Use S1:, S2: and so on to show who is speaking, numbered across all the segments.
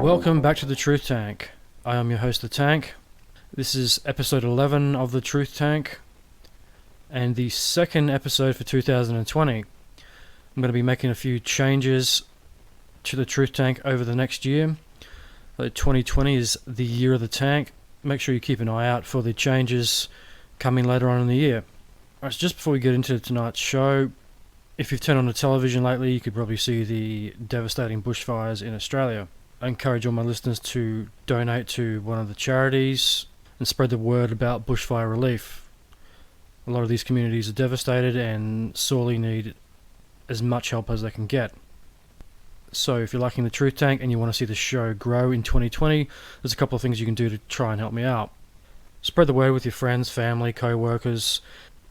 S1: Welcome back to the Truth Tank. I am your host, The Tank. This is episode 11 of the Truth Tank, and the second episode for 2020. I'm going to be making a few changes to the Truth Tank over the next year. 2020 is the year of the tank. Make sure you keep an eye out for the changes coming later on in the year. Alright, so just before we get into tonight's show, if you've turned on the television lately, you could probably see the devastating bushfires in Australia. I encourage all my listeners to donate to one of the charities and spread the word about bushfire relief. A lot of these communities are devastated and sorely need as much help as they can get. So if you're liking the Truth Tank and you want to see the show grow in 2020, there's a couple of things you can do to try and help me out. Spread the word with your friends, family, co-workers.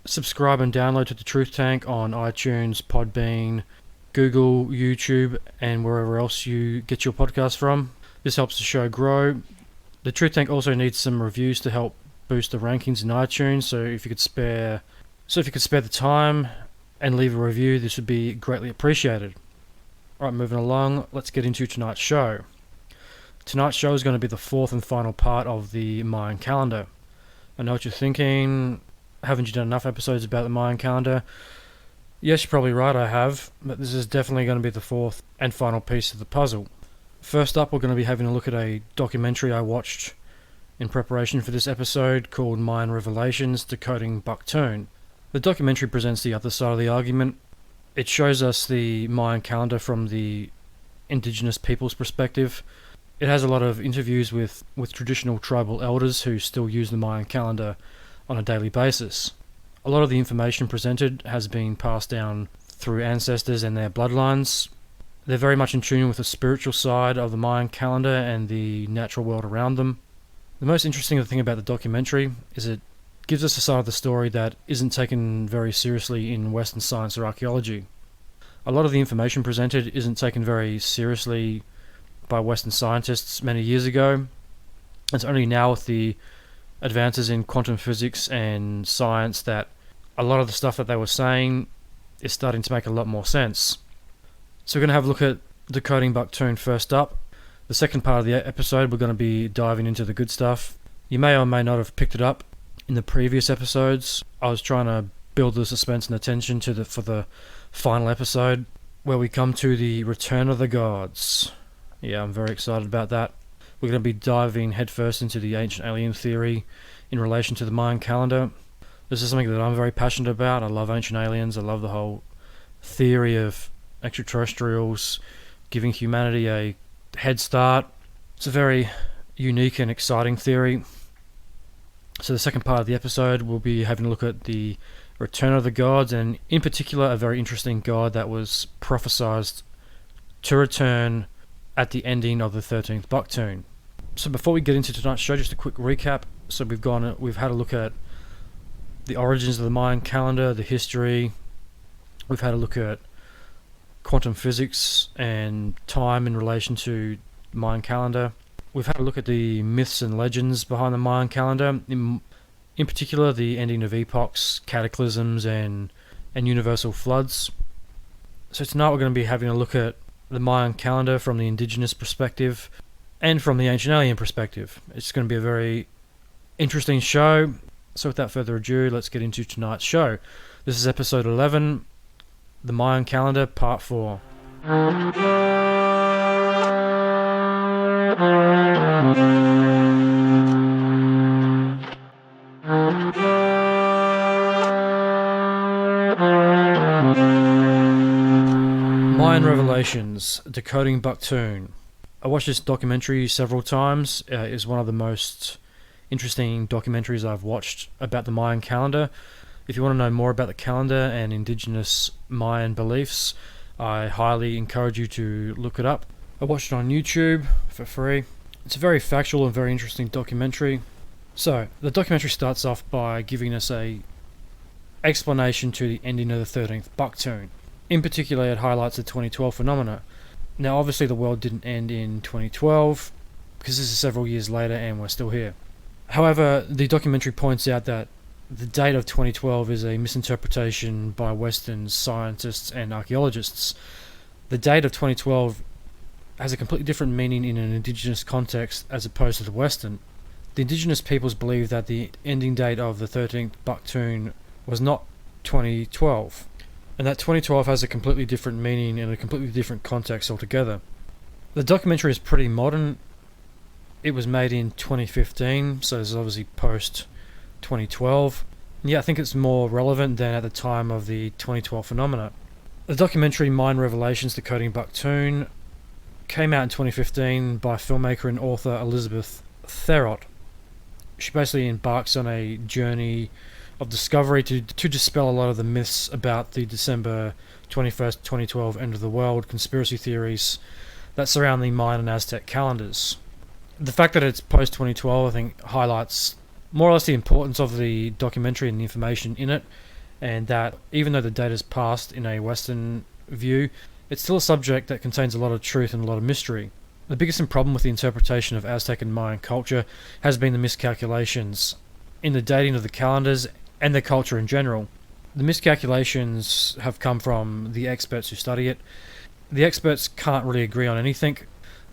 S1: Subscribe and download to the Truth Tank on iTunes, Podbean, Google, YouTube, and wherever else you get your podcast from. This helps the show grow. The Truth Tank also needs some reviews to help boost the rankings in iTunes, so if you could spare the time and leave a review, this would be greatly appreciated. Alright, moving along, let's get into tonight's show. Tonight's show is going to be the fourth and final part of the Mayan Calendar. I know what you're thinking. Haven't you done enough episodes about the Mayan Calendar? Yes, you're probably right, I have, but this is definitely going to be the fourth and final piece of the puzzle. First up, we're going to be having a look at a documentary I watched in preparation for this episode called Mayan Revelations, Decoding Buktun. The documentary presents the other side of the argument. It shows us the Mayan calendar from the Indigenous people's perspective. It has a lot of interviews with traditional tribal elders who still use the Mayan calendar on a daily basis. A lot of the information presented has been passed down through ancestors and their bloodlines. They're very much in tune with the spiritual side of the Mayan calendar and the natural world around them. The most interesting thing about the documentary is it gives us a side of the story that isn't taken very seriously in Western science or archaeology. A lot of the information presented isn't taken very seriously by Western scientists many years ago. It's only now with the advances in quantum physics and science that a lot of the stuff that they were saying is starting to make a lot more sense. So we're going to have a look at Decoding Buktun first up. The second part of the episode, we're going to be diving into the good stuff. You may or may not have picked it up in the previous episodes. I was trying to build the suspense and attention for the final episode, where we come to the return of the gods. Yeah, I'm very excited about that. We're going to be diving headfirst into the ancient alien theory in relation to the Mayan calendar. This is something that I'm very passionate about. I love ancient aliens. I love the whole theory of extraterrestrials giving humanity a head start. It's a very unique and exciting theory. So the second part of the episode, we'll be having a look at the return of the gods, and in particular a very interesting god that was prophesized to return at the ending of the 13th Buktun. So before we get into tonight's show, just a quick recap. So we've had a look at the origins of the Mayan calendar, the history. We've had a look at quantum physics and time in relation to Mayan calendar. We've had a look at the myths and legends behind the Mayan calendar, in particular the ending of epochs, cataclysms, and universal floods. So tonight we're going to be having a look at the Mayan calendar from the Indigenous perspective and from the ancient alien perspective. It's going to be a very interesting show. So without further ado, let's get into tonight's show. This is episode 11, the Mayan calendar, part 4. Mayan Revelations, Decoding Buktun. I watched this documentary several times. It's one of the most interesting documentaries I've watched about the Mayan calendar. If you want to know more about the calendar and indigenous Mayan beliefs, I highly encourage you to look it up. I watched it on YouTube for free. It's a very factual and very interesting documentary. So, the documentary starts off by giving us a explanation to the ending of the 13th Buktun. In particular, it highlights the 2012 phenomena. Now, obviously the world didn't end in 2012, because this is several years later and we're still here. However, the documentary points out that the date of 2012 is a misinterpretation by Western scientists and archaeologists. The date of 2012 has a completely different meaning in an Indigenous context as opposed to the Western. The Indigenous peoples believe that the ending date of the 13th Buktun was not 2012, and that 2012 has a completely different meaning in a completely different context altogether. The documentary is pretty modern. It was made in 2015, so it's obviously post 2012. Yeah, I think it's more relevant than at the time of the 2012 phenomena. The documentary Mayan Revelations Decoding Buktun came out in 2015 by filmmaker and author Elizabeth Therrott. She basically embarks on a journey of discovery to dispel a lot of the myths about the December 21st, 2012 end of the world conspiracy theories that surround the Mayan and Aztec calendars. The fact that it's post 2012, I think, highlights more or less the importance of the documentary and the information in it, and that even though the date has passed in a Western view, it's still a subject that contains a lot of truth and a lot of mystery. The biggest problem with the interpretation of Aztec and Mayan culture has been the miscalculations in the dating of the calendars and their culture in general. The miscalculations have come from the experts who study it. The experts can't really agree on anything,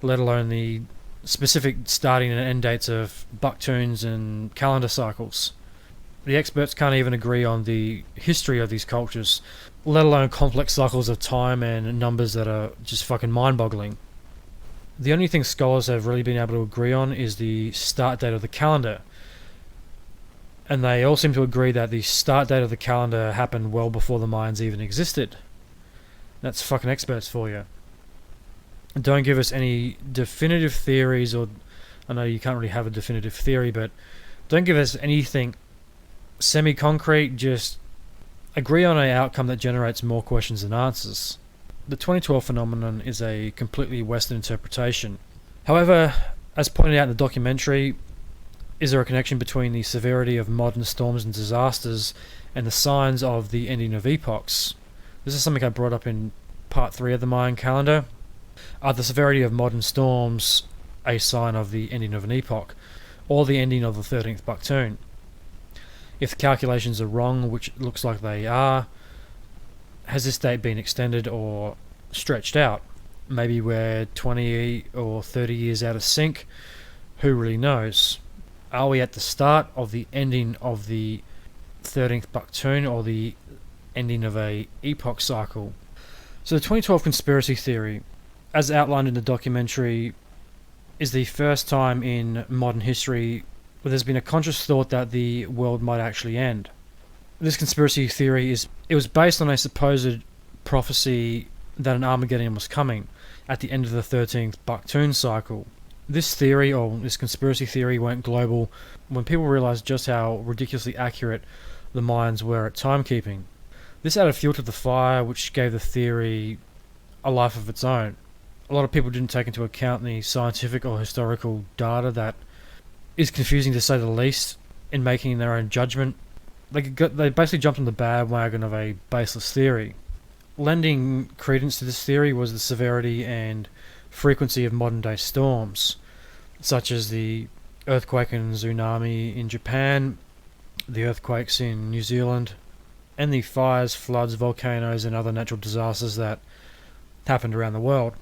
S1: let alone the specific starting and end dates of Buktuns and calendar cycles. The experts can't even agree on the history of these cultures, let alone complex cycles of time and numbers that are just fucking mind-boggling. The only thing scholars have really been able to agree on is the start date of the calendar. And they all seem to agree that the start date of the calendar happened well before the Mayans even existed. That's fucking experts for you. Don't give us any definitive theories, or I know you can't really have a definitive theory, but don't give us anything semi-concrete, just agree on an outcome that generates more questions than answers. The 2012 phenomenon is a completely Western interpretation. However, as pointed out in the documentary, is there a connection between the severity of modern storms and disasters and the signs of the ending of epochs? This is something I brought up in part 3 of the Mayan calendar. Are the severity of modern storms a sign of the ending of an epoch, or the ending of the 13th Buktun? If the calculations are wrong, which it looks like they are, has this date been extended or stretched out? Maybe we're 20 or 30 years out of sync. Who really knows? Are we at the start of the ending of the 13th Buktun, or the ending of a epoch cycle? So the 2012 conspiracy theory, as outlined in the documentary, is the first time in modern history where there's been a conscious thought that the world might actually end. This conspiracy theory was based on a supposed prophecy that an Armageddon was coming at the end of the 13th Buktun cycle. This theory, or this conspiracy theory, went global when people realized just how ridiculously accurate the Mayans were at timekeeping. This added fuel to the fire, which gave the theory a life of its own. A lot of people didn't take into account the scientific or historical data that is confusing to say the least in making their own judgment. They basically jumped on the bandwagon of a baseless theory. Lending credence to this theory was the severity and frequency of modern day storms, such as the earthquake and tsunami in Japan, the earthquakes in New Zealand, and the fires, floods, volcanoes and other natural disasters that happened around the world.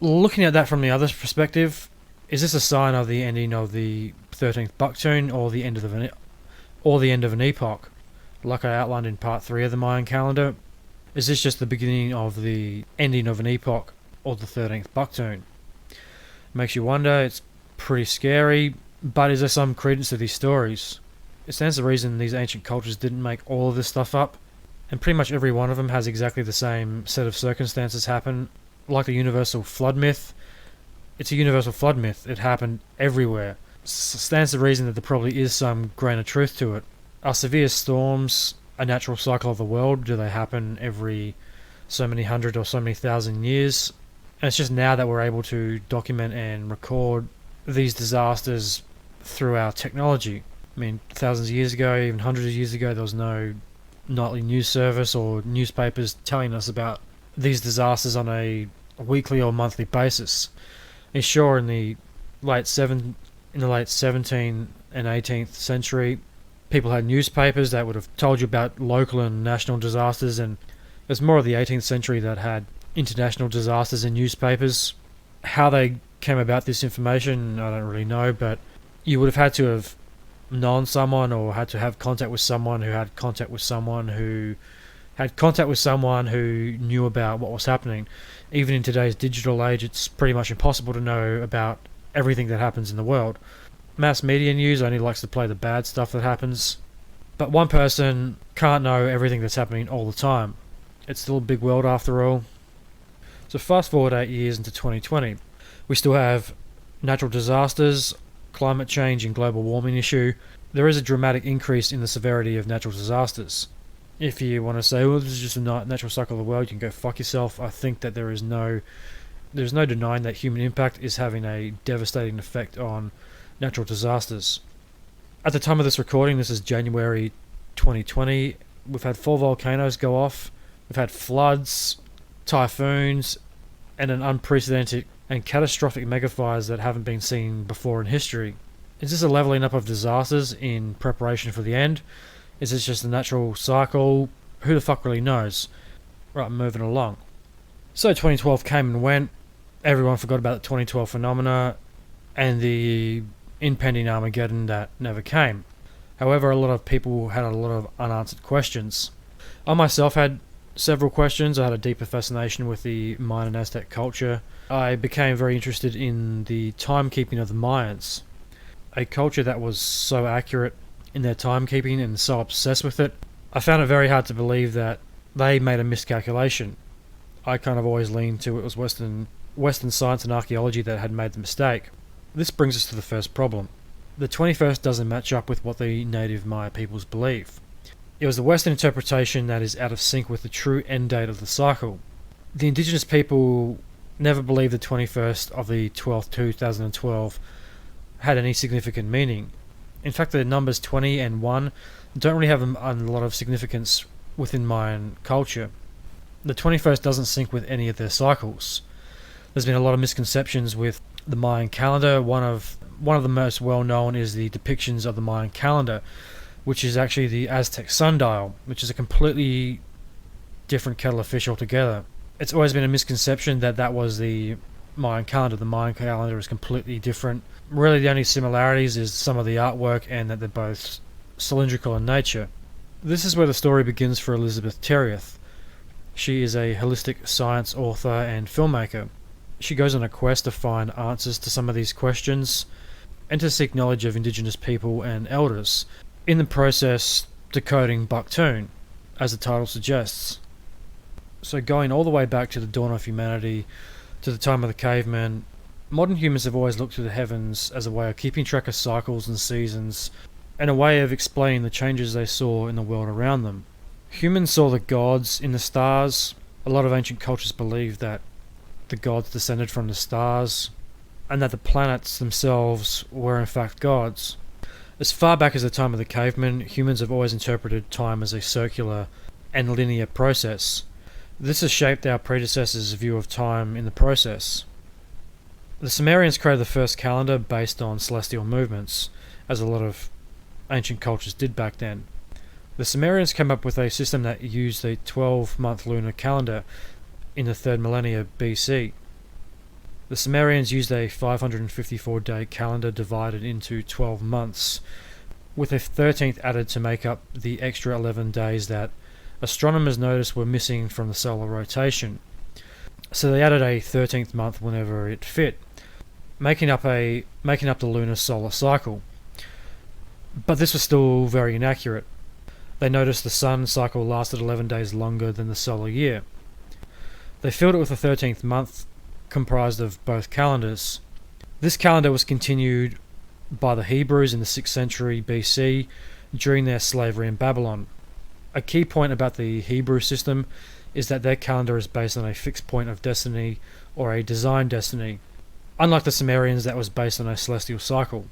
S1: Looking at that from the other perspective, is this a sign of the ending of the 13th Buktun, or the end of an epoch? Like I outlined in part 3 of the Mayan calendar, is this just the beginning of the ending of an epoch, or the 13th Buktun? Makes you wonder. It's pretty scary, but is there some credence to these stories? It stands to reason these ancient cultures didn't make all of this stuff up, and pretty much every one of them has exactly the same set of circumstances happen. Like the universal flood myth, it's a universal flood myth. It happened everywhere. Stands to reason that there probably is some grain of truth to it. Are severe storms a natural cycle of the world? Do they happen every so many hundred or so many thousand years? And it's just now that we're able to document and record these disasters through our technology. I mean, thousands of years ago, even hundreds of years ago, there was no nightly news service or newspapers telling us about these disasters on a weekly or monthly basis. And sure, in the late 17th and 18th century, people had newspapers that would have told you about local and national disasters, and it was more of the 18th century that had international disasters in newspapers. How they came about this information, I don't really know, but you would have had to have known someone or had to have contact with someone who had contact with someone who had contact with someone who knew about what was happening. Even in today's digital age, it's pretty much impossible to know about everything that happens in the world. Mass media news only likes to play the bad stuff that happens, but one person can't know everything that's happening all the time. It's still a big world after all. So fast forward 8 years into 2020. We still have natural disasters, climate change and global warming issue. There is a dramatic increase in the severity of natural disasters. If you want to say, well, this is just a natural cycle of the world, you can go fuck yourself. I think that there's no denying that human impact is having a devastating effect on natural disasters. At the time of this recording, this is January 2020, we've had 4 volcanoes go off, we've had floods, typhoons, and an unprecedented and catastrophic megafires that haven't been seen before in history. Is this a levelling up of disasters in preparation for the end? Is this just a natural cycle? Who the fuck really knows? Right, moving along. So 2012 came and went. Everyone forgot about the 2012 phenomena and the impending Armageddon that never came. However, a lot of people had a lot of unanswered questions. I myself had several questions. I had a deeper fascination with the Mayan and Aztec culture. I became very interested in the timekeeping of the Mayans, a culture that was so accurate in their timekeeping and so obsessed with it. I found it very hard to believe that they made a miscalculation. I kind of always leaned to it was Western science and archaeology that had made the mistake. This brings us to the first problem. The 21st doesn't match up with what the native Maya peoples believe. It was the Western interpretation that is out of sync with the true end date of the cycle. The Indigenous people never believed the 21st of the 12th 2012 had any significant meaning. In fact, the numbers 20 and 1 don't really have a lot of significance within Mayan culture. The 21st doesn't sync with any of their cycles. There's been a lot of misconceptions with the Mayan calendar. One of the most well known is the depictions of the Mayan calendar, which is actually the Aztec sundial, which is a completely different kettle of fish altogether. It's always been a misconception that that was the Mayan calendar. The Mayan calendar is completely different. Really, the only similarities is some of the artwork and that they're both cylindrical in nature. This is where the story begins for Elizabeth Terrieth. She is a holistic science author and filmmaker. She goes on a quest to find answers to some of these questions and to seek knowledge of Indigenous people and elders. In the process, decoding Buktun, as the title suggests. So going all the way back to the dawn of humanity, to the time of the cavemen, modern humans have always looked to the heavens as a way of keeping track of cycles and seasons, and a way of explaining the changes they saw in the world around them. Humans saw the gods in the stars. A lot of ancient cultures believed that the gods descended from the stars, and that the planets themselves were in fact gods. As far back as the time of the cavemen, humans have always interpreted time as a circular and linear process. This has shaped our predecessors' view of time in the process. The Sumerians created the first calendar based on celestial movements, as a lot of ancient cultures did back then. The Sumerians came up with a system that used a 12-month lunar calendar in the 3rd millennia BC. The Sumerians used a 554-day calendar divided into 12 months, with a 13th added to make up the extra 11 days that astronomers noticed were missing from the solar rotation. So they added a 13th month whenever it fit, making up the lunar solar cycle. But this was still very inaccurate. They noticed the sun cycle lasted 11 days longer than the solar year. They filled it with a 13th month comprised of both calendars. This calendar was continued by the Hebrews in the 6th century BC during their slavery in Babylon. A key point about the Hebrew system is that their calendar is based on a fixed point of destiny or a design destiny, unlike the Sumerians that was based on a celestial cycle.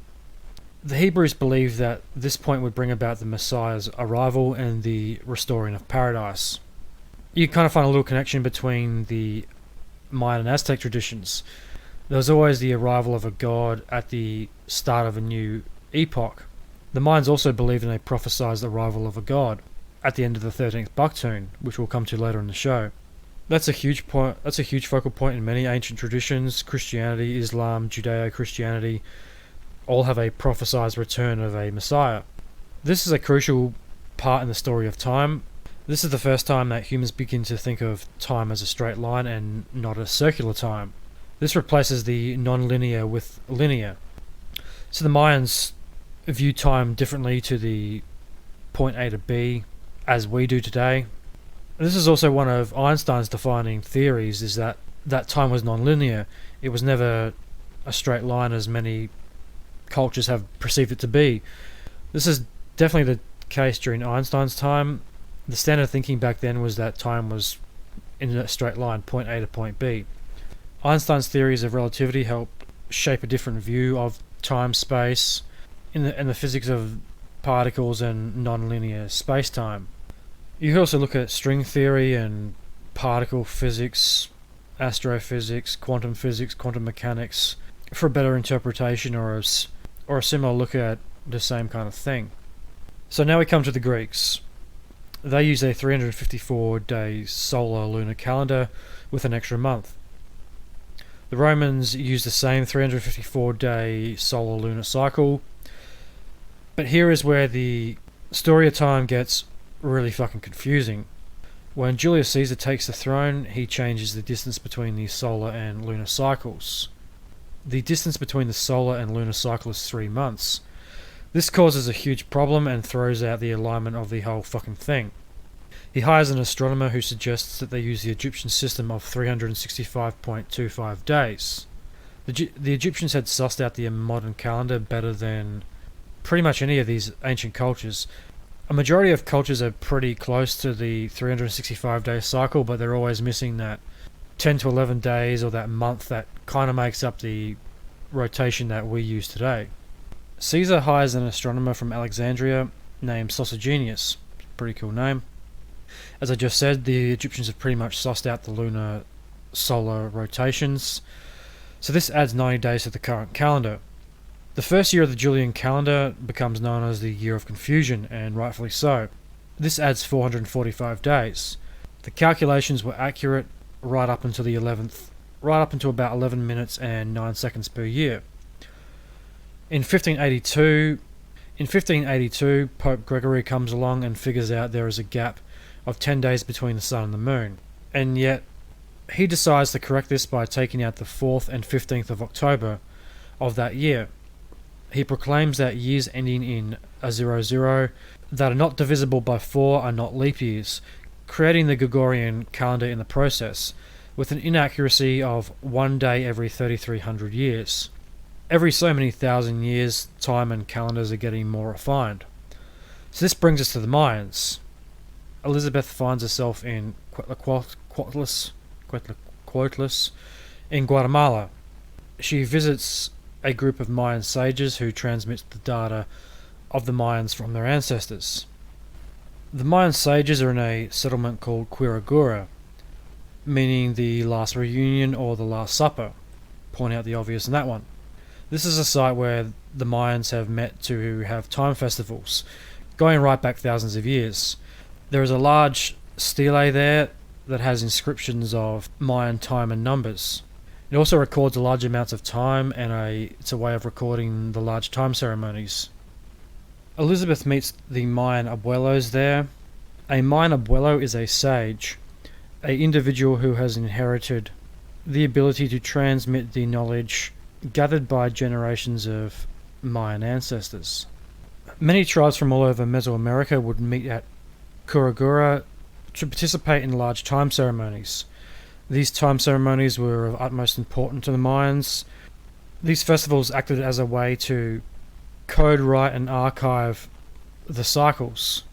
S1: The Hebrews believed that this point would bring about the Messiah's arrival and the restoring of paradise. You kind of find a little connection between the Mayan and Aztec traditions. There was always the arrival of a god at the start of a new epoch. The Mayans also believed in a prophesied arrival of a god at the end of the 13th Buktun, which we'll come to later in the show. That's a huge point. That's a huge focal point in many ancient traditions. Christianity, Islam, Judeo-Christianity all have a prophesied return of a Messiah. This is a crucial part in the story of time. This is the first time that humans begin to think of time as a straight line and not a circular time. This replaces the non-linear with linear. So the Mayans view time differently to the point A to B as we do today. This is also one of Einstein's defining theories, is that time was non-linear. It was never a straight line as many cultures have perceived it to be. This is definitely the case during Einstein's time. The standard thinking back then was that time was in a straight line, point A to point B. Einstein's theories of relativity helped shape a different view of time, space, and the physics of particles and non-linear space-time. You can also look at string theory and particle physics, astrophysics, quantum mechanics for a better interpretation or a similar look at the same kind of thing. So now we come to the Greeks. They use a 354-day solar lunar calendar with an extra month. The Romans use the same 354-day solar lunar cycle. But here is where the story of time gets really fucking confusing. When Julius Caesar takes the throne, he changes the distance between the solar and lunar cycles. The distance between the solar and lunar cycle is 3 months. This causes a huge problem and throws out the alignment of the whole fucking thing. He hires an astronomer who suggests that they use the Egyptian system of 365.25 days. The Egyptians had sussed out the modern calendar better than pretty much any of these ancient cultures. A majority of cultures are pretty close to the 365-day cycle, but they're always missing that 10 to 11 days or that month that kind of makes up the rotation that we use today. Caesar hires an astronomer from Alexandria named Sosygenius. Pretty cool name. As I just said, the Egyptians have pretty much sussed out the lunar solar rotations, so this adds 90 days to the current calendar. The first year of the Julian calendar becomes known as the Year of Confusion, and rightfully so. This adds 445 days. The calculations were accurate right up until about 11 minutes and 9 seconds per year. In 1582, Pope Gregory comes along and figures out there is a gap of 10 days between the sun and the moon, and yet he decides to correct this by taking out the 4th and 15th of October of that year. He proclaims that years ending in a 00 that are not divisible by 4 are not leap years, creating the Gregorian calendar in the process, with an inaccuracy of 1 day every 3,300 years. Every so many thousand years, time and calendars are getting more refined. So this brings us to the Mayans. Elizabeth finds herself in Quetzalcoatl in Guatemala. She visits a group of Mayan sages who transmits the data of the Mayans from their ancestors. The Mayan sages are in a settlement called Quirigura, meaning the last reunion or the last supper. Point out the obvious in that one. This is a site where the Mayans have met to have time festivals, going right back thousands of years. There is a large stele there that has inscriptions of Mayan time and numbers. It also records large amounts of time, and it's a way of recording the large time ceremonies. Elizabeth meets the Mayan abuelos there. A Mayan abuelo is a sage, an individual who has inherited the ability to transmit the knowledge gathered by generations of Mayan ancestors. Many tribes from all over Mesoamerica would meet at Quirigura to participate in large time ceremonies. These time ceremonies were of utmost importance to the Mayans. These festivals acted as a way to code, write, and archive the cycles.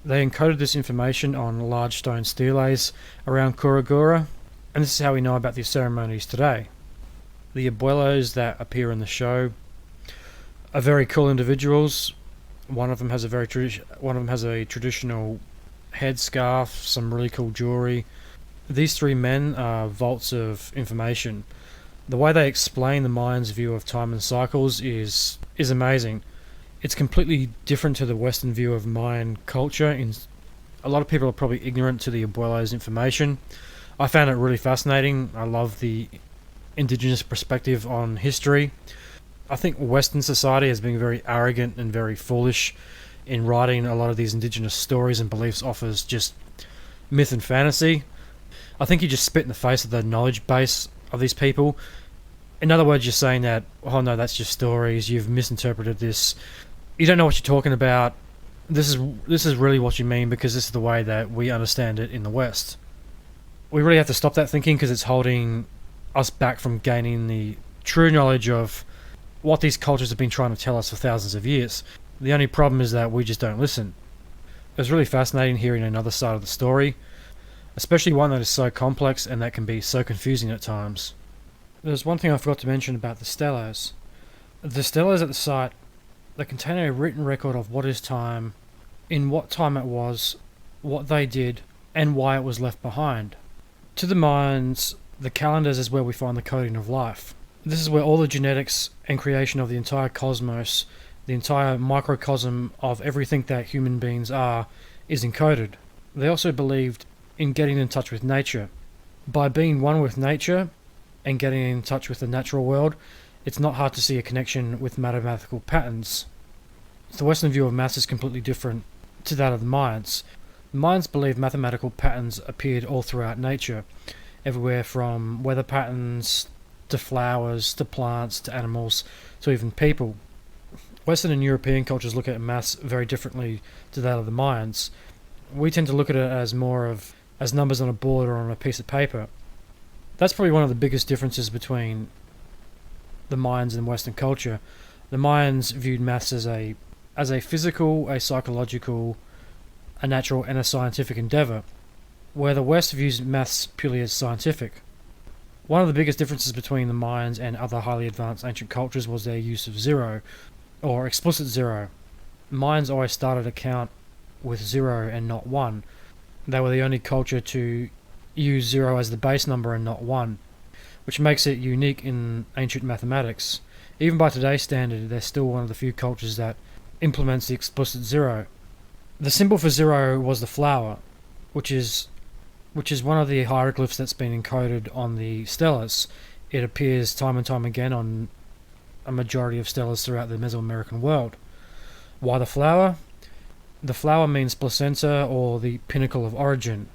S1: They encoded this information on large stone steles around Quirigura, and this is how we know about these ceremonies today. The abuelos that appear in the show are very cool individuals. One of them has a traditional headscarf, some really cool jewelry. These 3 men are vaults of information. The way they explain the Mayans' view of time and cycles is amazing. It's completely different to the Western view of Mayan culture. A lot of people are probably ignorant to the abuelos' information. I found it really fascinating. I love the Indigenous perspective on history. I think Western society has been very arrogant and very foolish in writing a lot of these Indigenous stories and beliefs off as just myth and fantasy. I think you just spit in the face of the knowledge base of these people. In other words, you're saying that, oh no, that's just stories, you've misinterpreted this, you don't know what you're talking about, this is really what you mean because this is the way that we understand it in the West. We really have to stop that thinking because it's holding us back from gaining the true knowledge of what these cultures have been trying to tell us for thousands of years. The only problem is that we just don't listen. It was really fascinating hearing another side of the story, especially one that is so complex and that can be so confusing at times. There's one thing I forgot to mention about the steles. The steles at the site, they contain a written record of what is time, in what time it was, what they did, and why it was left behind. To the Mayans, the calendars is where we find the coding of life. This is where all the genetics and creation of the entire cosmos, the entire microcosm of everything that human beings are, is encoded. They also believed in getting in touch with nature. By being one with nature and getting in touch with the natural world, it's not hard to see a connection with mathematical patterns. The Western view of maths is completely different to that of the Mayans. The Mayans believed mathematical patterns appeared all throughout nature, everywhere from weather patterns to flowers to plants to animals to even people. Western and European cultures look at maths very differently to that of the Mayans. We tend to look at it as more of as numbers on a board or on a piece of paper. That's probably one of the biggest differences between the Mayans and Western culture. The Mayans viewed maths as a physical, a psychological, a natural and a scientific endeavour, where the West views maths purely as scientific. One of the biggest differences between the Mayans and other highly advanced ancient cultures was their use of zero, or explicit zero. Mayans always started a count with 0 and not 1. They were the only culture to use 0 as the base number and not 1, which makes it unique in ancient mathematics. Even by today's standard, they're still one of the few cultures that implements the explicit 0. The symbol for 0 was the flower, which is one of the hieroglyphs that's been encoded on the steles. It appears time and time again on a majority of steles throughout the Mesoamerican world. Why the flower? The flower means placenta or the pinnacle of origin.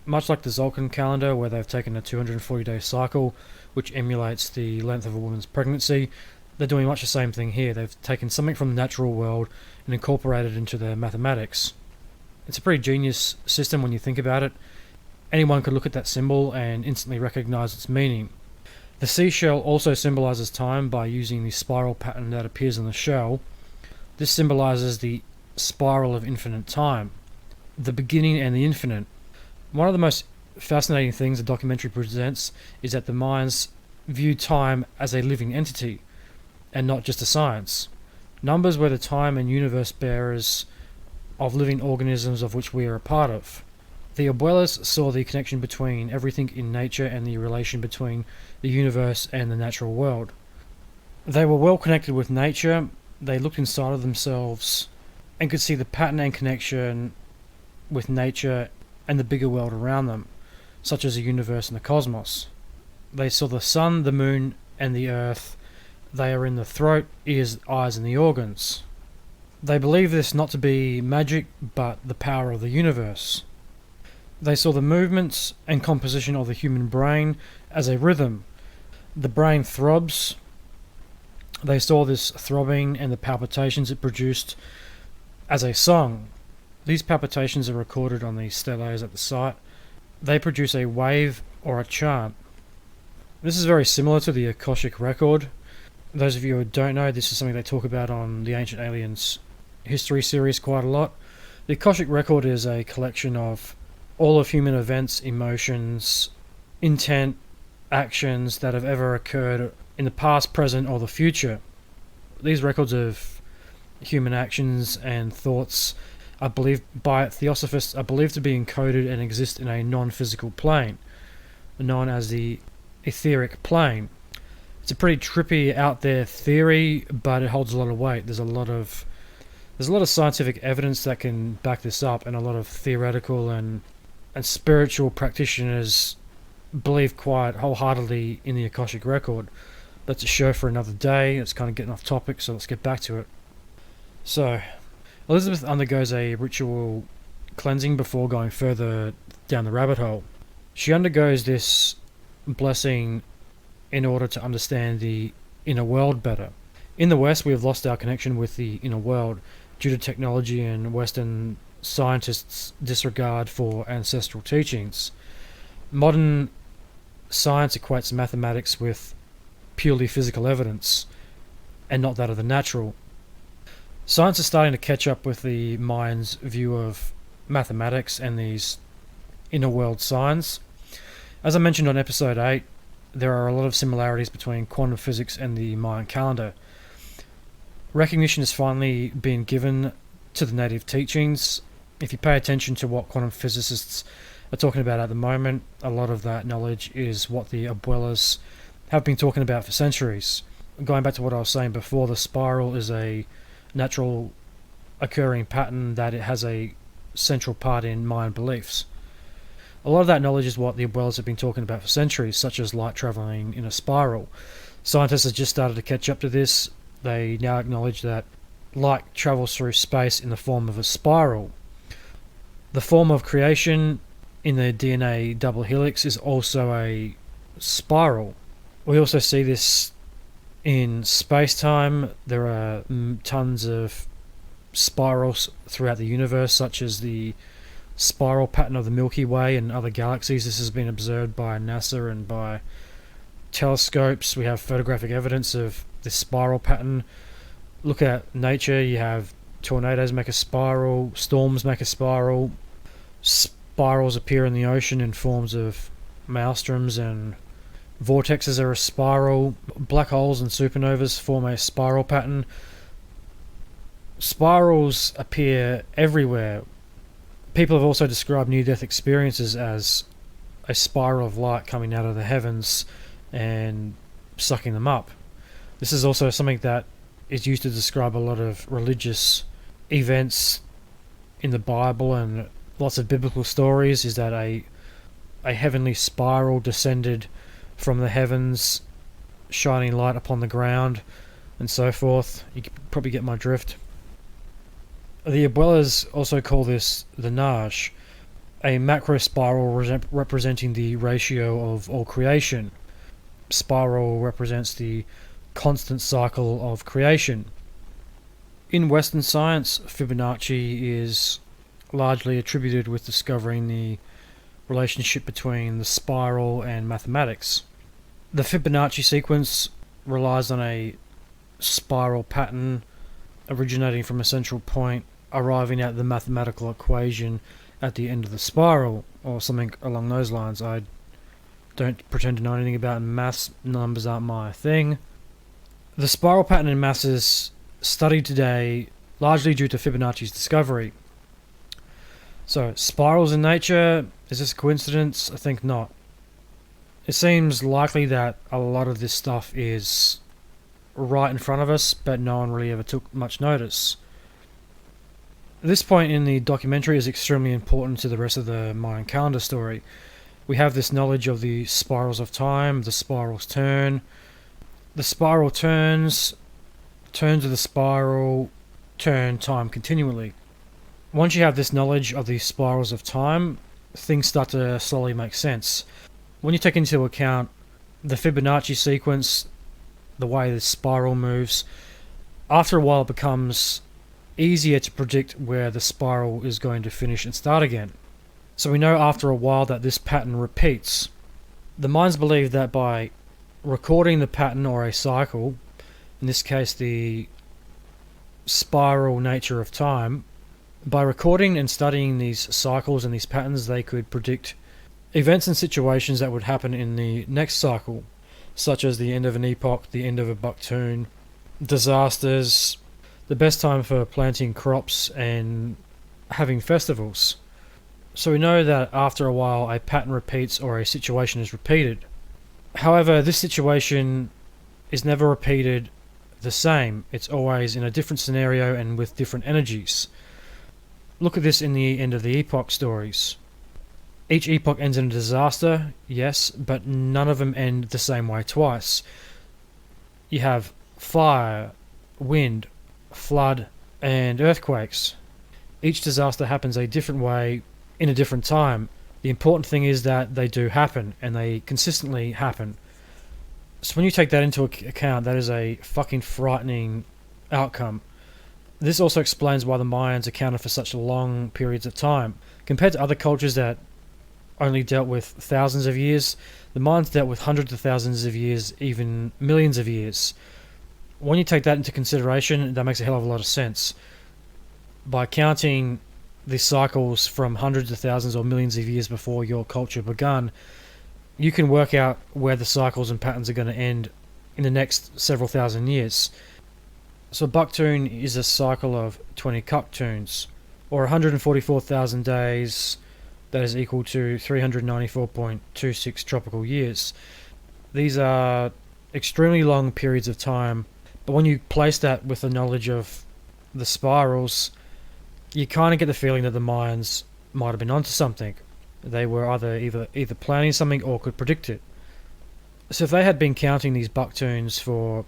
S1: Much like the Mayan Calendar, where they've taken a 240-day cycle, which emulates the length of a woman's pregnancy, they're doing much the same thing here. They've taken something from the natural world and incorporated it into their mathematics. It's a pretty genius system when you think about it. Anyone could look at that symbol and instantly recognize its meaning. The seashell also symbolizes time by using the spiral pattern that appears on the shell. This symbolizes the spiral of infinite time, the beginning and the infinite. One of the most fascinating things the documentary presents is that the Mayans view time as a living entity and not just a science. Numbers were the time and universe bearers of living organisms of which we are a part of. The abuelas saw the connection between everything in nature and the relation between the universe and the natural world. They were well connected with nature. They looked inside of themselves and could see the pattern and connection with nature and the bigger world around them, such as the universe and the cosmos. They saw the sun, the moon, and the earth. They are in the throat, ears, eyes, and the organs. They believe this not to be magic, but the power of the universe. They saw the movements and composition of the human brain as a rhythm. The brain throbs. They saw this throbbing and the palpitations it produced as a song. These palpitations are recorded on the steles at the site. They produce a wave or a chant. This is very similar to the Akashic record. Those of you who don't know, this is something they talk about on the Ancient Aliens history series quite a lot. The Akashic record is a collection of all of human events, emotions, intent, actions that have ever occurred in the past, present, or the future. These records of human actions and thoughts are believed by theosophists are believed to be encoded and exist in a non-physical plane, known as the etheric plane. It's a pretty trippy, out there theory, but it holds a lot of weight. There's a lot of scientific evidence that can back this up, and a lot of theoretical and spiritual practitioners believe quite wholeheartedly in the Akashic Record. That's a show for another day. It's kind of getting off topic, so let's get back to it. So, Elizabeth undergoes a ritual cleansing before going further down the rabbit hole. She undergoes this blessing in order to understand the inner world better. In the West, we have lost our connection with the inner world due to technology and Western scientists' disregard for ancestral teachings. Modern science equates mathematics with purely physical evidence, and not that of the natural. Science is starting to catch up with the Mayans' view of mathematics and these inner world signs. As I mentioned on episode 8, there are a lot of similarities between quantum physics and the Mayan calendar. Recognition has finally been given to the native teachings. If you pay attention to what quantum physicists are talking about at the moment, a lot of that knowledge is what the abuelas have been talking about for centuries. Going back to what I was saying before, the spiral is a natural occurring pattern that it has a central part in Mayan beliefs. A lot of that knowledge is what the abuelas have been talking about for centuries, such as light travelling in a spiral. Scientists have just started to catch up to this. They now acknowledge that light travels through space in the form of a spiral. The form of creation in the DNA double helix is also a spiral. We also see this in space-time. There are tons of spirals throughout the universe, such as the spiral pattern of the Milky Way and other galaxies. This has been observed by NASA and by telescopes. We have photographic evidence of this spiral pattern. Look at nature. You have tornadoes make a spiral, storms make a spiral, spirals appear in the ocean in forms of maelstroms, and vortexes are a spiral. Black holes and supernovas form a spiral pattern. Spirals appear everywhere. People have also described near-death experiences as a spiral of light coming out of the heavens and sucking them up. This is also something that is used to describe a lot of religious events in the Bible and lots of biblical stories, is that a heavenly spiral descended from the heavens, shining light upon the ground, and so forth. You can probably get my drift. The abuelas also call this the Naj, a macro spiral representing the ratio of all creation. Spiral represents the constant cycle of creation. In Western science, Fibonacci is largely attributed with discovering the relationship between the spiral and mathematics. The Fibonacci sequence relies on a spiral pattern originating from a central point, arriving at the mathematical equation at the end of the spiral, or something along those lines. I don't pretend to know anything about maths. Numbers aren't my thing. The spiral pattern in maths is studied today largely due to Fibonacci's discovery. So, spirals in nature, is this a coincidence? I think not. It seems likely that a lot of this stuff is right in front of us, but no one really ever took much notice. This point in the documentary is extremely important to the rest of the Mayan calendar story. We have this knowledge of the spirals of time, the spirals turn. The spiral turns of the spiral turn time continually. Once you have this knowledge of the spirals of time, things start to slowly make sense. When you take into account the Fibonacci sequence, the way the spiral moves, after a while it becomes easier to predict where the spiral is going to finish and start again. So we know after a while that this pattern repeats. The Mayans believe that by recording the pattern or a cycle, in this case the spiral nature of time, by recording and studying these cycles and these patterns, they could predict events and situations that would happen in the next cycle, such as the end of an epoch, the end of a Buktun, disasters, the best time for planting crops and having festivals. So we know that after a while a pattern repeats or a situation is repeated. However, this situation is never repeated the same. It's always in a different scenario and with different energies. Look at this in the end of the epoch stories. Each epoch ends in a disaster, yes, but none of them end the same way twice. You have fire, wind, flood, and earthquakes. Each disaster happens a different way in a different time. The important thing is that they do happen, and they consistently happen. So when you take that into account, that is a fucking frightening outcome. This also explains why the Mayans accounted for such long periods of time. Compared to other cultures that only dealt with thousands of years, the Mayans dealt with hundreds of thousands of years, even millions of years. When you take that into consideration, that makes a hell of a lot of sense. By counting the cycles from hundreds of thousands or millions of years before your culture begun, you can work out where the cycles and patterns are going to end in the next several thousand years. So Buktun is a cycle of 20 Cuktuns, or 144,000 days. That is equal to 394.26 tropical years. These are extremely long periods of time, but when you place that with the knowledge of the spirals, you kind of get the feeling that the Mayans might have been onto something. They were either planning something or could predict it. So if they had been counting these Buktuns for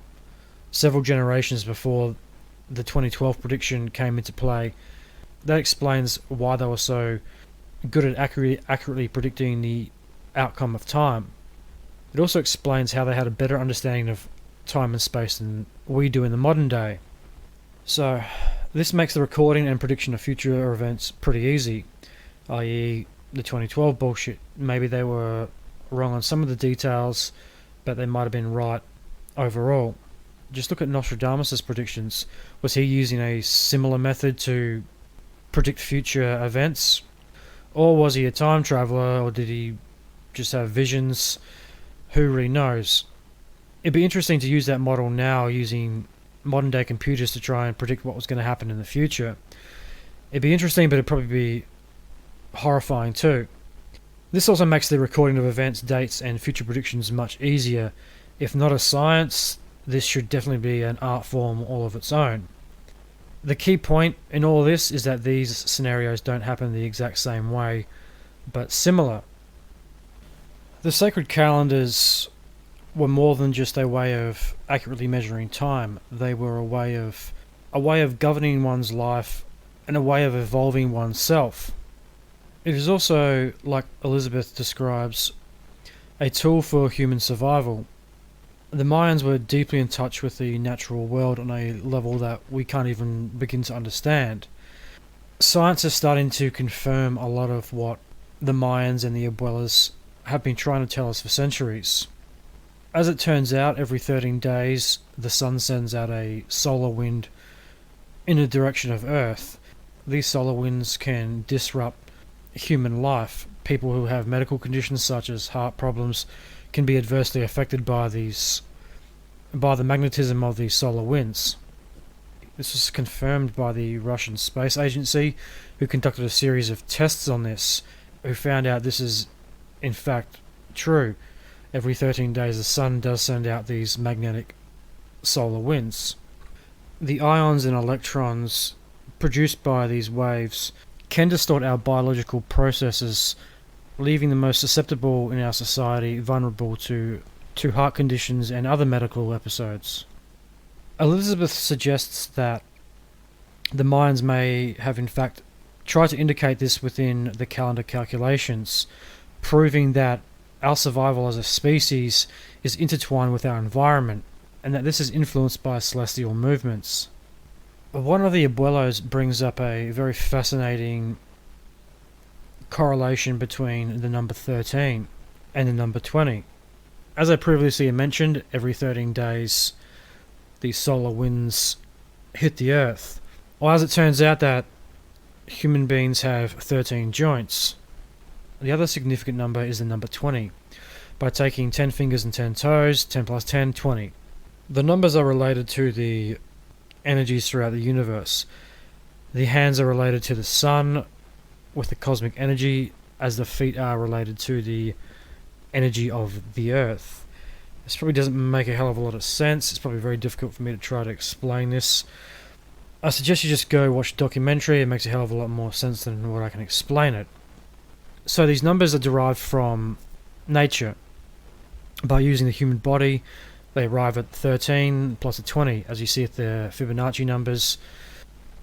S1: several generations before the 2012 prediction came into play, that explains why they were so good at accurately predicting the outcome of time. It also explains how they had a better understanding of time and space than we do in the modern day. So this makes the recording and prediction of future events pretty easy, i.e. the 2012 bullshit. Maybe they were wrong on some of the details, but they might have been right overall. Just look at Nostradamus' predictions. Was he using a similar method to predict future events? Or was he a time traveller, or did he just have visions? Who really knows? It'd be interesting to use that model now using modern day computers to try and predict what was going to happen in the future. It'd be interesting, but it'd probably be horrifying too. This also makes the recording of events, dates, and future predictions much easier. If not a science, this should definitely be an art form all of its own. The key point in all this is that these scenarios don't happen the exact same way, but similar. The sacred calendars were more than just a way of accurately measuring time. They were a way of governing one's life and a way of evolving oneself. It is also, like Elizabeth describes, a tool for human survival. The Mayans were deeply in touch with the natural world on a level that we can't even begin to understand. Science is starting to confirm a lot of what the Mayans and the Abuelas have been trying to tell us for centuries. As it turns out, every 13 days the sun sends out a solar wind in the direction of Earth. These solar winds can disrupt human life. People who have medical conditions such as heart problems can be adversely affected by the magnetism of these solar winds. This was confirmed by the Russian Space Agency, who conducted a series of tests on this, who found out this is in fact true. Every 13 days the sun does send out these magnetic solar winds. The ions and electrons produced by these waves can distort our biological processes, leaving the most susceptible in our society vulnerable to heart conditions and other medical episodes. Elizabeth suggests that the Mayans may have in fact tried to indicate this within the calendar calculations, proving that our survival as a species is intertwined with our environment, and that this is influenced by celestial movements. One of the abuelos brings up a very fascinating correlation between the number 13 and the number 20. As I previously mentioned, every 13 days these solar winds hit the Earth. Well, as it turns out that human beings have 13 joints. The other significant number is the number 20. By taking 10 fingers and 10 toes, 10 plus 10, 20. The numbers are related to the energies throughout the universe. The hands are related to the sun with the cosmic energy, as the feet are related to the energy of the earth. This probably doesn't make a hell of a lot of sense. It's probably very difficult for me to try to explain this. I suggest you just go watch a documentary. It makes a hell of a lot more sense than what I can explain it. So these numbers are derived from nature. By using the human body, they arrive at 13 plus a 20, as you see at the Fibonacci numbers.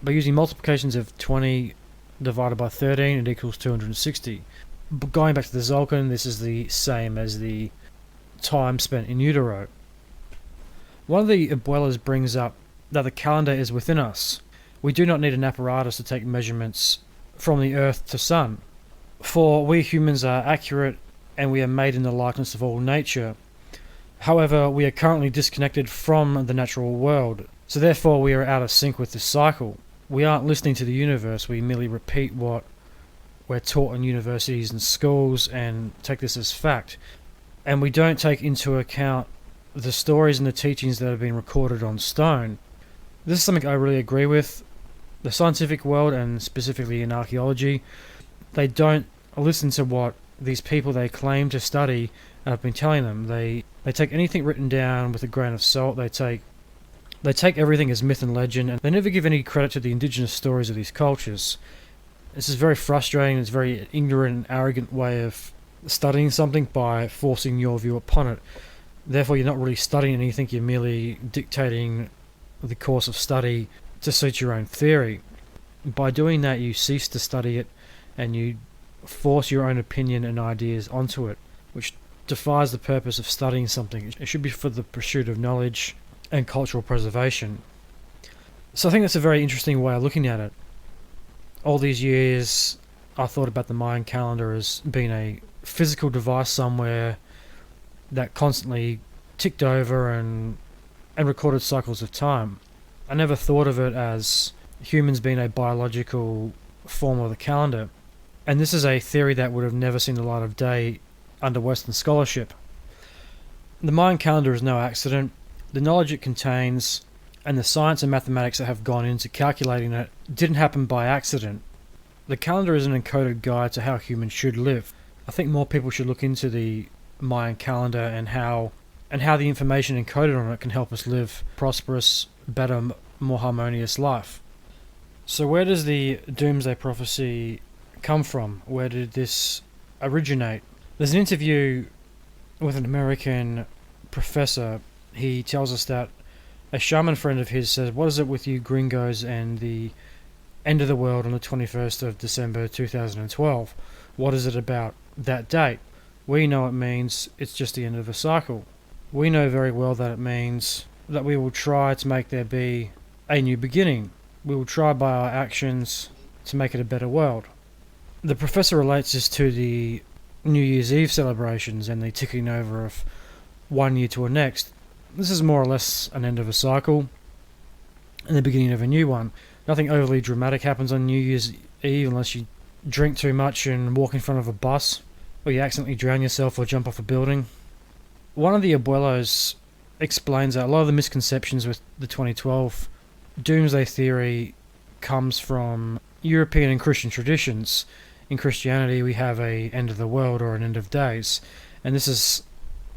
S1: By using multiplications of 20 divided by 13, it equals 260. But going back to the Tzolk'in, this is the same as the time spent in utero. One of the abuelas brings up that the calendar is within us. We do not need an apparatus to take measurements from the earth to sun. For we humans are accurate and we are made in the likeness of all nature. However, we are currently disconnected from the natural world, so therefore we are out of sync with this cycle. We aren't listening to the universe, we merely repeat what we're taught in universities and schools and take this as fact. And we don't take into account the stories and the teachings that have been recorded on stone. This is something I really agree with. The scientific world, and specifically in archaeology, they don't listen to what these people they claim to study have been telling them. They take anything written down with a grain of salt. They take everything as myth and legend, and they never give any credit to the indigenous stories of these cultures. This is very frustrating. It's a very ignorant and arrogant way of studying something by forcing your view upon it. Therefore, you're not really studying anything, you're merely dictating the course of study to suit your own theory. By doing that, you cease to study it and you force your own opinion and ideas onto it, which defies the purpose of studying something. It should be for the pursuit of knowledge and cultural preservation. So I think that's a very interesting way of looking at it. All these years, I thought about the Mayan calendar as being a physical device somewhere that constantly ticked over and recorded cycles of time. I never thought of it as humans being a biological form of the calendar. And this is a theory that would have never seen the light of day under Western scholarship. The Mayan calendar is no accident. The knowledge it contains and the science and mathematics that have gone into calculating it didn't happen by accident. The calendar is an encoded guide to how humans should live. I think more people should look into the Mayan calendar and how the information encoded on it can help us live a prosperous, better, more harmonious life. So where does the Doomsday Prophecy come from? Where did this originate? There's an interview with an American professor. He tells us that a shaman friend of his says, "What is it with you gringos and the end of the world on the 21st of December 2012? What is it about that date? We know it means it's just the end of a cycle. We know very well that it means that we will try to make there be a new beginning. We will try by our actions to make it a better world." The professor relates this to the New Year's Eve celebrations and the ticking over of one year to the next. This is more or less an end of a cycle and the beginning of a new one. Nothing overly dramatic happens on New Year's Eve unless you drink too much and walk in front of a bus, or you accidentally drown yourself or jump off a building. One of the abuelos explains that a lot of the misconceptions with the 2012 doomsday theory comes from European and Christian traditions. In Christianity, we have a end of the world or an end of days, and this has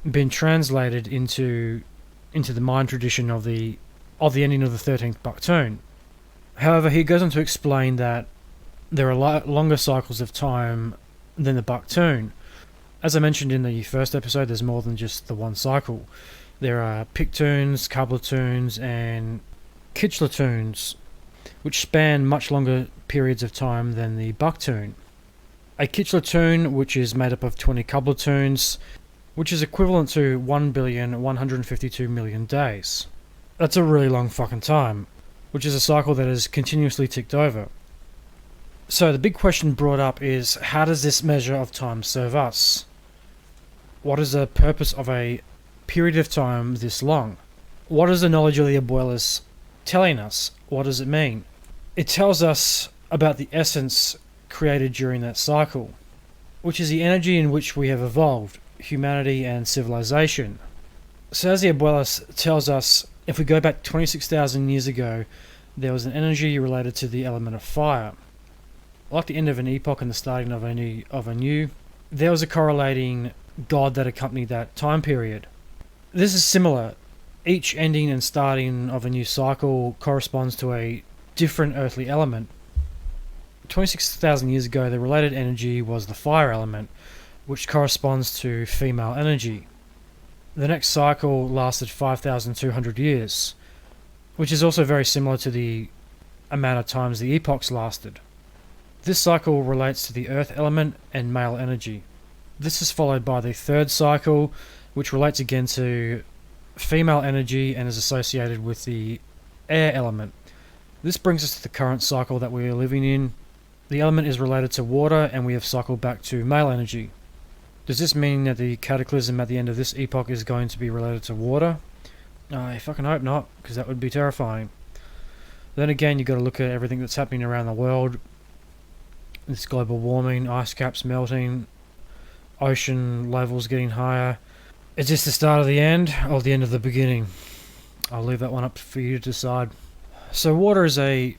S1: been translated into the Mayan tradition of the ending of the 13th Buktun. However, he goes on to explain that there are longer cycles of time than the Buktun. As I mentioned in the first episode, there's more than just the one cycle. There are Piktuns, Kablatuns, and Kichletuns, which span much longer periods of time than the Buktun. A Kichletun, which is made up of 20 Kablatuns, which is equivalent to 1,152,000,000 days. That's a really long fucking time, which is a cycle that is continuously ticked over. So the big question brought up is, how does this measure of time serve us? What is the purpose of a period of time this long? What is the knowledge of the abuelas telling us? What does it mean? It tells us about the essence created during that cycle, which is the energy in which we have evolved, humanity and civilization. So as the abuelas tells us, if we go back 26,000 years ago, there was an energy related to the element of fire. Like the end of an epoch and the starting of a new, there was a correlating god that accompanied that time period. This is similar. Each ending and starting of a new cycle corresponds to a different earthly element. 26,000 years ago, the related energy was the fire element, which corresponds to female energy. The next cycle lasted 5,200 years, which is also very similar to the amount of times the epochs lasted. This cycle relates to the earth element and male energy. This is followed by the third cycle, which relates again to female energy and is associated with the air element. This brings us to the current cycle that we are living in. The element is related to water, and we have cycled back to male energy. Does this mean that the cataclysm at the end of this epoch is going to be related to water? I fucking hope not, because that would be terrifying. Then again, you've got to look at everything that's happening around the world. This global warming, ice caps melting, ocean levels getting higher. Is this the start of the end, or the end of the beginning? I'll leave that one up for you to decide. So water is a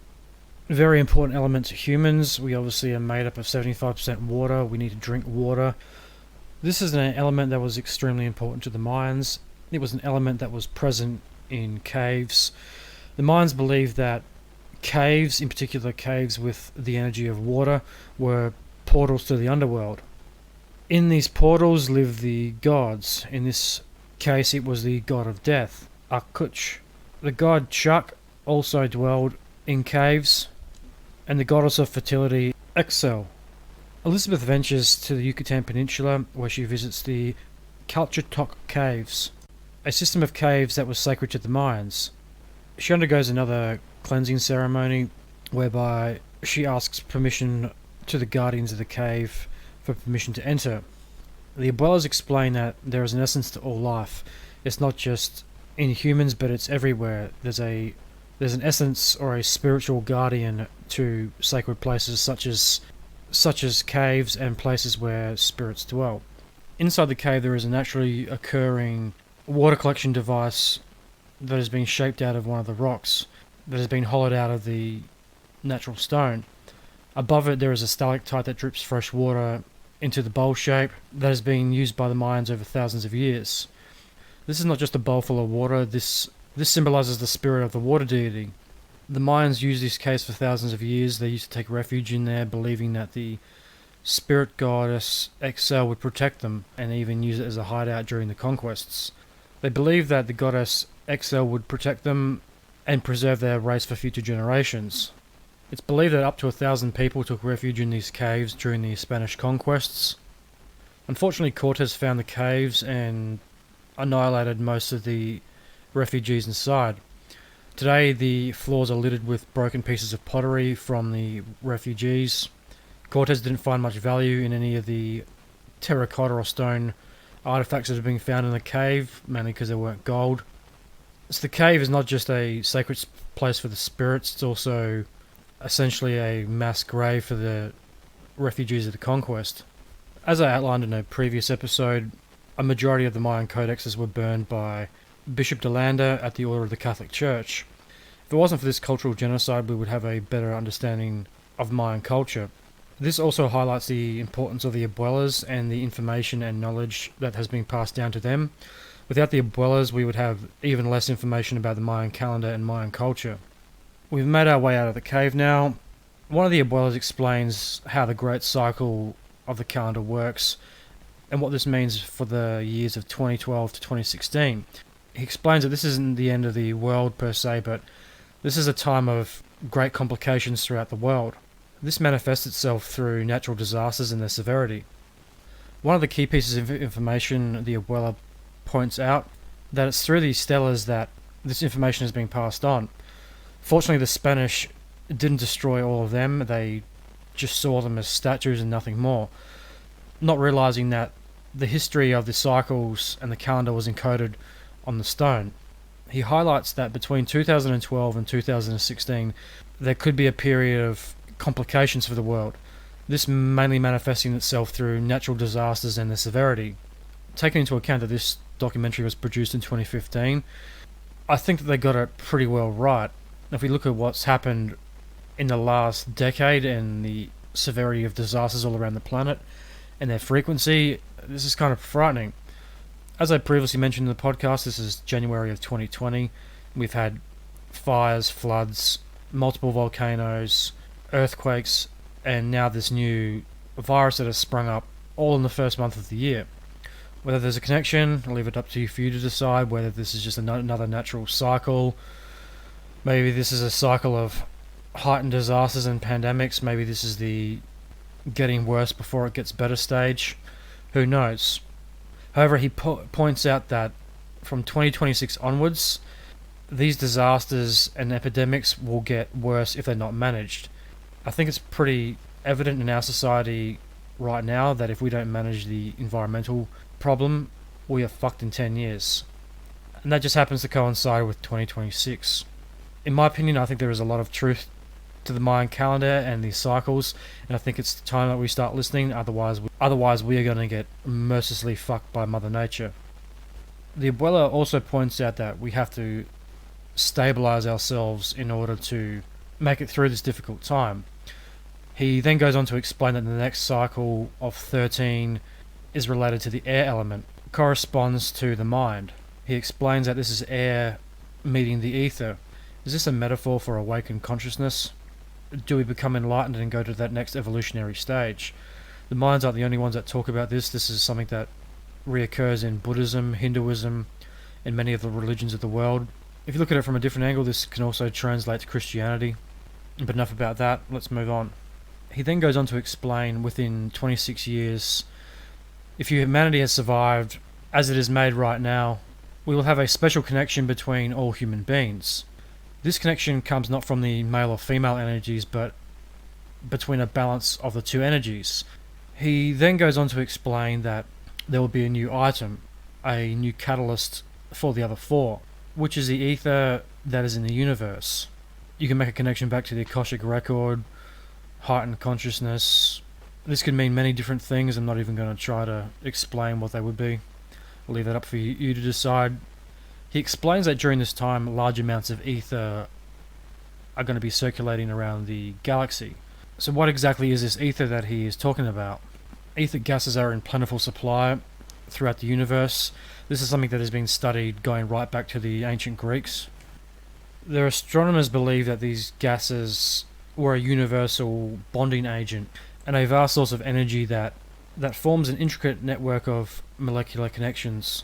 S1: very important element to humans. We obviously are made up of 75% water. We need to drink water. This is an element that was extremely important to the Mayans. It was an element that was present in caves. The Mayans believed that caves, in particular caves with the energy of water, were portals to the underworld. In these portals live the gods. In this case, it was the god of death, Akuch. The god Chak also dwelled in caves, and the goddess of fertility, Excel. Elizabeth ventures to the Yucatan Peninsula, where she visits the Calchatok Caves, a system of caves that was sacred to the Mayans. She undergoes another cleansing ceremony, whereby she asks permission to the guardians of the cave for permission to enter. The abuelas explain that there is an essence to all life. It's not just in humans, but it's everywhere. There's an essence or a spiritual guardian to sacred places such as caves and places where spirits dwell. Inside the cave there is a naturally occurring water collection device that has been shaped out of one of the rocks, that has been hollowed out of the natural stone. Above it there is a stalactite that drips fresh water into the bowl shape that has been used by the Mayans over thousands of years. This is not just a bowl full of water, this symbolizes the spirit of the water deity. The Mayans used this cave for thousands of years. They used to take refuge in there, believing that the spirit goddess Excel would protect them, and even use it as a hideout during the conquests. They believed that the goddess Excel would protect them and preserve their race for future generations. It's believed that up to 1,000 people took refuge in these caves during the Spanish conquests. Unfortunately, Cortes found the caves and annihilated most of the refugees inside. Today the floors are littered with broken pieces of pottery from the refugees. Cortes didn't find much value in any of the terracotta or stone artifacts that have been found in the cave, mainly because they weren't gold. So the cave is not just a sacred place for the spirits, it's also essentially a mass grave for the refugees of the conquest. As I outlined in a previous episode, a majority of the Mayan codexes were burned by Bishop de Landa at the order of the Catholic Church. If it wasn't for this cultural genocide, we would have a better understanding of Mayan culture. This also highlights the importance of the abuelas and the information and knowledge that has been passed down to them. Without the abuelas, we would have even less information about the Mayan calendar and Mayan culture. We've made our way out of the cave now. One of the abuelas explains how the great cycle of the calendar works and what this means for the years of 2012 to 2016. He explains that this isn't the end of the world per se, but this is a time of great complications throughout the world. This manifests itself through natural disasters and their severity. One of the key pieces of information the abuela points out that it's through these stellas that this information is being passed on. Fortunately, the Spanish didn't destroy all of them. They just saw them as statues and nothing more, not realizing that the history of the cycles and the calendar was encoded on the stone. He highlights that between 2012 and 2016 there could be a period of complications for the world, this mainly manifesting itself through natural disasters and their severity. Taking into account that this documentary was produced in 2015, I think that they got it pretty well right. If we look at what's happened in the last decade and the severity of disasters all around the planet and their frequency, this is kind of frightening. As I previously mentioned in the podcast, this is January of 2020. We've had fires, floods, multiple volcanoes, earthquakes, and now this new virus that has sprung up all in the first month of the year. Whether there's a connection, I'll leave it up to you for you to decide whether this is just another natural cycle. Maybe this is a cycle of heightened disasters and pandemics. Maybe this is the getting worse before it gets better stage. Who knows? However, he points out that from 2026 onwards, these disasters and epidemics will get worse if they're not managed. I think it's pretty evident in our society right now that if we don't manage the environmental problem, we are fucked in 10 years. And that just happens to coincide with 2026. In my opinion, I think there is a lot of truth to the Mayan calendar and these cycles, and I think it's time that we start listening, otherwise we are going to get mercilessly fucked by Mother Nature. The abuela also points out that we have to stabilize ourselves in order to make it through this difficult time. He then goes on to explain that the next cycle of 13 is related to the air element, corresponds to the mind. He explains that this is air meeting the ether. Is this a metaphor for awakened consciousness? Do we become enlightened and go to that next evolutionary stage? The Mayans aren't the only ones that talk about this. This is something that reoccurs in Buddhism, Hinduism, and many of the religions of the world. If you look at it from a different angle, this can also translate to Christianity. But enough about that, let's move on. He then goes on to explain within 26 years, if humanity has survived as it is made right now, we will have a special connection between all human beings. This connection comes not from the male or female energies, but between a balance of the two energies. He then goes on to explain that there will be a new item, a new catalyst for the other four, which is the ether that is in the universe. You can make a connection back to the Akashic record, heightened consciousness. This could mean many different things. I'm not even going to try to explain what they would be. I'll leave that up for you to decide. He explains that during this time, large amounts of ether are going to be circulating around the galaxy. So what exactly is this ether that he is talking about? Ether gases are in plentiful supply throughout the universe. This is something that has been studied going right back to the ancient Greeks. Their astronomers believe that these gases were a universal bonding agent and a vast source of energy that forms an intricate network of molecular connections.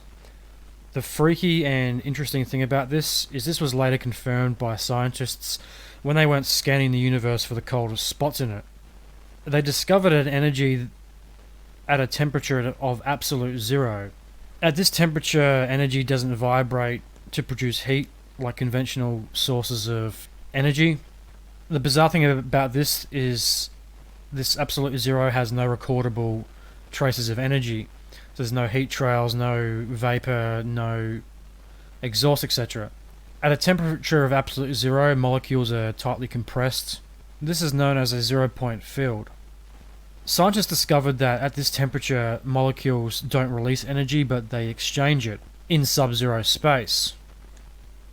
S1: The freaky and interesting thing about this is this was later confirmed by scientists when they went scanning the universe for the coldest spots in it. They discovered an energy at a temperature of absolute zero. At this temperature, energy doesn't vibrate to produce heat like conventional sources of energy. The bizarre thing about this is this absolute zero has no recordable traces of energy. There's no heat trails, no vapor, no exhaust, etc. At a temperature of absolute zero, molecules are tightly compressed. This is known as a zero-point field. Scientists discovered that at this temperature, molecules don't release energy, but they exchange it in sub-zero space.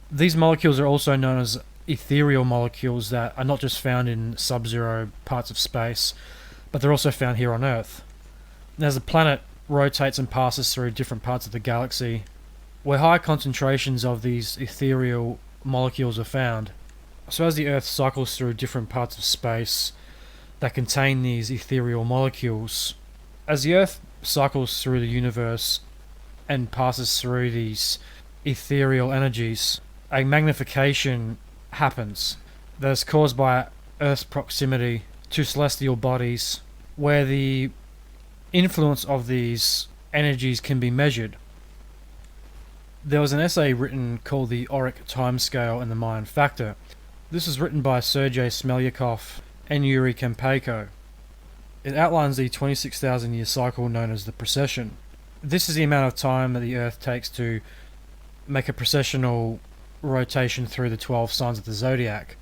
S1: These molecules are also known as ethereal molecules that are not just found in sub-zero parts of space, but they're also found here on Earth. And as the planet rotates and passes through different parts of the galaxy, where high concentrations of these ethereal molecules are found. So as the Earth cycles through different parts of space that contain these ethereal molecules, as the Earth cycles through the universe and passes through these ethereal energies, a magnification happens that is caused by Earth's proximity to celestial bodies, where the influence of these energies can be measured. There was an essay written called The Auric Timescale and the Mayan Factor. This was written by Sergei Smelyakoff and Yuri Kempeyko. It outlines the 26,000 year cycle known as the precession. This is the amount of time that the Earth takes to make a precessional rotation through the 12 signs of the zodiac.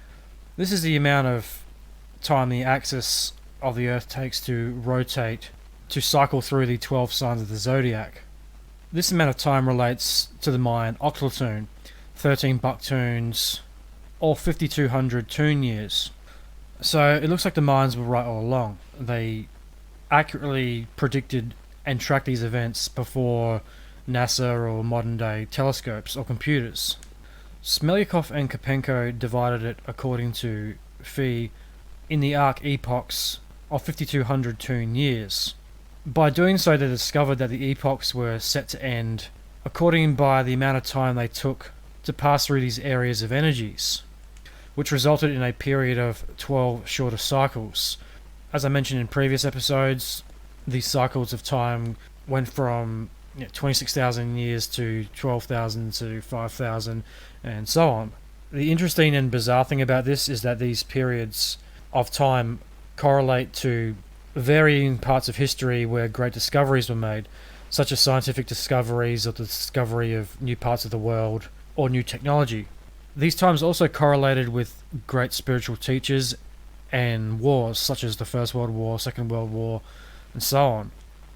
S1: This is the amount of time the axis of the Earth takes to rotate to cycle through the 12 signs of the zodiac. This amount of time relates to the Mayan octolitune, 13 Buktuns, or 5,200 tune years. So it looks like the Mayans were right all along. They accurately predicted and tracked these events before NASA or modern day telescopes or computers. Smelyakoff and Kopenko divided it according to Phi in the arc epochs of 5200 Toon years. By doing so, they discovered that the epochs were set to end according by the amount of time they took to pass through these areas of energies, which resulted in a period of 12 shorter cycles. As I mentioned in previous episodes, these cycles of time went from 26,000 years to 12,000 to 5,000 and so on. The interesting and bizarre thing about this is that these periods of time correlate to varying parts of history where great discoveries were made, such as scientific discoveries or the discovery of new parts of the world or new technology. These times also correlated with great spiritual teachers and wars, such as the First World War, Second World War, and so on.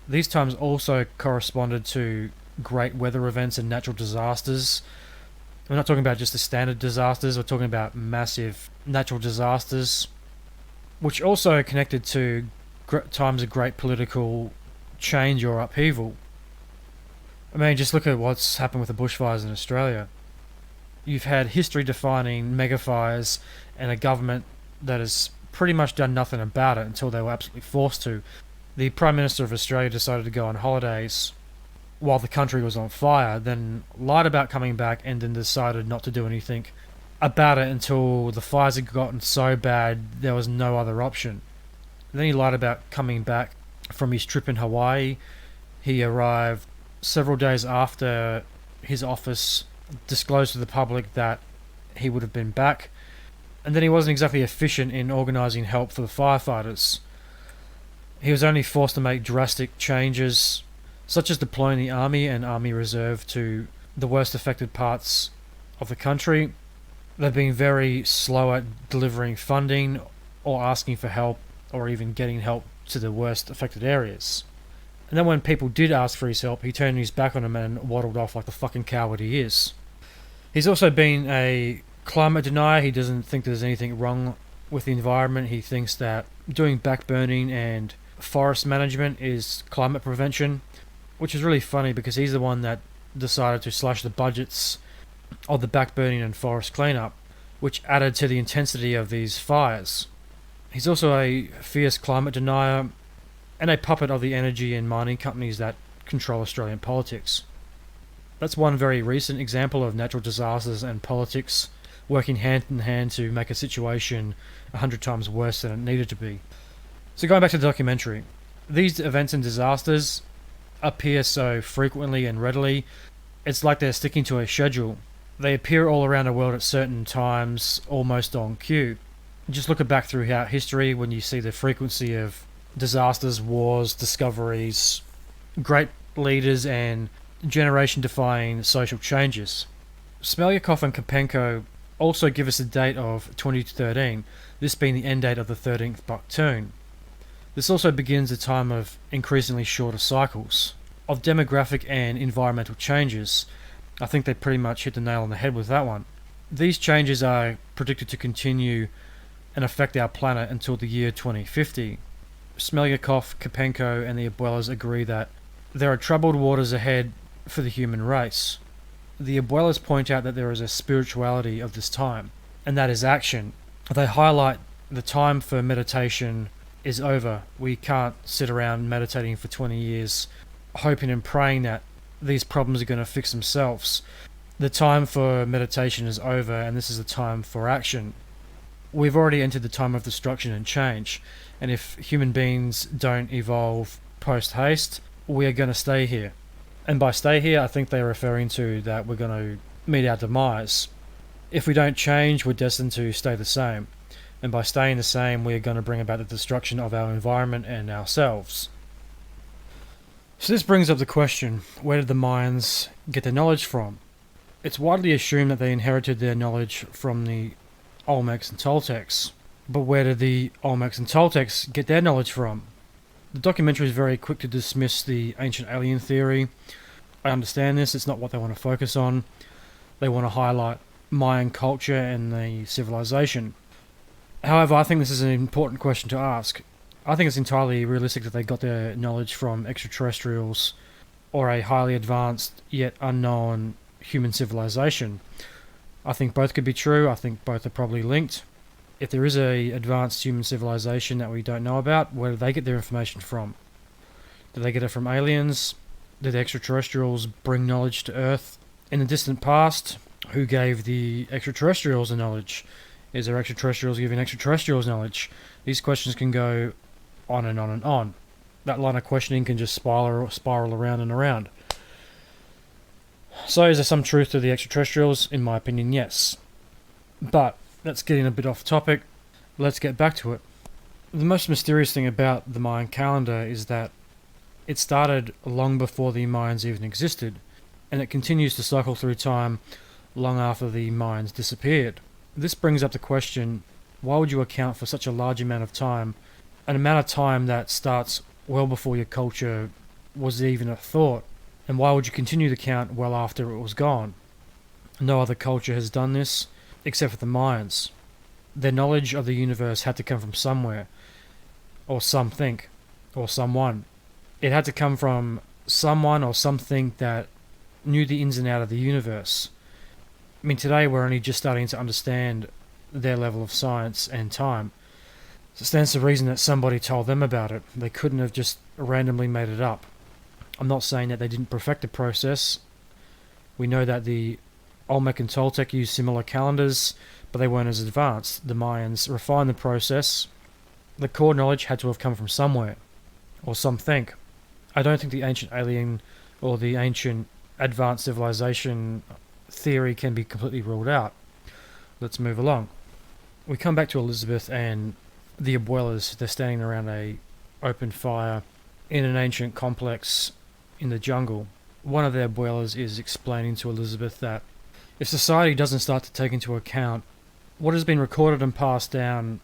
S1: These times also corresponded to great weather events and natural disasters. We're not talking about just the standard disasters, we're talking about massive natural disasters, which also connected to times of great political change or upheaval. I mean, just look at what's happened with the bushfires in Australia. You've had history-defining megafires and a government that has pretty much done nothing about it until they were absolutely forced to. The Prime Minister of Australia decided to go on holidays while the country was on fire, then lied about coming back and then decided not to do anything about it until the fires had gotten so bad there was no other option. Then he lied about coming back from his trip in Hawaii. He arrived several days after his office disclosed to the public that he would have been back, and then he wasn't exactly efficient in organising help for the firefighters. He was only forced to make drastic changes, such as deploying the Army and Army Reserve to the worst affected parts of the country. They've been very slow at delivering funding or asking for help or even getting help to the worst affected areas. And then when people did ask for his help, he turned his back on them and waddled off like the fucking coward he is. He's also been a climate denier. He doesn't think there's anything wrong with the environment. He thinks that doing backburning and forest management is climate prevention, which is really funny because he's the one that decided to slash the budgets of the backburning and forest cleanup, which added to the intensity of these fires. He's also a fierce climate denier and a puppet of the energy and mining companies that control Australian politics. That's one very recent example of natural disasters and politics working hand in hand to make a situation 100 times worse than it needed to be. So going back to the documentary, these events and disasters appear so frequently and readily, it's like they're sticking to a schedule. They appear all around the world at certain times, almost on cue. Just look back throughout history when you see the frequency of disasters, wars, discoveries, great leaders, and generation-defying social changes. Smelyakov and Kopenko also give us a date of 2013, this being the end date of the 13th Buktun. This also begins a time of increasingly shorter cycles, of demographic and environmental changes. I think they pretty much hit the nail on the head with that one. These changes are predicted to continue and affect our planet until the year 2050. Smelyakov, Kopenko, and the Abuelas agree that there are troubled waters ahead for the human race. The Abuelas point out that there is a spirituality of this time, and that is action. They highlight the time for meditation is over. We can't sit around meditating for 20 years, hoping and praying that these problems are going to fix themselves. The time for meditation is over, and this is the time for action. We've already entered the time of destruction and change, and if human beings don't evolve post-haste, we are going to stay here. And by stay here, I think they're referring to that we're going to meet our demise. If we don't change, we're destined to stay the same. And by staying the same, we are going to bring about the destruction of our environment and ourselves. So this brings up the question, where did the Mayans get their knowledge from? It's widely assumed that they inherited their knowledge from the Olmecs and Toltecs. But where did the Olmecs and Toltecs get their knowledge from? The documentary is very quick to dismiss the ancient alien theory. I understand this, it's not what they want to focus on. They want to highlight Mayan culture and the civilization. However, I think this is an important question to ask. I think it's entirely realistic that they got their knowledge from extraterrestrials or a highly advanced yet unknown human civilization. I think both could be true. I think both are probably linked. if there is a advanced human civilization that we don't know about, where do they get their information from? Do they get it from aliens? Did the extraterrestrials bring knowledge to Earth? In the distant past, who gave the extraterrestrials the knowledge? Is there extraterrestrials giving extraterrestrials knowledge? These questions can go on and on and on. That line of questioning can just spiral around and around. So is there some truth to the extraterrestrials? In my opinion, yes. But that's getting a bit off topic. Let's get back to it. The most mysterious thing about the Mayan calendar is that it started long before the Mayans even existed, and it continues to cycle through time long after the Mayans disappeared. This brings up the question, why would you account for such a large amount of time, an amount of time that starts well before your culture was even a thought, and why would you continue to count well after it was gone? No other culture has done this, except for the Mayans. Their knowledge of the universe had to come from somewhere, or something, or someone. It had to come from someone or something that knew the ins and outs of the universe. I mean, today we're only just starting to understand their level of science and time. So it stands to reason that somebody told them about it. They couldn't have just randomly made it up. I'm not saying that they didn't perfect the process. We know that the Olmec and Toltec used similar calendars, but they weren't as advanced. The Mayans refined the process. The core knowledge had to have come from somewhere, or something. I don't think the ancient alien or the ancient advanced civilization theory can be completely ruled out. Let's move along. We come back to Elizabeth and the abuelas. They're standing around a open fire in an ancient complex in the jungle. One of their abuelas is explaining to Elizabeth that if society doesn't start to take into account what has been recorded and passed down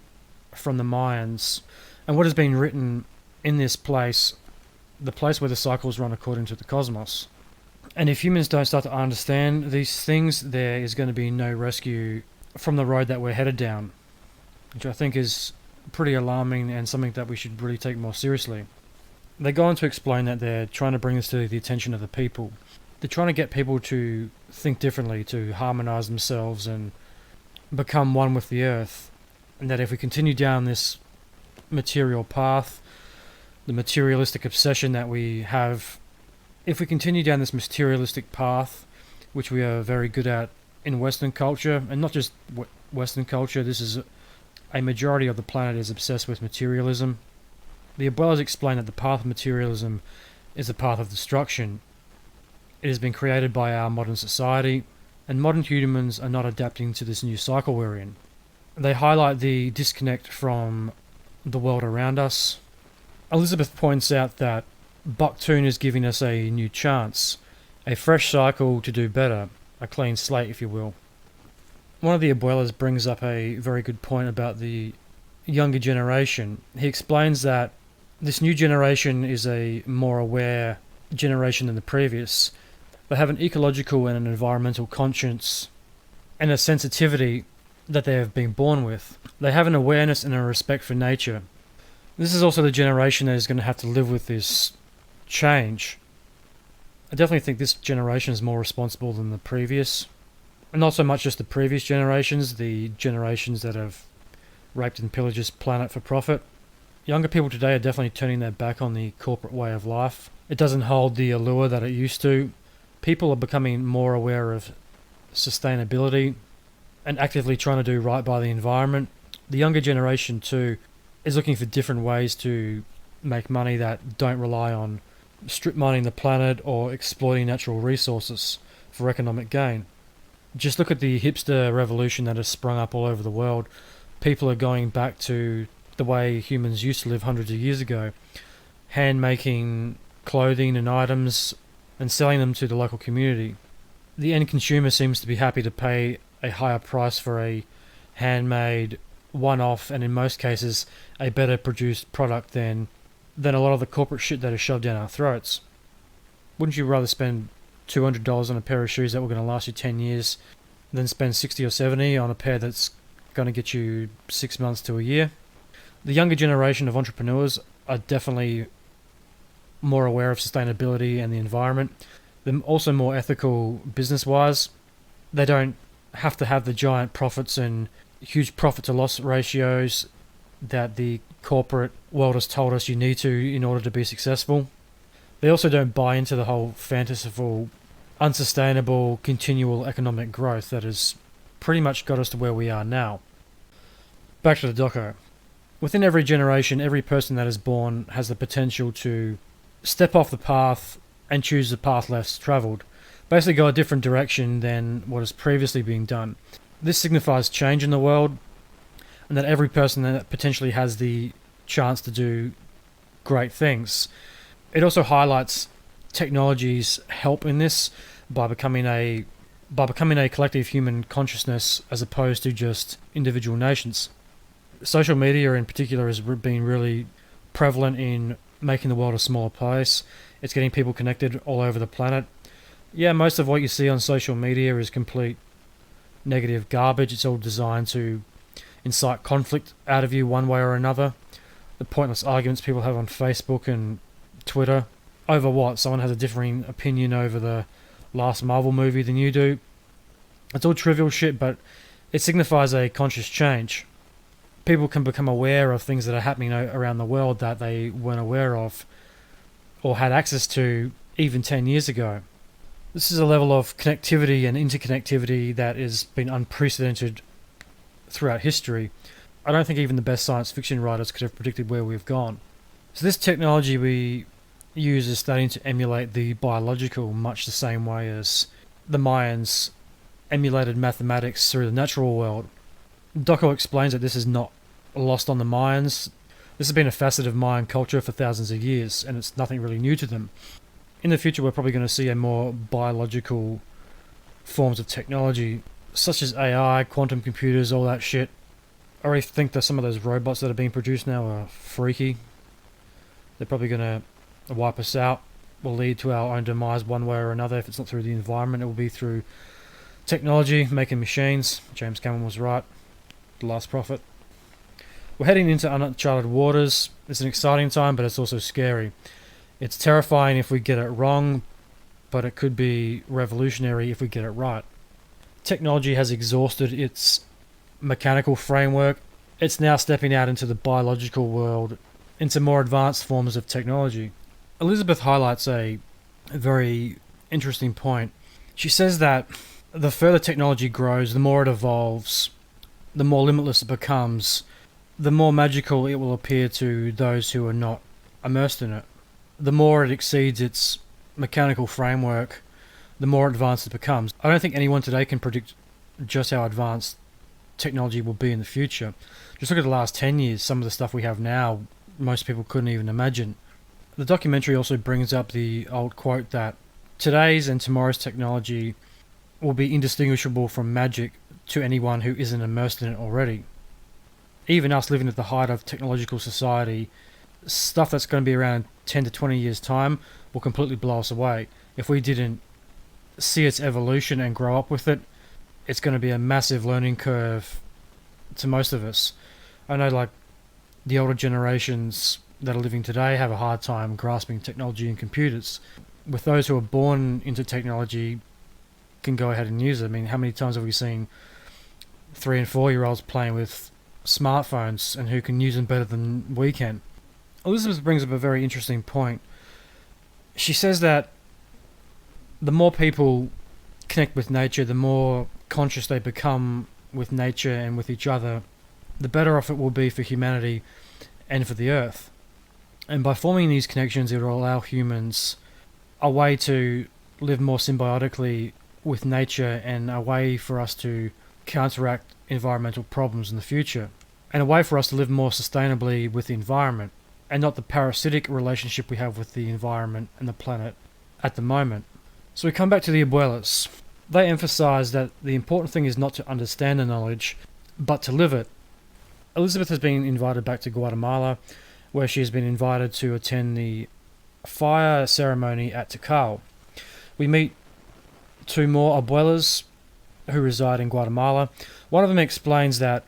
S1: from the Mayans and what has been written in this place, the place where the cycles run according to the cosmos. And if humans don't start to understand these things, there is going to be no rescue from the road that we're headed down, which I think is pretty alarming and something that we should really take more seriously. They go on to explain that they're trying to bring this to the attention of the people. They're trying to get people to think differently, to harmonize themselves and become one with the earth. And that if we continue down this material path, the materialistic obsession that we have, if we continue down this materialistic path, which we are very good at in Western culture, and not just Western culture, this is a majority of the planet is obsessed with materialism. The abuelas explain that the path of materialism is a path of destruction. It has been created by our modern society, and modern humans are not adapting to this new cycle we're in. They highlight the disconnect from the world around us. Elizabeth points out that Buktun is giving us a new chance, a fresh cycle to do better, a clean slate, if you will. One of the abuelas brings up a very good point about the younger generation. He explains that this new generation is a more aware generation than the previous. They have an ecological and an environmental conscience and a sensitivity that they have been born with. They have an awareness and a respect for nature. This is also the generation that is going to have to live with this change. I definitely think this generation is more responsible than the previous. And not so much just the previous generations, the generations that have raped and pillaged this planet for profit. Younger people today are definitely turning their back on the corporate way of life. It doesn't hold the allure that it used to. People are becoming more aware of sustainability and actively trying to do right by the environment. The younger generation too is looking for different ways to make money that don't rely on strip mining the planet or exploiting natural resources for economic gain. Just look at the hipster revolution that has sprung up all over the world. People are going back to the way humans used to live hundreds of years ago, hand making clothing and items and selling them to the local community. The end consumer seems to be happy to pay a higher price for a handmade, one-off, and in most cases a better produced product than a lot of the corporate shit that is shoved down our throats. Wouldn't you rather spend $200 on a pair of shoes that were going to last you 10 years than spend 60 or 70 on a pair that's going to get you 6 months to a year? The younger generation of entrepreneurs are definitely more aware of sustainability and the environment. They're also more ethical business-wise. They don't have to have the giant profits and huge profit to loss ratios that the corporate world has told us you need to in order to be successful. They also don't buy into the whole fanciful, unsustainable, continual economic growth that has pretty much got us to where we are now. Back to the doco. Within every generation, every person that is born has the potential to step off the path and choose the path less travelled. Basically go a different direction than what has previously been done. This signifies change in the world, and that every person that potentially has the chance to do great things. It also highlights technology's help in this by becoming a collective human consciousness as opposed to just individual nations. Social media in particular has been really prevalent in making the world a smaller place. It's getting people connected all over the planet. Yeah, most of what you see on social media is complete negative garbage. It's all designed to incite conflict out of you one way or another. The pointless arguments people have on Facebook and Twitter over what? Someone has a differing opinion over the last Marvel movie than you do. It's all trivial shit, but it signifies a conscious change. People can become aware of things that are happening around the world that they weren't aware of or had access to even 10 years ago. This is a level of connectivity and interconnectivity that has been unprecedented throughout history. I don't think even the best science fiction writers could have predicted where we've gone. So this technology we use is starting to emulate the biological much the same way as the Mayans emulated mathematics through the natural world. Doco explains that this is not lost on the Mayans. This has been a facet of Mayan culture for thousands of years, and it's nothing really new to them. In the future, we're probably going to see a more biological forms of technology, such as AI, quantum computers, all that shit. I already think that some of those robots that are being produced now are freaky. They're probably going to wipe us out, will lead to our own demise one way or another. If it's not through the environment, it will be through technology, making machines. James Cameron was right. The Last Prophet. We're heading into uncharted waters. It's an exciting time, but it's also scary. It's terrifying if we get it wrong, but it could be revolutionary if we get it right. Technology has exhausted its mechanical framework. It's now stepping out into the biological world, into more advanced forms of technology. Elizabeth highlights a very interesting point. She says that the further technology grows, the more it evolves, the more limitless it becomes, the more magical it will appear to those who are not immersed in it. The more it exceeds its mechanical framework, the more advanced it becomes. I don't think anyone today can predict just how advanced technology will be in the future. Just look at the last 10 years, some of the stuff we have now, most people couldn't even imagine. The documentary also brings up the old quote that today's and tomorrow's technology will be indistinguishable from magic to anyone who isn't immersed in it already. Even us living at the height of technological society, stuff that's going to be around in 10 to 20 years time will completely blow us away. If we didn't see its evolution and grow up with it, it's going to be a massive learning curve to most of us. I know like the older generations that are living today have a hard time grasping technology and computers. With those who are born into technology can go ahead and use it. I mean, how many times have we seen 3 and 4 year olds playing with smartphones and who can use them better than we can? Elizabeth brings up a very interesting point. She says that the more people connect with nature, the more conscious they become with nature and with each other, the better off it will be for humanity and for the earth. And by forming these connections, it will allow humans a way to live more symbiotically with nature and a way for us to counteract environmental problems in the future, and a way for us to live more sustainably with the environment, and not the parasitic relationship we have with the environment and the planet at the moment. So we come back to the abuelas. They emphasize that the important thing is not to understand the knowledge, but to live it. Elizabeth has been invited back to Guatemala, where she has been invited to attend the fire ceremony at Tikal. We meet 2 more abuelas who reside in Guatemala. One of them explains that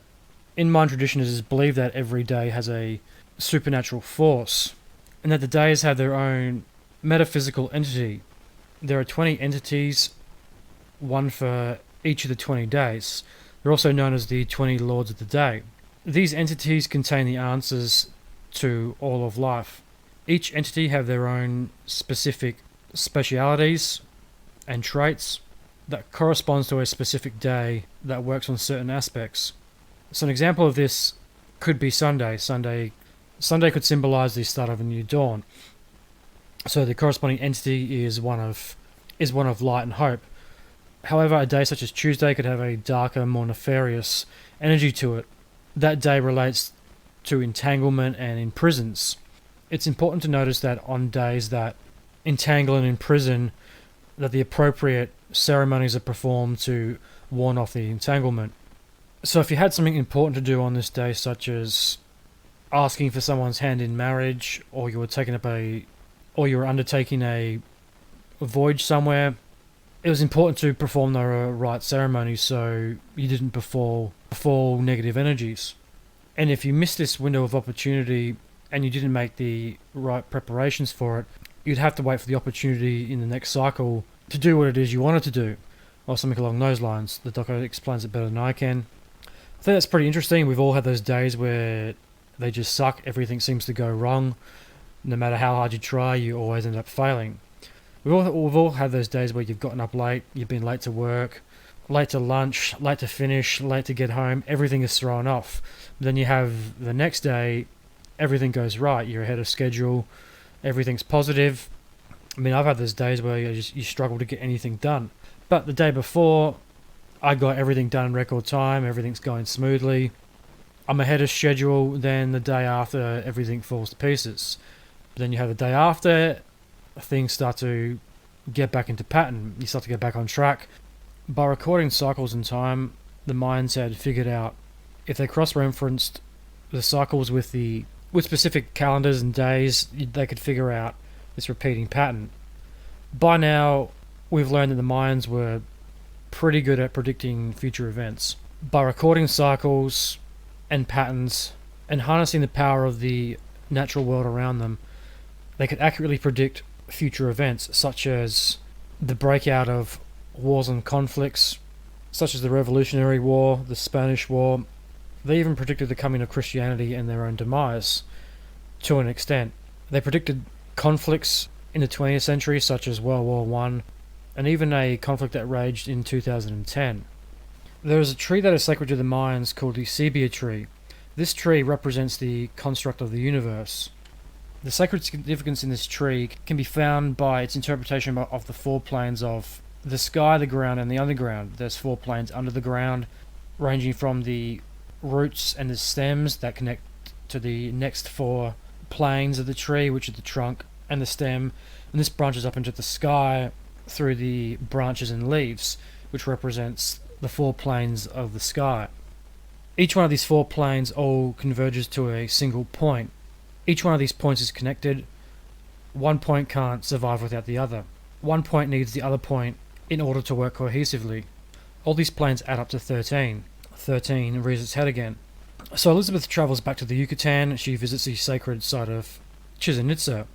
S1: in Mayan tradition it is believed that every day has a supernatural force, and that the days have their own metaphysical entity. There are 20 entities, one for each of the 20 days. They're also known as the 20 Lords of the Day. These entities contain the answers to all of life. Each entity have their own specific specialities and traits that corresponds to a specific day that works on certain aspects. So an example of this could be Sunday. Sunday could symbolize the start of a new dawn. So the corresponding entity is one of light and hope. However, a day such as Tuesday could have a darker, more nefarious energy to it. That day relates to entanglement and imprisons. It's important to notice that on days that entangle and imprison, that the appropriate ceremonies are performed to warn off the entanglement. So if you had something important to do on this day, such as asking for someone's hand in marriage, or you were undertaking a voyage somewhere, it was important to perform the right ceremonies so you didn't befall negative energies. And if you missed this window of opportunity and you didn't make the right preparations for it, you'd have to wait for the opportunity in the next cycle to do what it is you wanted to do, or something along those lines. The doco explains it better than I can. I think that's pretty interesting. We've all had those days where they just suck, everything seems to go wrong. No matter how hard you try, you always end up failing. We've all had those days where you've gotten up late, you've been late to work, late to lunch, late to finish, late to get home, everything is thrown off. Then you have the next day, everything goes right, you're ahead of schedule, everything's positive. I mean, I've had those days where you struggle to get anything done. But the day before, I got everything done in record time, everything's going smoothly. I'm ahead of schedule, then the day after, everything falls to pieces. Then you have the day after, things start to get back into pattern. You start to get back on track. By recording cycles in time, the Mayans had figured out if they cross-referenced the cycles with specific calendars and days, they could figure out this repeating pattern. By now, we've learned that the Mayans were pretty good at predicting future events. By recording cycles and patterns and harnessing the power of the natural world around them, they could accurately predict future events, such as the breakout of wars and conflicts, such as the Revolutionary War, the Spanish War. They even predicted the coming of Christianity and their own demise, to an extent. They predicted conflicts in the 20th century, such as World War I, and even a conflict that raged in 2010. There is a tree that is sacred to the Mayans called the sepia tree. This tree represents the construct of the universe. The sacred significance in this tree can be found by its interpretation of the 4 planes of the sky, the ground, and the underground. There's 4 planes under the ground, ranging from the roots and the stems that connect to the next 4 planes of the tree, which are the trunk and the stem, and this branches up into the sky through the branches and leaves, which represents the 4 planes of the sky. Each one of these 4 planes all converges to a single point. Each one of these points is connected. One point can't survive without the other. One point needs the other point in order to work cohesively. All these planes add up to 13. 13 rears its head again. So Elizabeth travels back to the Yucatan. She visits the sacred site of Chichen Itza.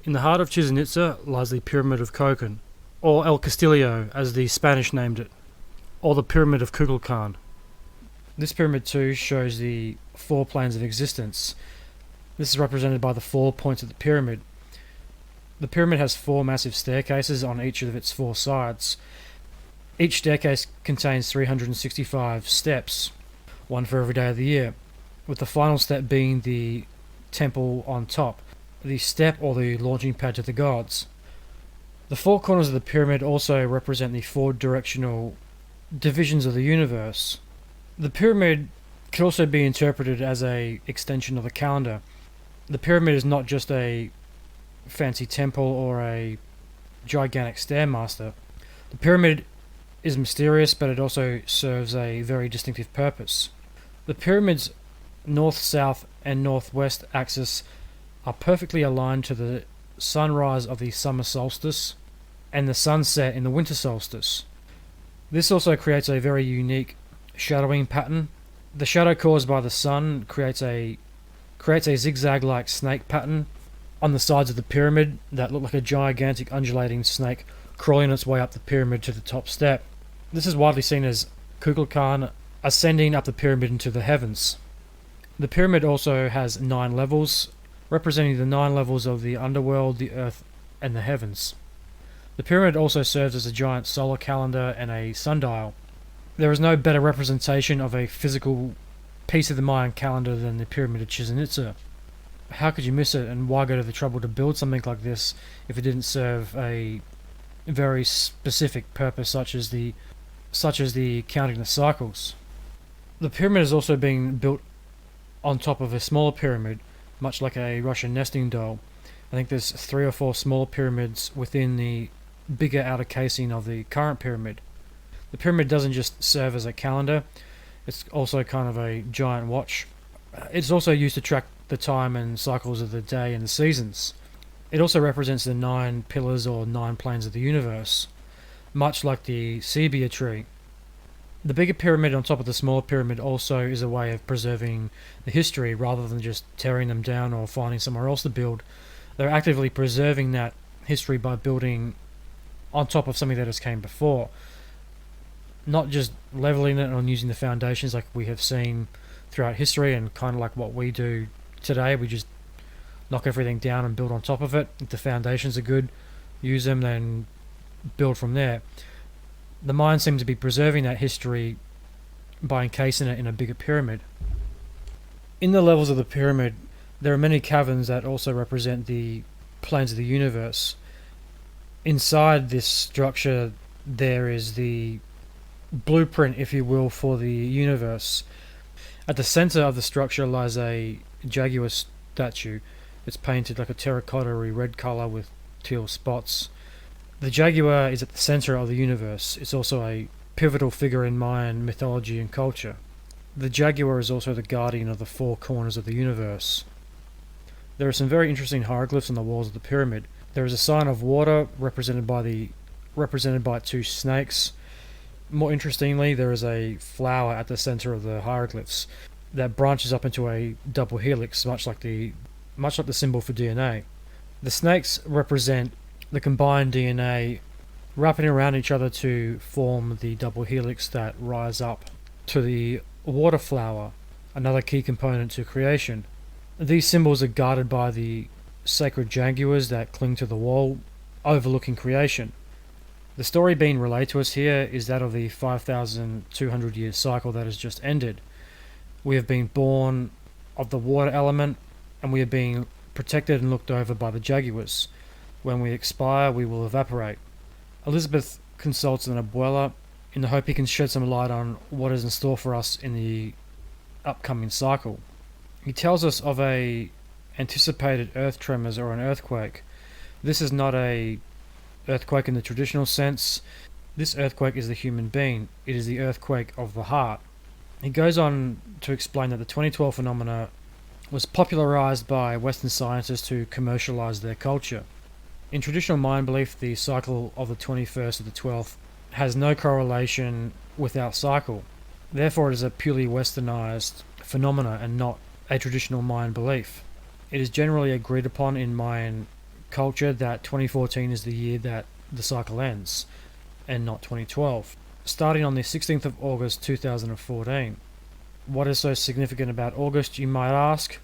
S1: In the heart of Chichen Itza lies the Pyramid of Cocan, or El Castillo as the Spanish named it, or the Pyramid of Kukulkan. This pyramid too shows the 4 planes of existence. This is represented by the 4 points of the pyramid. The pyramid has 4 massive staircases on each of its 4 sides. Each staircase contains 365 steps, one for every day of the year, with the final step being the temple on top, the step or the launching pad to the gods. The 4 corners of the pyramid also represent the 4 directional divisions of the universe. The pyramid could also be interpreted as an extension of the calendar. The pyramid is not just a fancy temple or a gigantic stairmaster. The pyramid is mysterious, but it also serves a very distinctive purpose. The pyramid's north, south, and northwest axis are perfectly aligned to the sunrise of the summer solstice and the sunset in the winter solstice. This also creates a very unique shadowing pattern. The shadow caused by the sun creates a zigzag-like snake pattern on the sides of the pyramid that look like a gigantic undulating snake crawling its way up the pyramid to the top step. This is widely seen as Kukulkan, ascending up the pyramid into the heavens. The pyramid also has 9 levels, representing the 9 levels of the underworld, the earth, and the heavens. The pyramid also serves as a giant solar calendar and a sundial. There is no better representation of a physical piece of the Mayan calendar than the Pyramid of Chichen Itza. How could you miss it, and why go to the trouble to build something like this if it didn't serve a very specific purpose such as the counting the cycles? The pyramid is also being built on top of a smaller pyramid, much like a Russian nesting doll. I think there's 3 or 4 smaller pyramids within the bigger outer casing of the current pyramid. The pyramid doesn't just serve as a calendar, it's also kind of a giant watch. It's also used to track the time and cycles of the day and the seasons. It also represents the 9 pillars or 9 planes of the universe, much like the Sebia tree. The bigger pyramid on top of the smaller pyramid also is a way of preserving the history rather than just tearing them down or finding somewhere else to build. They're actively preserving that history by building on top of something that has came before. Not just leveling it and using the foundations like we have seen throughout history and kind of like what we do today. We just knock everything down and build on top of it. If the foundations are good, use them, then build from there. The Mayans seem to be preserving that history by encasing it in a bigger pyramid. In the levels of the pyramid, there are many caverns that also represent the planes of the universe. Inside this structure, there is the blueprint, if you will, for the universe. At the center of the structure lies a jaguar statue. It's painted like a terracotta-y red color with teal spots. The jaguar is at the center of the universe. It's also a pivotal figure in Mayan mythology and culture. The jaguar is also the guardian of the 4 corners of the universe. There are some very interesting hieroglyphs on the walls of the pyramid. There is a sign of water represented by 2 snakes. More interestingly, there is a flower at the center of the hieroglyphs that branches up into a double helix, much like the symbol for DNA. The snakes represent the combined DNA wrapping around each other to form the double helix that rise up to the water flower, another key component to creation. These symbols are guarded by the sacred jaguars that cling to the wall, overlooking creation. The story being relayed to us here is that of the 5,200 year cycle that has just ended. We have been born of the water element, and we are being protected and looked over by the jaguars. When we expire, we will evaporate. Elizabeth consults an abuela in the hope he can shed some light on what is in store for us in the upcoming cycle. He tells us of a anticipated earth tremors or an earthquake. This is not a earthquake in the traditional sense. This earthquake is the human being. It is the earthquake of the heart. He goes on to explain that the 2012 phenomena was popularized by Western scientists to commercialize their culture. In traditional Mayan belief, the cycle of the 21st to the 12th has no correlation with our cycle. Therefore, it is a purely westernized phenomena and not a traditional Mayan belief. It is generally agreed upon in Mayan culture that 2014 is the year that the cycle ends, and not 2012. Starting on the 16th of August 2014. What is so significant about August, you might ask?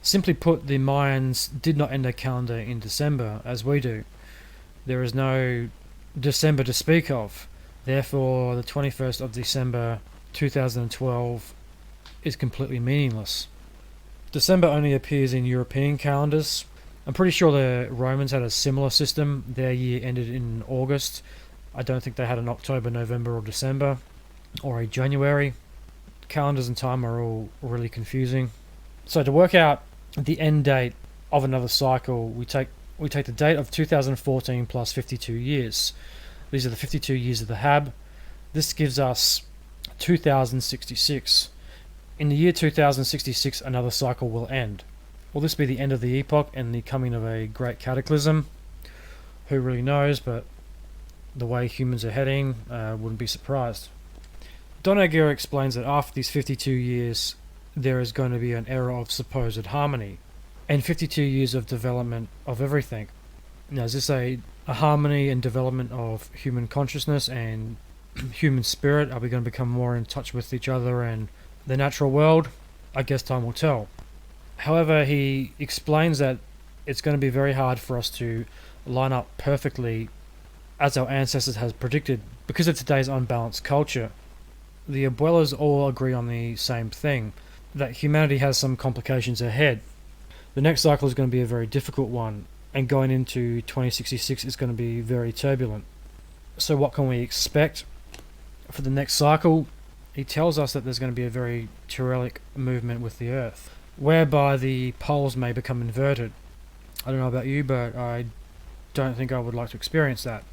S1: Simply put, the Mayans did not end their calendar in December, as we do. There is no December to speak of. Therefore, the 21st of December 2012 is completely meaningless. December only appears in European calendars. I'm pretty sure the Romans had a similar system. Their year ended in August. I don't think they had an October, November, or December, or a January. Calendars and time are all really confusing. So to work out the end date of another cycle, we take the date of 2014 plus 52 years. These are the 52 years of the Hab. This gives us 2066. In the year 2066, another cycle will end. Will this be the end of the epoch and the coming of a great cataclysm? Who really knows, but the way humans are heading, wouldn't be surprised. Don Aguirre explains that after these 52 years, there is going to be an era of supposed harmony, and 52 years of development of everything. Now, is this a harmony and development of human consciousness and human spirit? Are we going to become more in touch with each other and the natural world? I guess time will tell. However, he explains that it's going to be very hard for us to line up perfectly as our ancestors has predicted because of today's unbalanced culture. The abuelas all agree on the same thing, that humanity has some complications ahead. The next cycle is going to be a very difficult one, and going into 2066 is going to be very turbulent. So what can we expect for the next cycle? He tells us that there's going to be a very Turelic movement with the Earth, whereby the poles may become inverted. I don't know about you, but I don't think I would like to experience that.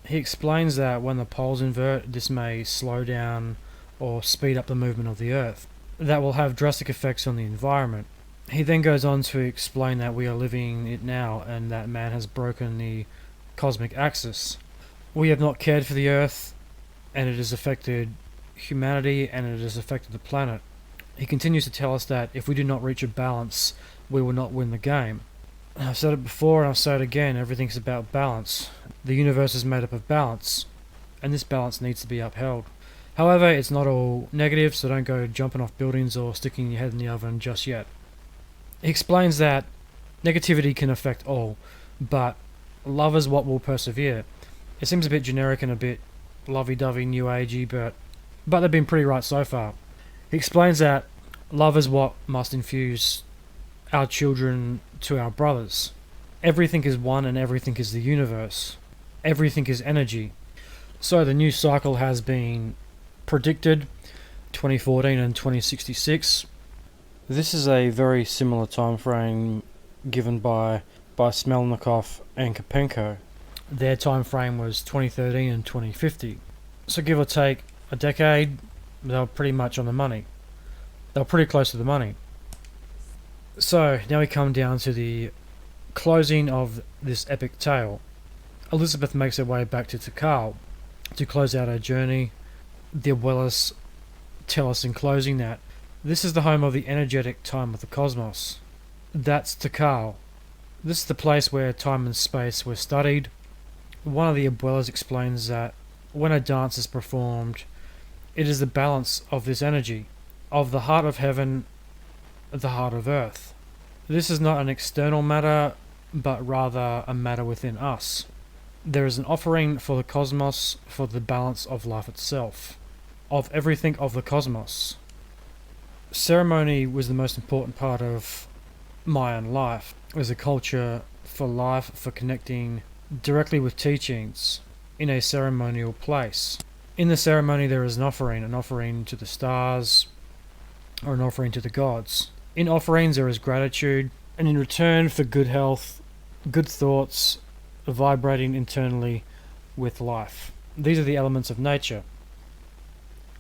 S1: He explains that when the poles invert, this may slow down or speed up the movement of the Earth. That will have drastic effects on the environment. He then goes on to explain that we are living it now and that man has broken the cosmic axis. We have not cared for the Earth, and it has affected humanity and it has affected the planet. He continues to tell us that if we do not reach a balance, we will not win the game. I've said it before and I'll say it again, everything's about balance. The universe is made up of balance, and this balance needs to be upheld. However, it's not all negative, so don't go jumping off buildings or sticking your head in the oven just yet. He explains that negativity can affect all, but love is what will persevere. It seems a bit generic and a bit lovey-dovey, new agey, but they've been pretty right so far. He explains that love is what must infuse our children to our brothers. Everything is one and everything is the universe. Everything is energy. So the new cycle has been predicted, 2014 and 2066. This is a very similar time frame given by Smelnikov and Kopenko. Their time frame was 2013 and 2050. So give or take a decade, they were pretty much on the money. They were pretty close to the money. So now we come down to the closing of this epic tale. Elizabeth makes her way back to Tikal to close out her journey. The abuelas tell us in closing that this is the home of the energetic time of the cosmos. That's Tikal. This is the place where time and space were studied. One of the abuelas explains that when a dance is performed, it is the balance of this energy, of the heart of heaven, the heart of earth. This is not an external matter, but rather a matter within us. There is an offering for the cosmos, for the balance of life itself, of everything of the cosmos. Ceremony was the most important part of Mayan life. It was a culture for life, for connecting directly with teachings in a ceremonial place. In the ceremony there is an offering to the stars, or an offering to the gods. In offerings there is gratitude, and in return for good health, good thoughts, vibrating internally with life. These are the elements of nature.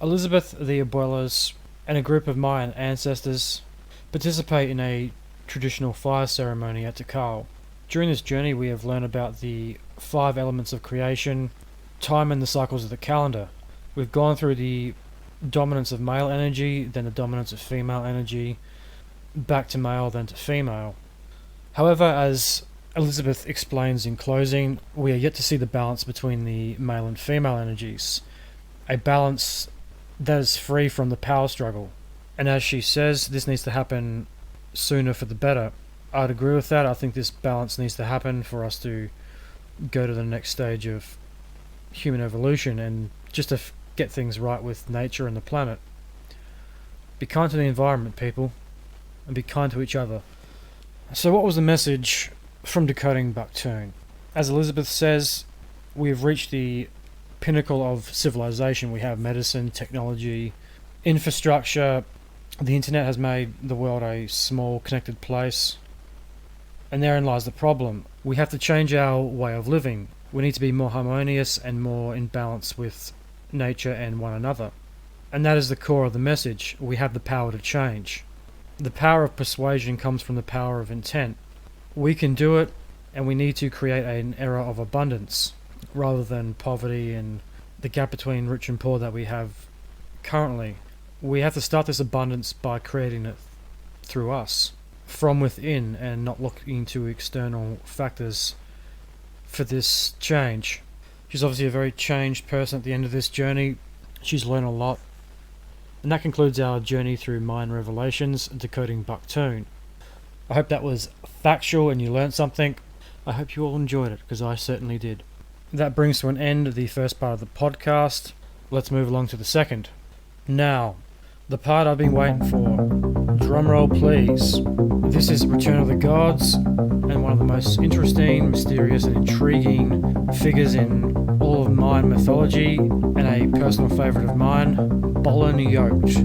S1: Elizabeth, the abuelas, and a group of Mayan ancestors participate in a traditional fire ceremony at Tikal. During this journey we have learned about the 5 elements of creation, time and the cycles of the calendar. We've gone through the dominance of male energy, then the dominance of female energy, back to male, then to female. However, as Elizabeth explains in closing, we are yet to see the balance between the male and female energies. A balance that is free from the power struggle. And as she says, this needs to happen sooner for the better. I'd agree with that. I think this balance needs to happen for us to go to the next stage of human evolution and just to get things right with nature and the planet. Be kind to the environment, people, and be kind to each other. So what was the message from Decoding Buktun? As Elizabeth says, we have reached the pinnacle of civilization. We have medicine, technology, infrastructure. The internet has made the world a small, connected place. And therein lies the problem. We have to change our way of living. We need to be more harmonious and more in balance with nature and one another. And that is the core of the message. We have the power to change. The power of persuasion comes from the power of intent. We can do it, and we need to create an era of abundance rather than poverty and the gap between rich and poor that we have currently. We have to start this abundance by creating it through us, from within, and not looking to external factors for this change. She's obviously a very changed person at the end of this journey. She's learned a lot. And that concludes our journey through Mayan revelations, decoding Buktun. I hope that was factual and you learned something. I hope you all enjoyed it, because I certainly did. That brings to an end the first part of the podcast. Let's move along to the second. Now, the part I've been waiting for. Drumroll please. This is Return of the Gods, and one of the most interesting, mysterious and intriguing figures in all of Mayan mythology, and a personal favourite of mine, Bolon Yokte.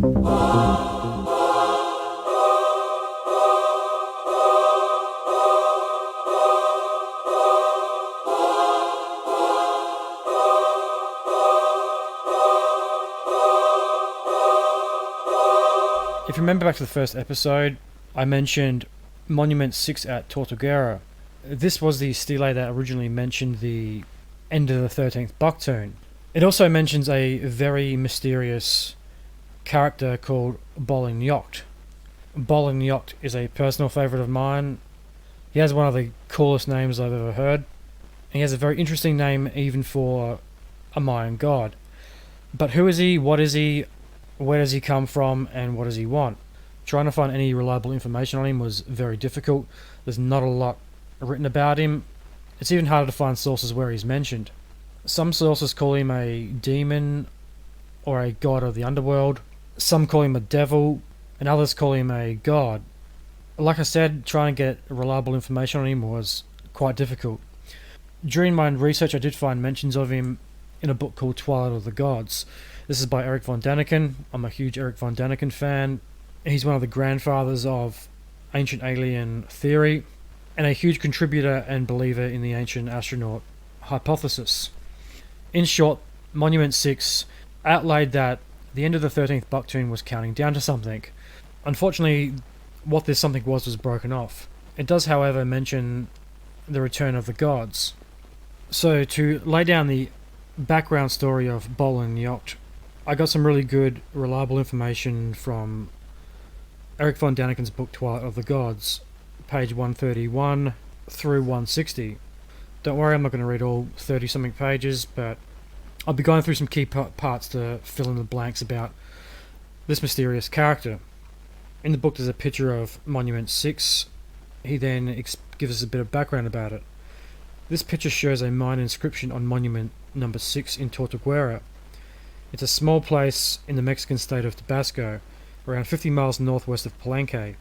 S1: If you remember back to the first episode, I mentioned Monument 6 at Tortuguera. This was the stele that originally mentioned the end of the 13th Buktun. It also mentions a very mysterious character called Bolon Yokte. Bolon Yokte is a personal favourite of mine. He has one of the coolest names I've ever heard. He has a very interesting name even for a Mayan god. But who is he? What is he? Where does he come from, and what does he want? Trying to find any reliable information on him was very difficult. There's not a lot written about him. It's even harder to find sources where he's mentioned. Some sources call him a demon or a god of the underworld. Some call him a devil, and others call him a god. Like I said, trying to get reliable information on him was quite difficult. During my research, I did find mentions of him in a book called Twilight of the Gods. This is by Eric von Daniken. I'm a huge Eric von Daniken fan. He's one of the grandfathers of ancient alien theory, and a huge contributor and believer in the ancient astronaut hypothesis. In short, Monument 6 outlaid that the end of the 13th Buktun was counting down to something. Unfortunately, what this something was broken off. It does, however, mention the return of the gods. So, to lay down the background story of Bolon Yokte, I got some really good, reliable information from Eric von Daniken's book Twilight of the Gods, page 131 through 160. Don't worry, I'm not going to read all 30-something pages, but I'll be going through some key parts to fill in the blanks about this mysterious character. In the book there's a picture of Monument 6. He then gives us a bit of background about it. This picture shows a Mayan inscription on Monument number 6 in Tortuguera. It's a small place in the Mexican state of Tabasco, around 50 miles northwest of Palenque.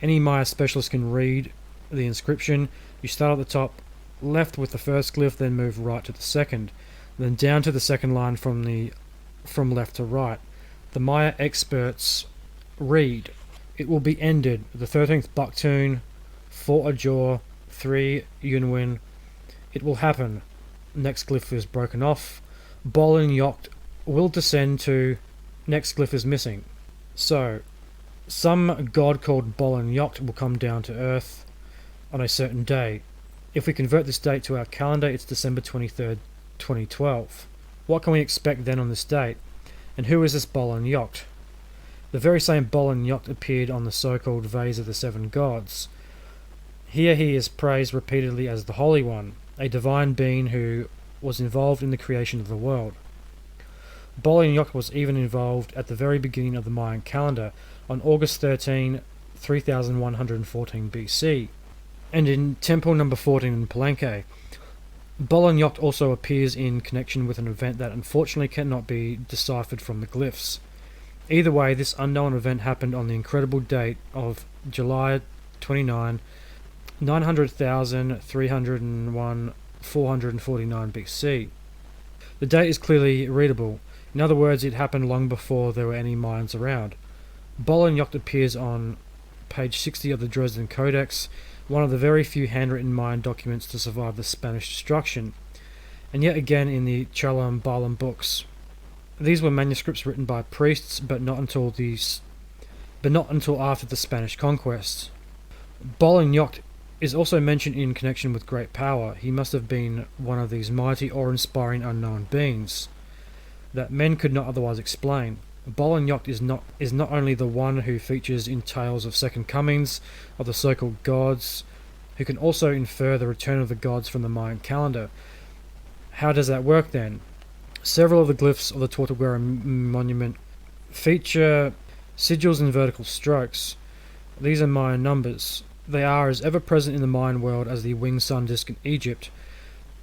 S1: Any Maya specialist can read the inscription. You start at the top left with the first glyph, then move right to the second, then down to the second line from left to right. The Maya experts read, "It will be ended, the 13th Buktun, 4 Ajor, 3 Yunwin. It will happen." Next glyph is broken off. Bolon Yokte will descend to... Next glyph is missing. So, some god called Bolon Yokte will come down to Earth on a certain day. If we convert this date to our calendar, it's December 23rd, 2012. What can we expect then on this date? And who is this Bolon Yokte? The very same Bolon Yokte appeared on the so-called Vase of the Seven Gods. Here he is praised repeatedly as the Holy One, a divine being who was involved in the creation of the world. Bolon Yokte was even involved at the very beginning of the Mayan calendar on August 13, 3114 BC, and in Temple number 14 in Palenque. Bolon Yokte also appears in connection with an event that unfortunately cannot be deciphered from the glyphs. Either way, this unknown event happened on the incredible date of July 29, 900,301 449 BC. The date is clearly readable. In other words, it happened long before there were any Mayans around. Bolon Yokte appears on page 60 of the Dresden Codex, one of the very few handwritten Mayan documents to survive the Spanish destruction, and yet again in the Chalam Balam books. These were manuscripts written by priests, but not until after the Spanish conquest. Bolon Yokte is also mentioned in connection with great power. He must have been one of these mighty, awe-inspiring unknown beings that men could not otherwise explain. Bolon Yokte is not only the one who features in tales of second comings of the so-called gods, who can also infer the return of the gods from the Mayan calendar, How does that work then? Several of the glyphs of the Tortuguera monument feature sigils and vertical strokes. These are Mayan numbers. They are as ever present in the Mayan world as the winged sun disk in Egypt.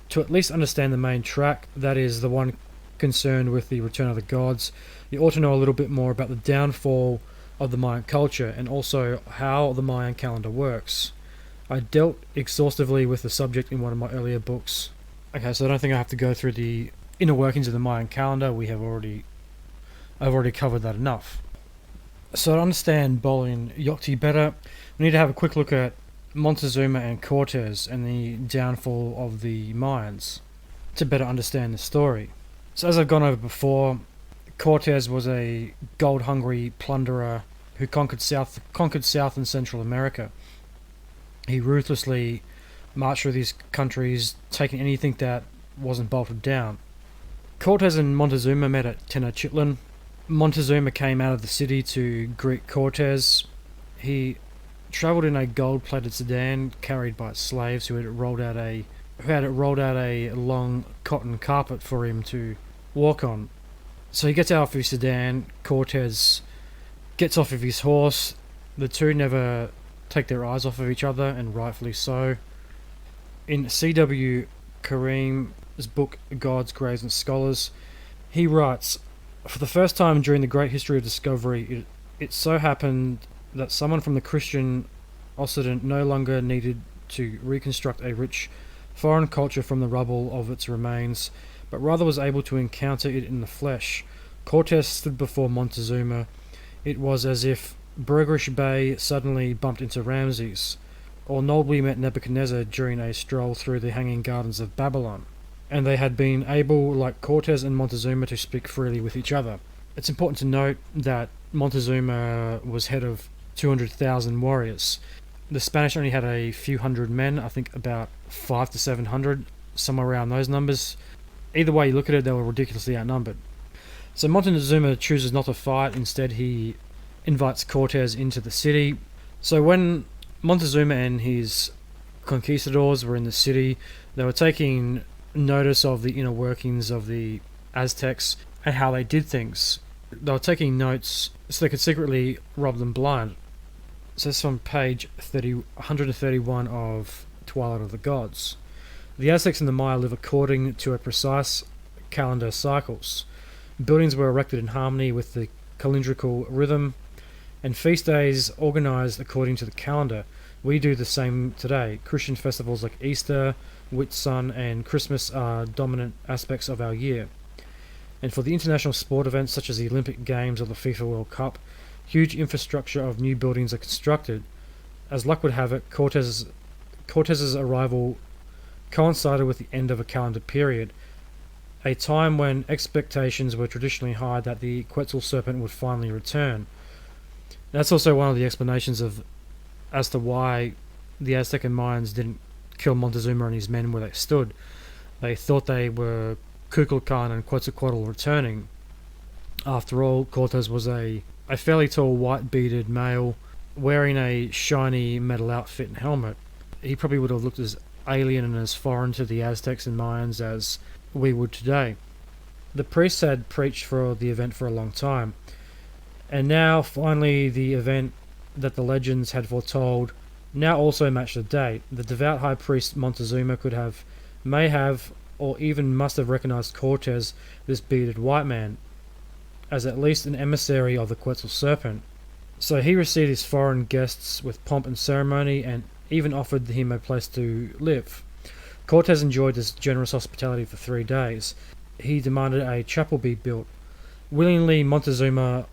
S1: To at least understand the main track, that is the one concerned with the return of the gods, you ought to know a little bit more about the downfall of the Mayan culture and also how the Mayan calendar works. I dealt exhaustively with the subject in one of my earlier books. Okay, so I don't think I have to go through the inner workings of the Mayan calendar. I've already covered that enough. So to understand Bolon Yokte better, we need to have a quick look at Montezuma and Cortez and the downfall of the Mayans to better understand the story. So as I've gone over before, Cortez was a gold-hungry plunderer who conquered South and Central America. He ruthlessly marched through these countries, taking anything that wasn't bolted down. Cortez and Montezuma met at Tenochtitlan. Montezuma came out of the city to greet Cortez. He travelled in a gold-plated sedan carried by slaves who had rolled out a long cotton carpet for him to walk on. So he gets out of his sedan. Cortez gets off of his horse. The two never take their eyes off of each other, and rightfully so. In C.W. Kareem's book Gods, Graves and Scholars, he writes, "For the first time during the great history of discovery, it so happened that someone from the Christian Occident no longer needed to reconstruct a rich foreign culture from the rubble of its remains, but rather was able to encounter it in the flesh. Cortes stood before Montezuma. It was as if Burgerish Bey suddenly bumped into Ramses, or Nobly met Nebuchadnezzar during a stroll through the hanging gardens of Babylon, and they had been able, like Cortes and Montezuma, to speak freely with each other." It's important to note that Montezuma was head of 200,000 warriors. The Spanish only had a few hundred men, I think about 500 to 700, somewhere around those numbers. Either way you look at it, they were ridiculously outnumbered. So Montezuma chooses not to fight. Instead, he invites Cortez into the city. So when Montezuma and his conquistadors were in the city, they were taking notice of the inner workings of the Aztecs and how they did things. They were taking notes so they could secretly rob them blind. So this is on page 131 of Twilight of the Gods. The Aztecs and the Maya live according to a precise calendar cycles. Buildings were erected in harmony with the calendrical rhythm, and feast days organized according to the calendar. We do the same today. Christian festivals like Easter, Whitsun, and Christmas are dominant aspects of our year. And for the international sport events such as the Olympic Games or the FIFA World Cup, huge infrastructure of new buildings are constructed. As luck would have it, Cortez's arrival coincided with the end of a calendar period, a time when expectations were traditionally high that the Quetzal serpent would finally return. That's also one of the explanations as to why the Aztec and Mayans didn't kill Montezuma and his men where they stood. They thought they were Kukulkan and Quetzalcoatl returning. After all, Cortez was a fairly tall white bearded male wearing a shiny metal outfit and helmet. He probably would have looked as alien and as foreign to the Aztecs and Mayans as we would today. The priests had preached for the event for a long time, and now finally the event that the legends had foretold now also matched the date. The devout high priest Montezuma may have, or even must have recognized Cortez, this bearded white man, as at least an emissary of the Quetzal serpent. So he received his foreign guests with pomp and ceremony and even offered him a place to live. Cortez enjoyed this generous hospitality for 3 days. He demanded a chapel be built. Willingly, Montezuma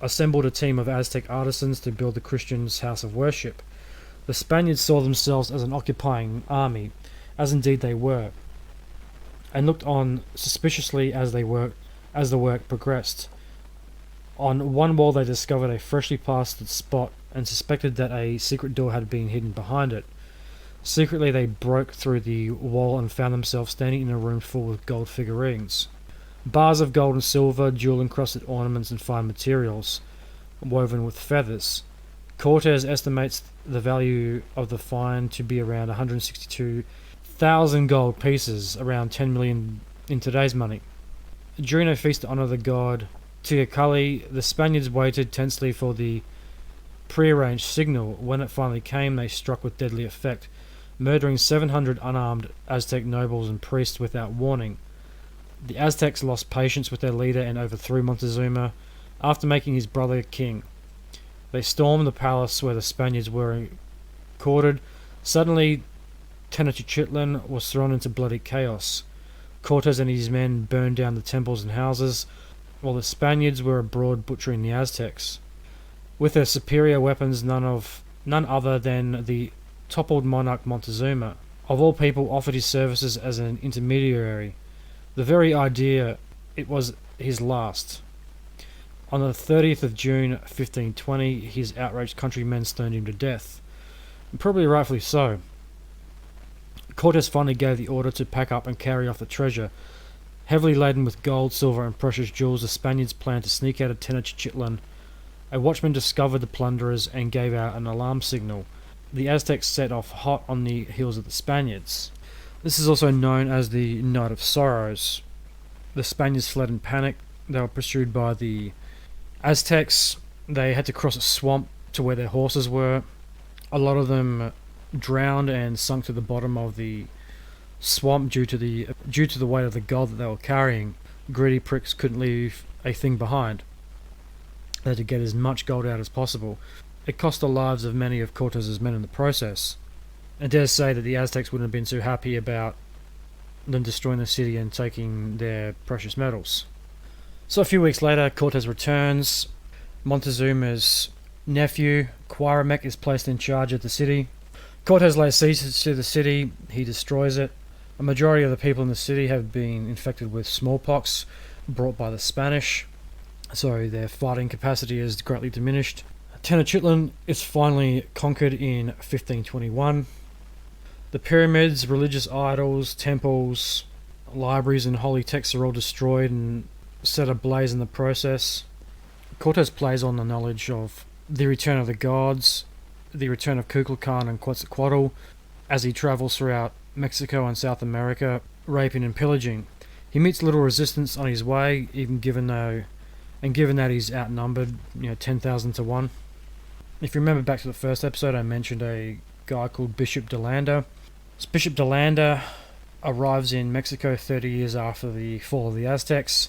S1: assembled a team of Aztec artisans to build the Christians' house of worship. The Spaniards saw themselves as an occupying army, as indeed they were, and looked on suspiciously as the work progressed. On one wall they discovered a freshly plastered spot and suspected that a secret door had been hidden behind it. Secretly they broke through the wall and found themselves standing in a room full of gold figurines. Bars of gold and silver, jewel-encrusted ornaments and fine materials, woven with feathers. Cortez estimates the value of the find to be around 1,000 gold pieces, around 10 million in today's money. During a feast to honour the god Teocalli, the Spaniards waited tensely for the prearranged signal. When it finally came, they struck with deadly effect, murdering 700 unarmed Aztec nobles and priests without warning. The Aztecs lost patience with their leader and overthrew Montezuma after making his brother king. They stormed the palace where the Spaniards were quartered. Suddenly, Tenochtitlan was thrown into bloody chaos. Cortes and his men burned down the temples and houses, while the Spaniards were abroad butchering the Aztecs. With their superior weapons, none other than the toppled monarch Montezuma, of all people, offered his services as an intermediary. The very idea, it was his last. On the 30th of June 1520, his outraged countrymen stoned him to death. And probably rightfully so. Cortes finally gave the order to pack up and carry off the treasure. Heavily laden with gold, silver and precious jewels, the Spaniards planned to sneak out of Tenochtitlan. A watchman discovered the plunderers and gave out an alarm signal. The Aztecs set off hot on the heels of the Spaniards. This is also known as the Night of Sorrows. The Spaniards fled in panic. They were pursued by the Aztecs. They had to cross a swamp to where their horses were. A lot of them drowned and sunk to the bottom of the swamp due to the weight of the gold that they were carrying. Greedy pricks couldn't leave a thing behind. They had to get as much gold out as possible. It cost the lives of many of Cortes's men in the process. I dare say that the Aztecs wouldn't have been too happy about them destroying the city and taking their precious metals. So a few weeks later, Cortes returns. Montezuma's nephew, Cuauhtémoc, is placed in charge of the city. Cortes lays siege to the city. He destroys it. A majority of the people in the city have been infected with smallpox brought by the Spanish, so their fighting capacity is greatly diminished. Tenochtitlan is finally conquered in 1521. The pyramids, religious idols, temples, libraries and holy texts are all destroyed and set ablaze in the process. Cortes plays on the knowledge of the return of the gods, the return of Kukulkan and Quetzalcoatl, as he travels throughout Mexico and South America, raping and pillaging. He meets little resistance on his way, given that he's outnumbered, 10,000 to 1. If you remember back to the first episode, I mentioned a guy called Bishop de Landa. Bishop de Landa arrives in Mexico 30 years after the fall of the Aztecs.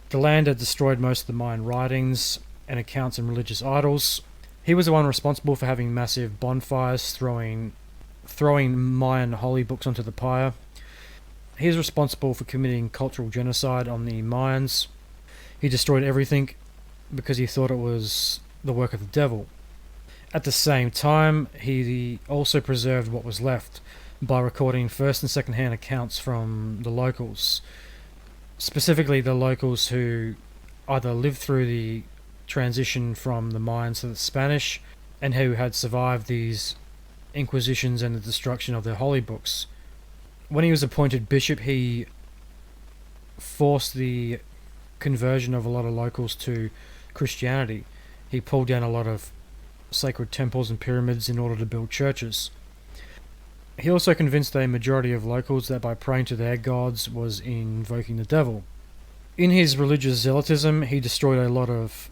S1: De Landa destroyed most of the Mayan writings and accounts and religious idols. He was the one responsible for having massive bonfires, throwing Mayan holy books onto the pyre. He is responsible for committing cultural genocide on the Mayans. He destroyed everything because he thought it was the work of the devil. At the same time, he also preserved what was left by recording first and second hand accounts from the locals. Specifically the locals who either lived through the transition from the Mayans to the Spanish and who had survived these inquisitions and the destruction of their holy books. When he was appointed bishop, he forced the conversion of a lot of locals to Christianity. He pulled down a lot of sacred temples and pyramids in order to build churches. He also convinced a majority of locals that by praying to their gods was invoking the devil. In his religious zealotism, he destroyed a lot of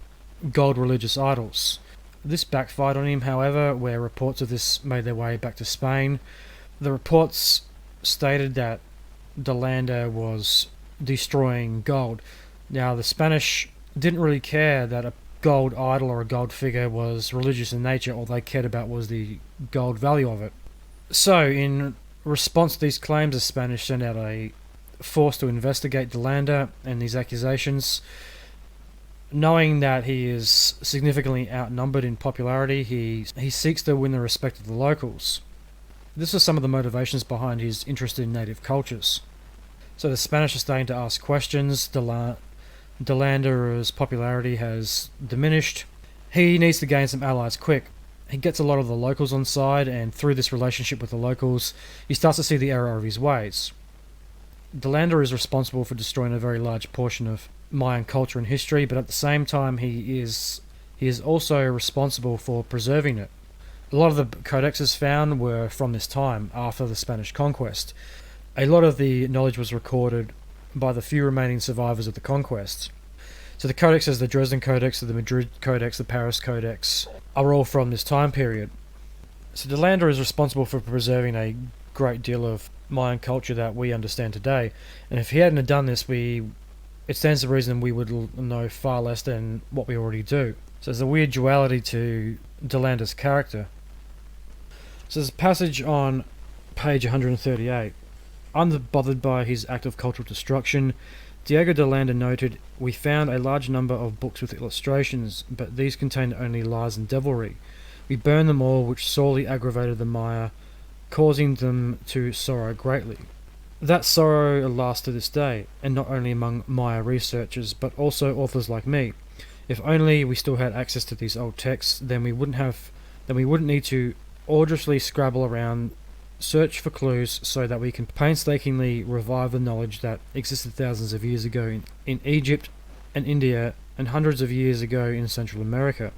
S1: gold religious idols. This backfired on him, however, where reports of this made their way back to Spain. The reports stated that de Landa was destroying gold. Now, the Spanish didn't really care that a gold idol or a gold figure was religious in nature. All they cared about was the gold value of it. So, in response to these claims, the Spanish sent out a force to investigate de Landa and these accusations. Knowing that he is significantly outnumbered in popularity, he seeks to win the respect of the locals. This was some of the motivations behind his interest in native cultures. So the Spanish are starting to ask questions. De Landa's popularity has diminished. He needs to gain some allies quick. He gets a lot of the locals on side, and through this relationship with the locals, he starts to see the error of his ways. De Landa is responsible for destroying a very large portion of Mayan culture and history, but at the same time he is also responsible for preserving it. A lot of the codexes found were from this time, after the Spanish conquest. A lot of the knowledge was recorded by the few remaining survivors of the conquest. So the codexes, the Dresden Codex, the Madrid Codex, the Paris Codex, are all from this time period. So Delander is responsible for preserving a great deal of Mayan culture that we understand today. And if he hadn't have done this, it stands to reason we would know far less than what we already do. So there's a weird duality to Delander's character. So there's a passage on page 138. Unbothered by his act of cultural destruction, Diego de Landa noted, "We found a large number of books with illustrations, but these contained only lies and devilry. We burned them all, which sorely aggravated the Maya, causing them to sorrow greatly." That sorrow lasts to this day, and not only among Maya researchers, but also authors like me. If only we still had access to these old texts, then we wouldn't need to arduously scrabble around, search for clues, so that we can painstakingly revive the knowledge that existed thousands of years ago in Egypt and India and hundreds of years ago in Central America.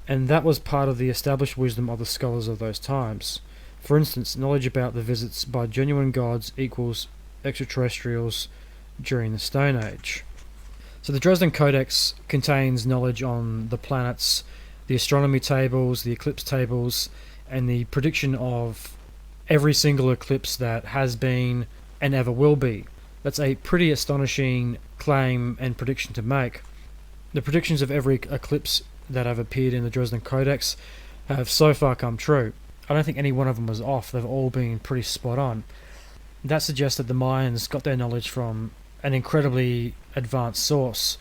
S1: And that was part of the established wisdom of the scholars of those times. For instance, knowledge about the visits by genuine gods equals extraterrestrials during the Stone Age. So the Dresden Codex contains knowledge on the planets, the astronomy tables, the eclipse tables, and the prediction of every single eclipse that has been and ever will be. That's a pretty astonishing claim and prediction to make. The predictions of every eclipse that have appeared in the Dresden Codex have so far come true. I don't think any one of them was off. They've all been pretty spot on. That suggests that the Mayans got their knowledge from an incredibly advanced source.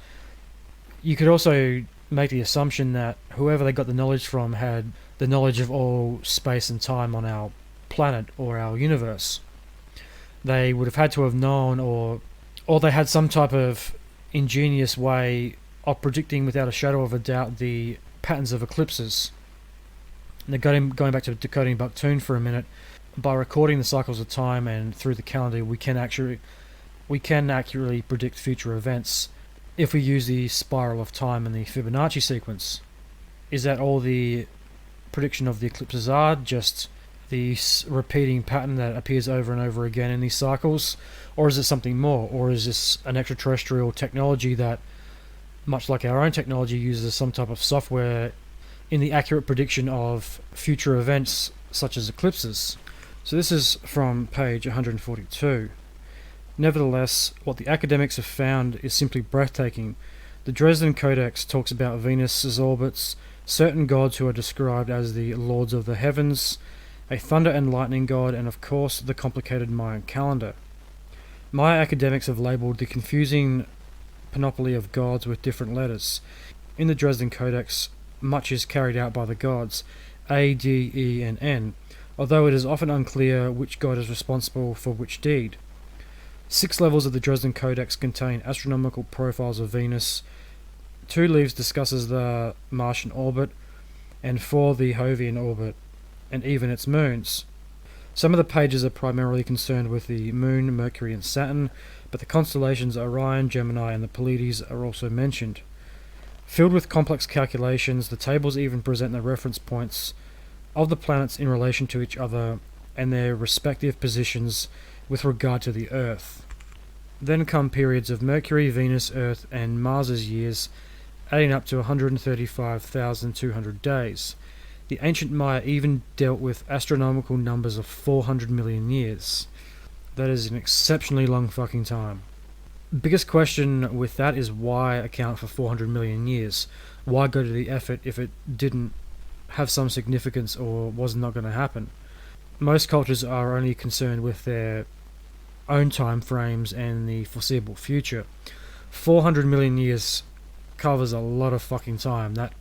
S1: You could also make the assumption that whoever they got the knowledge from had the knowledge of all space and time on our planet or our universe. They would have had to have known, or they had some type of ingenious way of predicting without a shadow of a doubt the patterns of eclipses. Now going back to Decoding Buktun for a minute, by recording the cycles of time and through the calendar, we can accurately predict future events if we use the spiral of time and the Fibonacci sequence. Is that all the prediction of the eclipses are? Just the repeating pattern that appears over and over again in these cycles? Or is it something more? Or is this an extraterrestrial technology that, much like our own technology, uses some type of software in the accurate prediction of future events such as eclipses? So this is from page 142. Nevertheless, what the academics have found is simply breathtaking. The Dresden Codex talks about Venus's orbits, certain gods who are described as the lords of the heavens, a thunder and lightning god, and of course the complicated Mayan calendar. Maya academics have labelled the confusing panoply of gods with different letters. In the Dresden Codex, much is carried out by the gods, A, D, E, and N, although it is often unclear which god is responsible for which deed. 6 levels of the Dresden Codex contain astronomical profiles of Venus, 2 leaves discusses the Martian orbit, and 4 the Jovian orbit, and even its moons. Some of the pages are primarily concerned with the Moon, Mercury, and Saturn, but the constellations Orion, Gemini, and the Pleiades are also mentioned. Filled with complex calculations, the tables even present the reference points of the planets in relation to each other and their respective positions with regard to the Earth. Then come periods of Mercury, Venus, Earth, and Mars's years, adding up to 135,200 days. The ancient Maya even dealt with astronomical numbers of 400 million years. That is an exceptionally long fucking time. Biggest question with that is why account for 400 million years? Why go to the effort if it didn't have some significance or was not going to happen? Most cultures are only concerned with their own time frames and the foreseeable future. 400 million years covers a lot of fucking time. That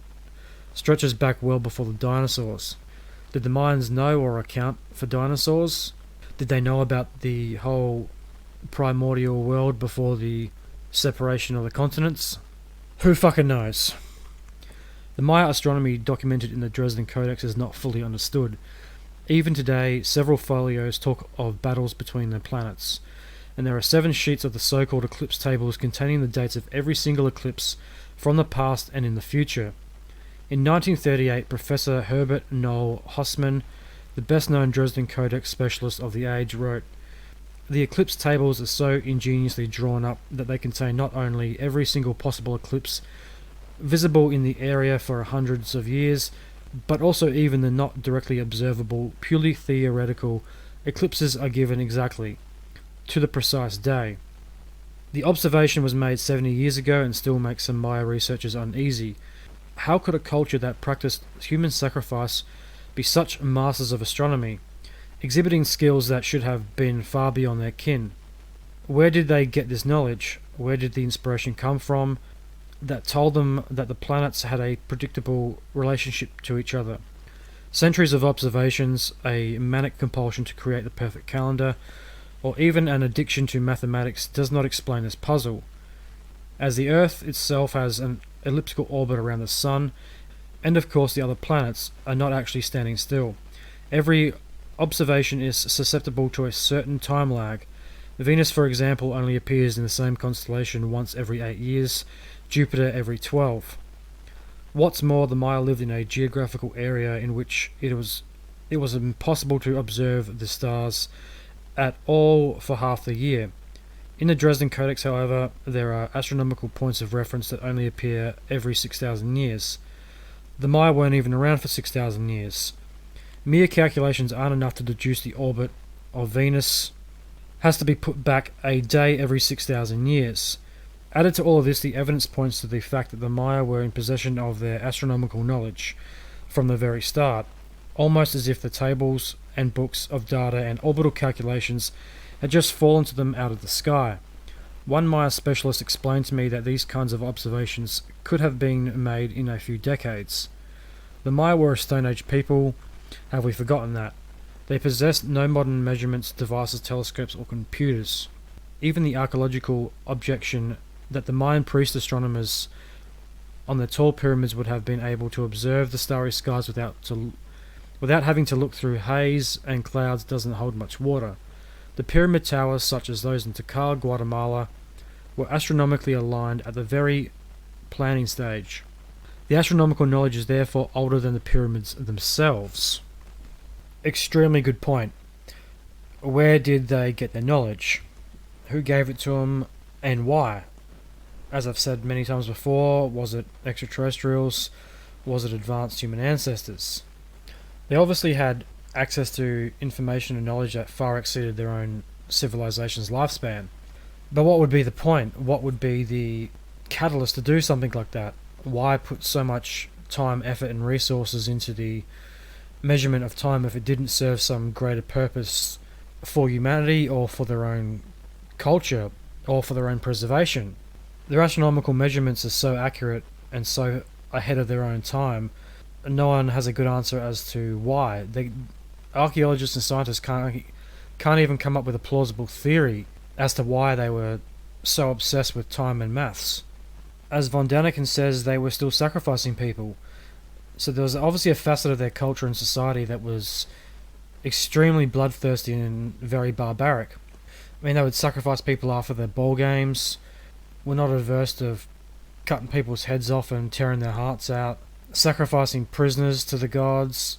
S1: stretches back well before the dinosaurs. Did the Mayans know or account for dinosaurs? Did they know about the whole primordial world before the separation of the continents? Who fucking knows? The Maya astronomy documented in the Dresden Codex is not fully understood. Even today, several folios talk of battles between the planets, and there are 7 sheets of the so-called eclipse tables containing the dates of every single eclipse from the past and in the future. In 1938, Professor Herbert Noel Hossmann, the best-known Dresden Codex specialist of the age, wrote, The eclipse tables are so ingeniously drawn up that they contain not only every single possible eclipse visible in the area for hundreds of years, but also even the not directly observable, purely theoretical eclipses are given exactly, to the precise day. The observation was made 70 years ago and still makes some Maya researchers uneasy. How could a culture that practiced human sacrifice be such masters of astronomy, exhibiting skills that should have been far beyond their kin? Where did they get this knowledge? Where did the inspiration come from that told them that the planets had a predictable relationship to each other? Centuries of observations, a manic compulsion to create the perfect calendar, or even an addiction to mathematics does not explain this puzzle. As the Earth itself has an elliptical orbit around the Sun, and of course the other planets are not actually standing still. Every observation is susceptible to a certain time lag. Venus, for example, only appears in the same constellation once every 8 years, Jupiter every 12. What's more, the Maya lived in a geographical area in which it was impossible to observe the stars at all for half the year. In the Dresden Codex, however, there are astronomical points of reference that only appear every 6,000 years. The Maya weren't even around for 6,000 years. Mere calculations aren't enough to deduce the orbit of Venus has to be put back a day every 6,000 years. Added to all of this, the evidence points to the fact that the Maya were in possession of their astronomical knowledge from the very start, almost as if the tables and books of data and orbital calculations had just fallen to them out of the sky. One Maya specialist explained to me that these kinds of observations could have been made in a few decades. The Maya were a Stone Age people. Have we forgotten that? They possessed no modern measurements, devices, telescopes, or computers. Even the archaeological objection that the Mayan priest astronomers on the tall pyramids would have been able to observe the starry skies without having to look through haze and clouds doesn't hold much water. The pyramid towers, such as those in Tikal, Guatemala, were astronomically aligned at the very planning stage. The astronomical knowledge is therefore older than the pyramids themselves. Extremely good point. Where did they get their knowledge? Who gave it to them, and why? As I've said many times before, was it extraterrestrials? Was it advanced human ancestors? They obviously had access to information and knowledge that far exceeded their own civilization's lifespan. But what would be the point? What would be the catalyst to do something like that? Why put so much time, effort, and resources into the measurement of time if it didn't serve some greater purpose for humanity or for their own culture or for their own preservation? Their astronomical measurements are so accurate and so ahead of their own time, no one has a good answer as to why. Archaeologists and scientists can't even come up with a plausible theory as to why they were so obsessed with time and maths. As von Daniken says, they were still sacrificing people. So there was obviously a facet of their culture and society that was extremely bloodthirsty and very barbaric. I mean, they would sacrifice people after their ball games, were not averse to cutting people's heads off and tearing their hearts out, sacrificing prisoners to the gods.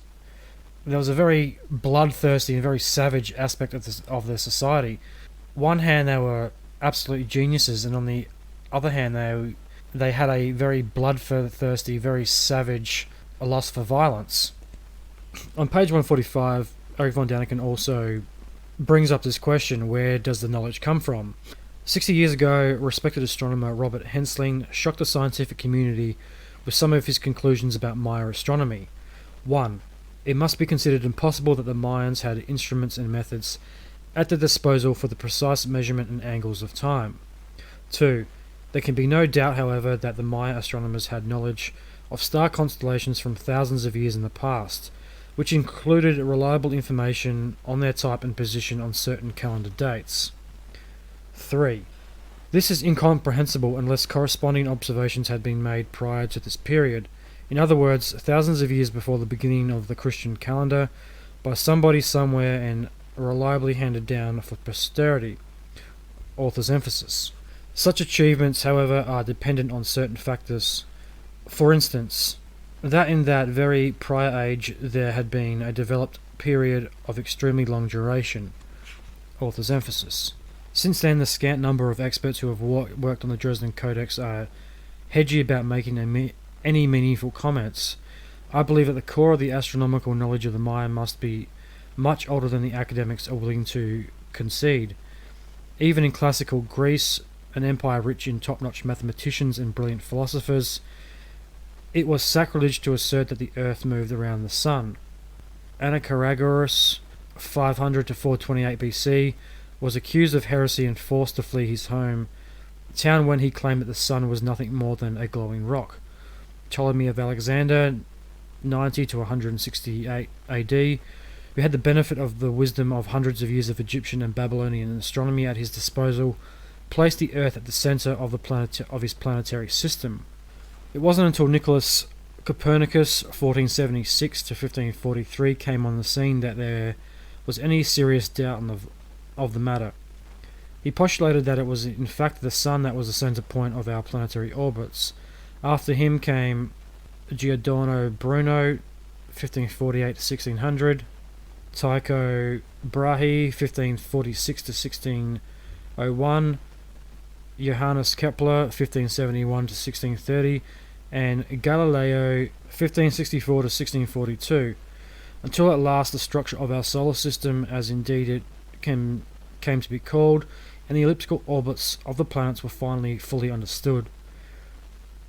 S1: There was a very bloodthirsty and very savage aspect of their society. One hand, they were absolute geniuses, and on the other hand, they had a very bloodthirsty, very savage lust for violence. On page 145, Eric von Daniken also brings up this question: where does the knowledge come from? 60 years ago, respected astronomer Robert Hensling shocked the scientific community with some of his conclusions about Maya astronomy. 1. It must be considered impossible that the Mayans had instruments and methods at their disposal for the precise measurement and angles of time. 2. There can be no doubt, however, that the Maya astronomers had knowledge of star constellations from thousands of years in the past, which included reliable information on their type and position on certain calendar dates. 3. This is incomprehensible unless corresponding observations had been made prior to this period, in other words, thousands of years before the beginning of the Christian calendar, by somebody somewhere and reliably handed down for posterity. Author's emphasis. Such achievements, however, are dependent on certain factors. For instance, that in that very prior age there had been a developed period of extremely long duration. author's emphasis. Since then, the scant number of experts who have worked on the Dresden Codex are hedgy about making any meaningful comments. I believe at the core of the astronomical knowledge of the Maya must be much older than the academics are willing to concede. Even in classical Greece, an empire rich in top-notch mathematicians and brilliant philosophers, it was sacrilege to assert that the Earth moved around the Sun. Anaxagoras, 500 to 428 BC, was accused of heresy and forced to flee his home town when he claimed that the Sun was nothing more than a glowing rock. Ptolemy of Alexander, 90 to 168 AD, who had the benefit of the wisdom of hundreds of years of Egyptian and Babylonian astronomy at his disposal, placed the Earth at the centre of his planetary system. It wasn't until Nicholas Copernicus, 1476 to 1543, came on the scene that there was any serious doubt of the matter. He postulated that it was in fact the Sun that was the centre point of our planetary orbits. After him came Giordano Bruno, 1548 to 1600, Tycho Brahe, 1546 to 1601, Johannes Kepler, 1571 to 1630, and Galileo, 1564 to 1642, until at last the structure of our solar system, as indeed it came to be called, and the elliptical orbits of the planets were finally fully understood.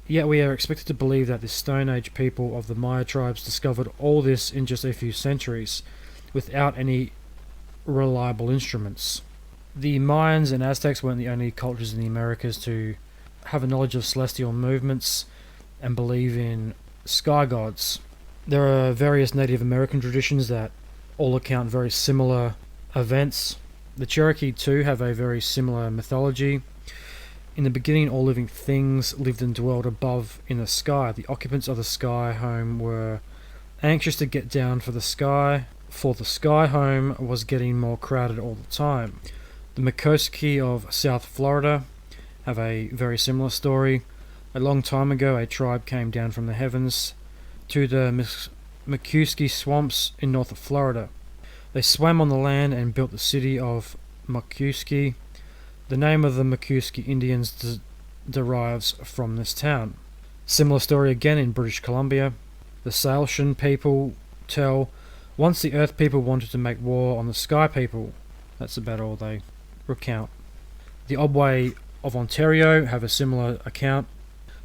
S1: Yet we are expected to believe that the Stone Age people of the Maya tribes discovered all this in just a few centuries, without any reliable instruments. The Mayans and Aztecs weren't the only cultures in the Americas to have a knowledge of celestial movements and believe in sky gods. There are various Native American traditions that all account very similar events. The Cherokee too have a very similar mythology. In the beginning, all living things lived and dwelled above in the sky. The occupants of the sky home were anxious to get down for the sky home was getting more crowded all the time. The Miccosukee of South Florida have a very similar story. A long time ago, a tribe came down from the heavens to the Miccosukee swamps in north of Florida. They swam on the land and built the city of Miccosukee. The name of the Miccosukee Indians derives from this town. Similar story again in British Columbia. The Salishan people tell, once the Earth people wanted to make war on the Sky people. That's about all they recount. The Otway of Ontario have a similar account.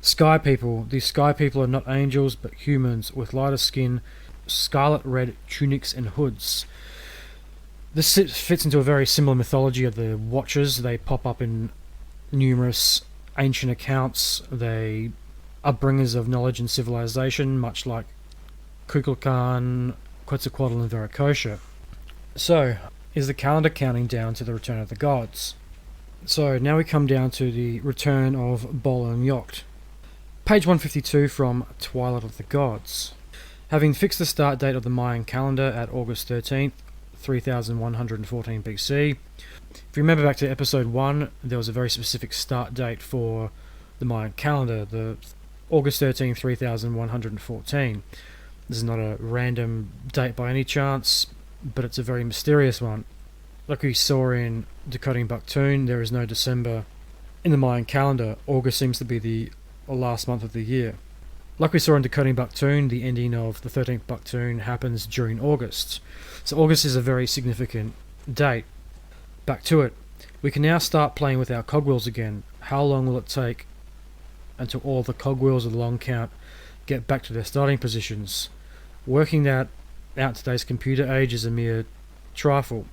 S1: Sky people. These Sky people are not angels but humans with lighter skin, scarlet red tunics and hoods. This fits into a very similar mythology of the Watchers. They pop up in numerous ancient accounts. They are bringers of knowledge and civilization, much like Kukulkan, Quetzalcoatl and Viracocha. So, is the calendar counting down to the return of the gods? So, now we come down to the return of Bolon Yokte. Page 152 from Twilight of the Gods. Having fixed the start date of the Mayan calendar at August 13th, 3114 BC. If you remember back to episode 1, there was a very specific start date for the Mayan calendar, the August 13th, 3114. This is not a random date by any chance, but it's a very mysterious one. Like we saw in Decoding Buktun, there is no December in the Mayan calendar. August seems to be the last month of the year. Like we saw in Decoding Buktun, the ending of the 13th Buktun happens during August. So August is a very significant date. Back to it. We can now start playing with our cogwheels again. How long will it take until all the cogwheels of the long count get back to their starting positions? Working that out today's computer age is a mere trifle.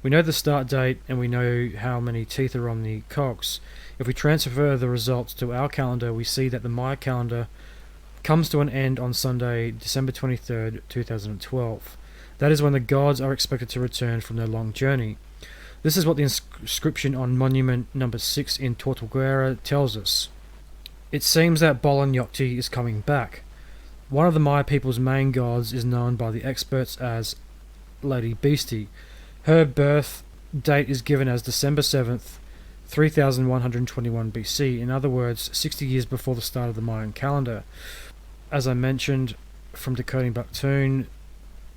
S1: We know the start date and we know how many teeth are on the cogs. If we transfer the results to our calendar, we see that the Maya calendar comes to an end on Sunday, December 23rd, 2012. That is when the gods are expected to return from their long journey. This is what the inscription on monument number 6 in Tortuguera tells us. It seems that Bolon Yokte is coming back. One of the Maya people's main gods is known by the experts as Lady Beastie. Her birth date is given as December 7th, 3121 BC, in other words, 60 years before the start of the Mayan calendar. As I mentioned from Decoding Buktun,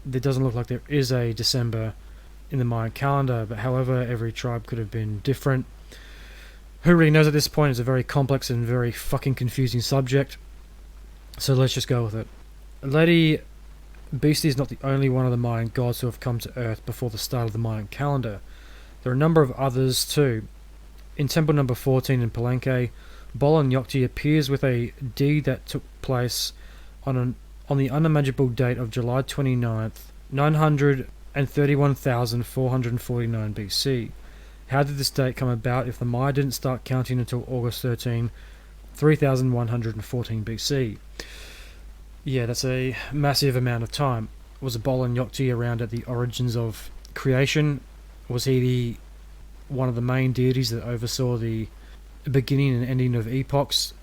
S1: there doesn't look like there is a December in the Mayan calendar, but however, every tribe could have been different. Who really knows at this point? It's a very complex and very fucking confusing subject. So let's just go with it. Lady Beastie is not the only one of the Mayan gods who have come to Earth before the start of the Mayan calendar. There are a number of others too. In temple number 14 in Palenque, Bolon Yokte appears with a deed that took place on the unimaginable date of July 29th, 931,449 BC. How did this date come about if the Maya didn't start counting until August 13, 3114 BC? Yeah, that's a massive amount of time. Was Bolon Yokte around at the origins of creation? Was he one of the main deities that oversaw the beginning and ending of epochs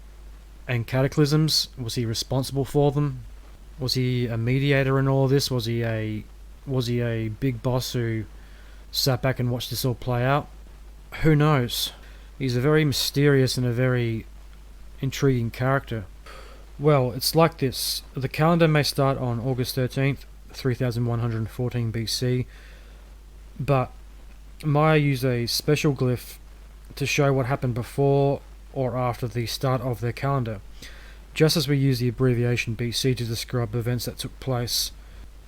S1: and cataclysms? Was he responsible for them? Was he a mediator in all of this? Was he a big boss who sat back and watched this all play out? Who knows? He's a very mysterious and a very intriguing character. Well, it's like this. The calendar may start on August 13th, 3114 BC, but Maya used a special glyph to show what happened before or after the start of their calendar, just as we use the abbreviation BC to describe events that took place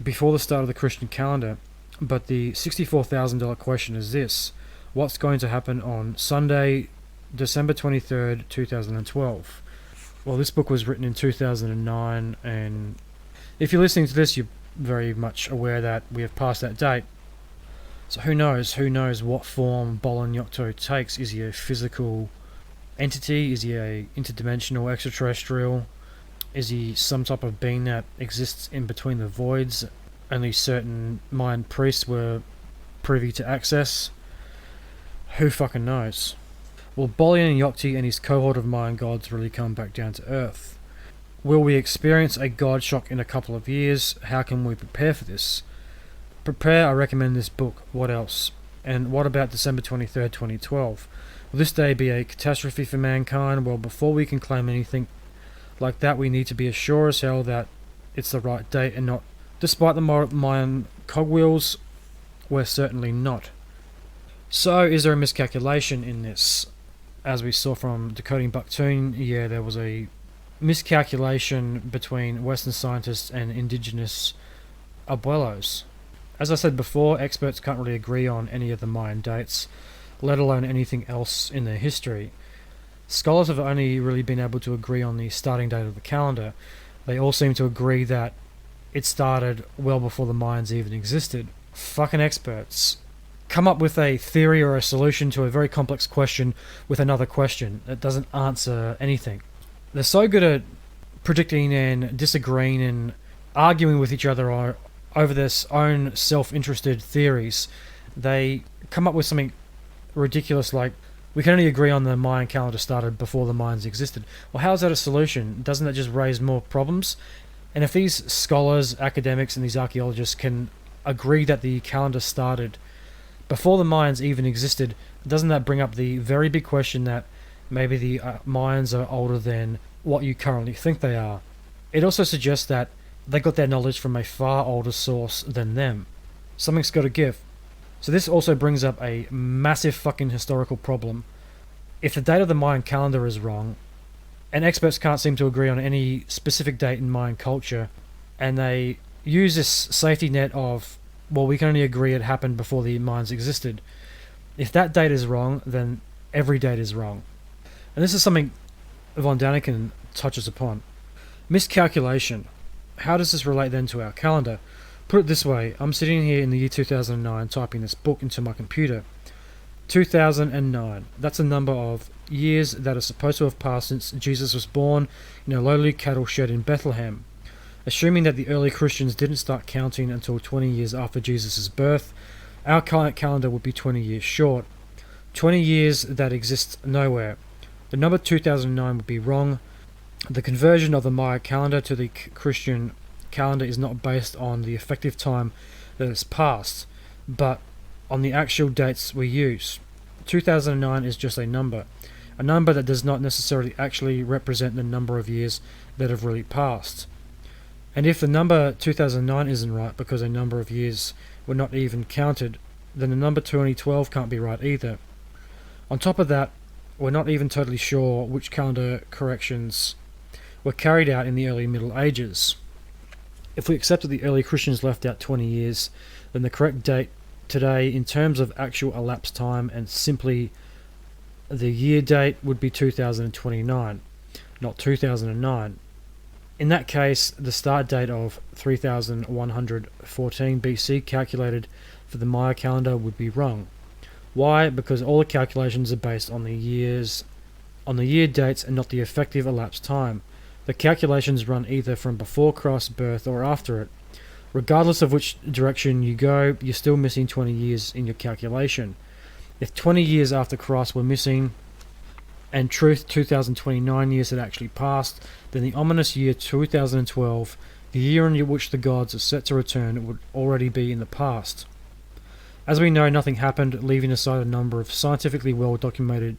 S1: before the start of the Christian calendar. But the $64,000 question is this: what's going to happen on Sunday, December 23rd, 2012? Well, this book was written in 2009, and if you're listening to this, you're very much aware that we have passed that date. So who knows what form Bolon Yokte takes. Is he a physical entity? Is he a interdimensional extraterrestrial? Is he some type of being that exists in between the voids only certain Mayan priests were privy to access? Who fucking knows? Will Bolon Yokte and his cohort of Mayan gods really come back down to Earth? Will we experience a god shock in a couple of years? How can we prepare for this? Prepare, I recommend this book. What else? And what about December 23rd, 2012? Will this day be a catastrophe for mankind? Well, before we can claim anything like that, we need to be as sure as hell that it's the right date and not. Despite the Mayan cogwheels, we're certainly not. So, is there a miscalculation in this? As we saw from Decoding Buktun, yeah, there was a miscalculation between Western scientists and Indigenous abuelos. As I said before, experts can't really agree on any of the Mayan dates, let alone anything else in their history. Scholars have only really been able to agree on the starting date of the calendar. They all seem to agree that it started well before the Mayans even existed. Fucking experts. Come up with a theory or a solution to a very complex question with another question that doesn't answer anything. They're so good at predicting and disagreeing and arguing with each other over their own self-interested theories. They come up with something ridiculous like, we can only agree on the Mayan calendar started before the Mayans existed. Well, how is that a solution? Doesn't that just raise more problems? And if these scholars, academics, and these archaeologists can agree that the calendar started before the Mayans even existed, doesn't that bring up the very big question that maybe the Mayans are older than what you currently think they are? It also suggests that they got their knowledge from a far older source than them. Something's got to give. So this also brings up a massive fucking historical problem. If the date of the Mayan calendar is wrong, and experts can't seem to agree on any specific date in Mayan culture, and they use this safety net of, well, we can only agree it happened before the Mayans existed. If that date is wrong, then every date is wrong. And this is something von Daniken touches upon. Miscalculation. How does this relate then to our calendar? Put it this way, I'm sitting here in the year 2009 typing this book into my computer. 2009. That's a number of years that are supposed to have passed since Jesus was born in a lowly cattle shed in Bethlehem. Assuming that the early Christians didn't start counting until 20 years after Jesus' birth, our current calendar would be 20 years short. 20 years that exists nowhere. The number 2009 would be wrong. The conversion of the Maya calendar to the Christian calendar is not based on the effective time that has passed, but on the actual dates we use. 2009 is just a number that does not necessarily actually represent the number of years that have really passed. And if the number 2009 isn't right because a number of years were not even counted, then the number 2012 can't be right either. On top of that, we're not even totally sure which calendar corrections were carried out in the early Middle Ages. If we accept that the early Christians left out 20 years, then the correct date today in terms of actual elapsed time and simply the year date would be 2029, not 2009. In that case, the start date of 3114 BC calculated for the Maya calendar would be wrong. Why? Because all the calculations are based on the year dates and not the effective elapsed time. The calculations run either from before Christ's birth or after it. Regardless of which direction you go, you're still missing 20 years in your calculation. If 20 years after Christ were missing, and truth 2029 years had actually passed, then the ominous year 2012, the year in which the gods are set to return, would already be in the past. As we know, nothing happened, leaving aside a number of scientifically well documented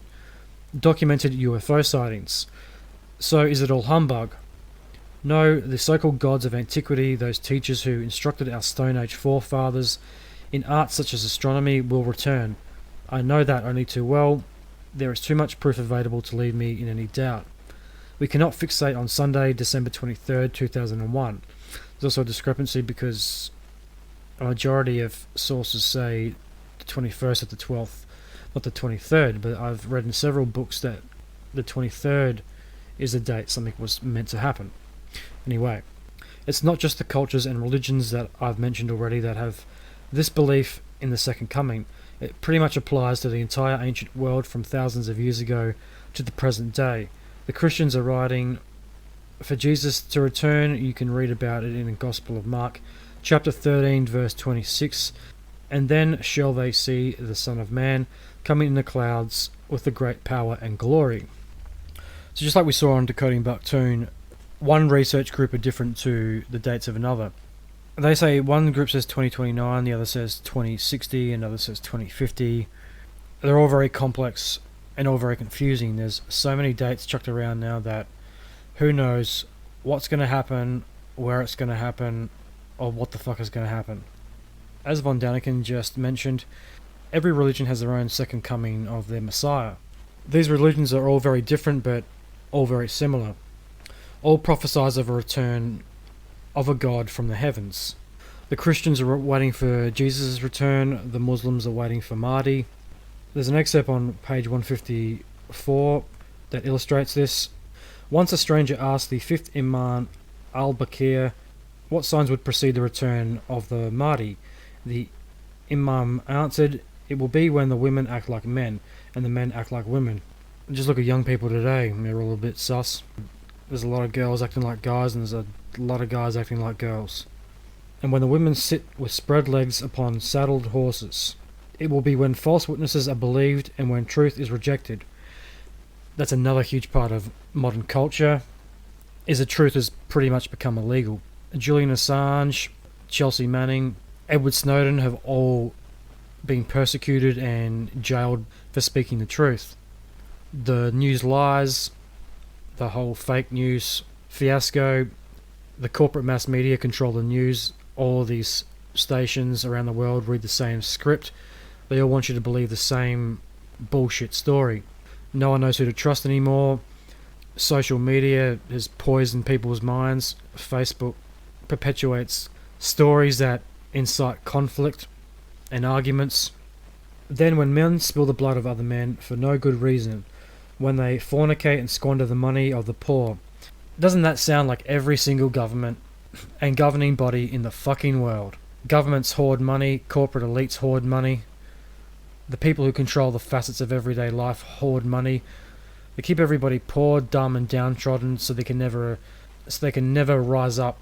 S1: UFO sightings. So is it all humbug? No, the so-called gods of antiquity, those teachers who instructed our Stone Age forefathers in arts such as astronomy, will return. I know that only too well. There is too much proof available to leave me in any doubt. We cannot fixate on Sunday, December 23rd, 2001. There's also a discrepancy because a majority of sources say the 21st of the 12th, not the 23rd, but I've read in several books that the 23rd is the date something was meant to happen. Anyway, it's not just the cultures and religions that I've mentioned already that have this belief in the second coming. It pretty much applies to the entire ancient world from thousands of years ago to the present day. The Christians are writing for Jesus to return. You can read about it in the Gospel of Mark, chapter 13, verse 26. And then shall they see the Son of Man coming in the clouds with the great power and glory. So just like we saw on Decoding Buktun, one research group are different to the dates of another. They say one group says 2029, the other says 2060, another says 2050. They're all very complex and all very confusing. There's so many dates chucked around now that who knows what's going to happen, where it's going to happen, or what the fuck is going to happen. As Von Daniken just mentioned, every religion has their own second coming of their Messiah. These religions are all very different but all very similar. All prophesize of a return of a God from the heavens. The Christians are waiting for Jesus' return, the Muslims are waiting for Mahdi. There's an excerpt on page 154 that illustrates this. Once a stranger asked the fifth Imam al-Bakir what signs would precede the return of the Mahdi. The Imam answered, "It will be when the women act like men and the men act like women." Just look at young people today, they're all a bit sus. There's a lot of girls acting like guys and there's a lot of guys acting like girls. And when the women sit with spread legs upon saddled horses, it will be when false witnesses are believed and when truth is rejected. That's another huge part of modern culture, is that truth has pretty much become illegal. Julian Assange, Chelsea Manning, Edward Snowden have all been persecuted and jailed for speaking the truth. The news lies, the whole fake news fiasco, the corporate mass media control the news. All these stations around the world read the same script. They all want you to believe the same bullshit story. No one knows who to trust anymore. Social media has poisoned people's minds. Facebook perpetuates stories that incite conflict and arguments. Then when men spill the blood of other men for no good reason, when they fornicate and squander the money of the poor, doesn't that sound like every single government and governing body in the fucking world? Governments hoard money, corporate elites hoard money, the people who control the facets of everyday life hoard money. They keep everybody poor, dumb and downtrodden so they can never rise up.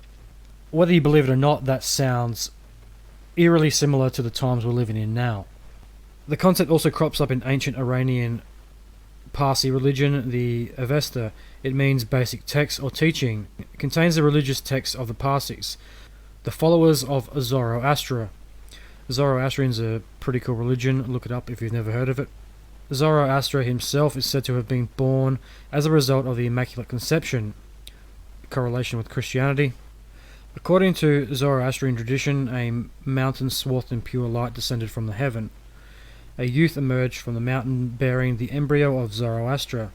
S1: Whether you believe it or not, that sounds eerily similar to the times we're living in now. The concept also crops up in ancient Iranian Parsi religion, the Avesta. It means basic text or teaching. It contains the religious texts of the Parsis, the followers of Zoroaster. Zoroastrians are a pretty cool religion. Look it up if you've never heard of it. Zoroaster himself is said to have been born as a result of the Immaculate Conception, correlation with Christianity. According to Zoroastrian tradition, a mountain swathed in pure light descended from the heaven. A youth emerged from the mountain bearing the embryo of Zoroaster,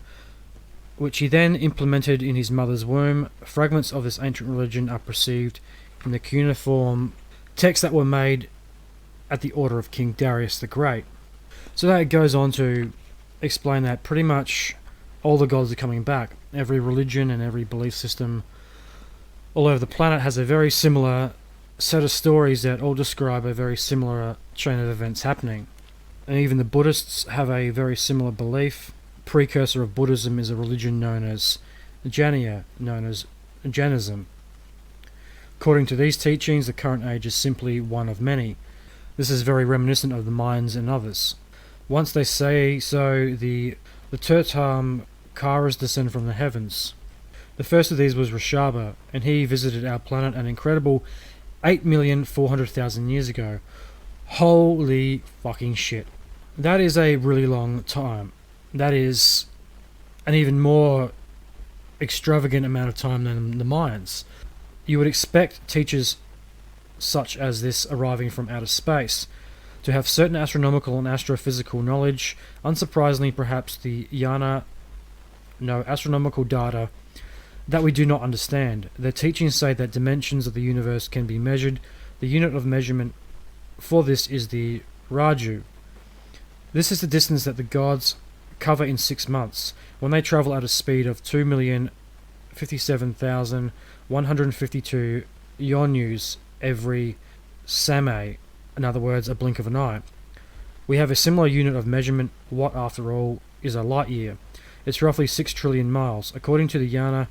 S1: which he then implemented in his mother's womb. Fragments of this ancient religion are perceived in the cuneiform texts that were made at the order of King Darius the Great. So that goes on to explain that pretty much all the gods are coming back. Every religion and every belief system all over the planet has a very similar set of stories that all describe a very similar chain of events happening. And even the Buddhists have a very similar belief. Precursor of Buddhism is a religion known as Jainism. According to these teachings, the current age is simply one of many. This is very reminiscent of the Mayans and others. Once they say so, the Tirthankharas descend from the heavens. The first of these was Rishaba, and he visited our planet an incredible 8,400,000 years ago. Holy fucking shit. That is a really long time. That is an even more extravagant amount of time than the Mayans. You would expect teachers such as this arriving from outer space to have certain astronomical and astrophysical knowledge. Unsurprisingly, perhaps the astronomical data that we do not understand. Their teachings say that dimensions of the universe can be measured. The unit of measurement for this is the Raju. This is the distance that the gods cover in 6 months, when they travel at a speed of 2,057,152 yonus every same, in other words, a blink of an eye. We have a similar unit of measurement. What, after all, is a light year? It's roughly 6 trillion miles. According to the Yana,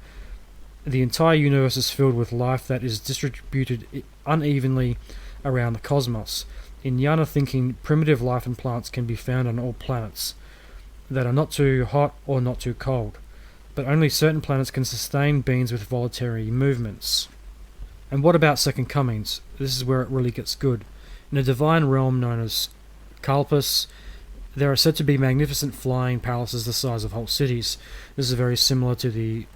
S1: the entire universe is filled with life that is distributed unevenly around the cosmos. In Yana thinking, primitive life and plants can be found on all planets that are not too hot or not too cold, but only certain planets can sustain beings with voluntary movements. And what about second comings? This is where it really gets good. In a divine realm known as Kalpas, there are said to be magnificent flying palaces the size of whole cities. This is very similar to the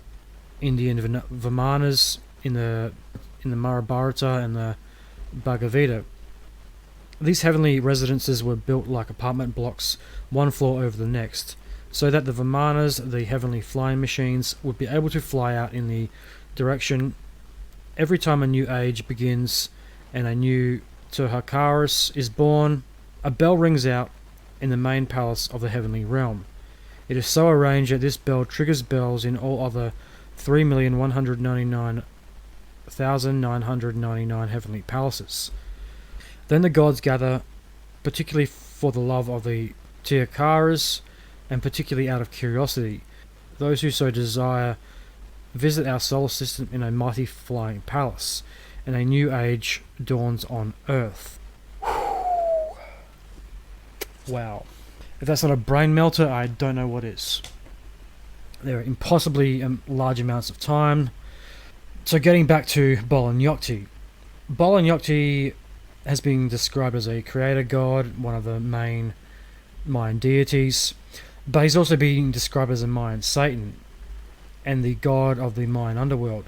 S1: Indian Vimanas in the Mahabharata and the Bhagavad Gita. These heavenly residences were built like apartment blocks, one floor over the next, so that the Vimanas, the heavenly flying machines, would be able to fly out in the direction every time a new age begins and a new Tirthankaras is born. A bell rings out in the main palace of the heavenly realm. It is so arranged that this bell triggers bells in all other 3,199,999 heavenly palaces. Then the gods gather, particularly for the love of the Tirthankaras, and particularly out of curiosity. Those who so desire visit our solar system in a mighty flying palace, and a new age dawns on Earth. Wow. If that's not a brain melter, I don't know what is. There are impossibly large amounts of time. So getting back to Bolon Yokte. Bolon Yokte has been described as a creator god, one of the main Mayan deities, but he's also been described as a Mayan Satan and the god of the Mayan underworld.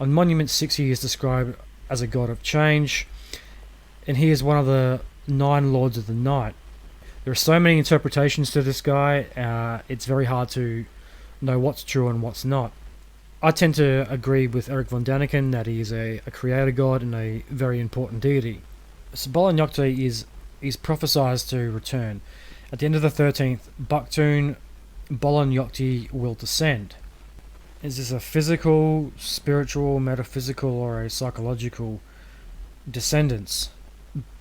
S1: On Monument 6 he is described as a god of change, and he is one of the 9 lords of the night. There are so many interpretations to this guy, it's very hard to know what's true and what's not. I tend to agree with Eric von Daniken that he is a creator god and a very important deity. So Bolon Yokte is prophesied to return. At the end of the 13th Buktun, Bolon Yokte will descend. Is this a physical, spiritual, metaphysical, or a psychological descendance?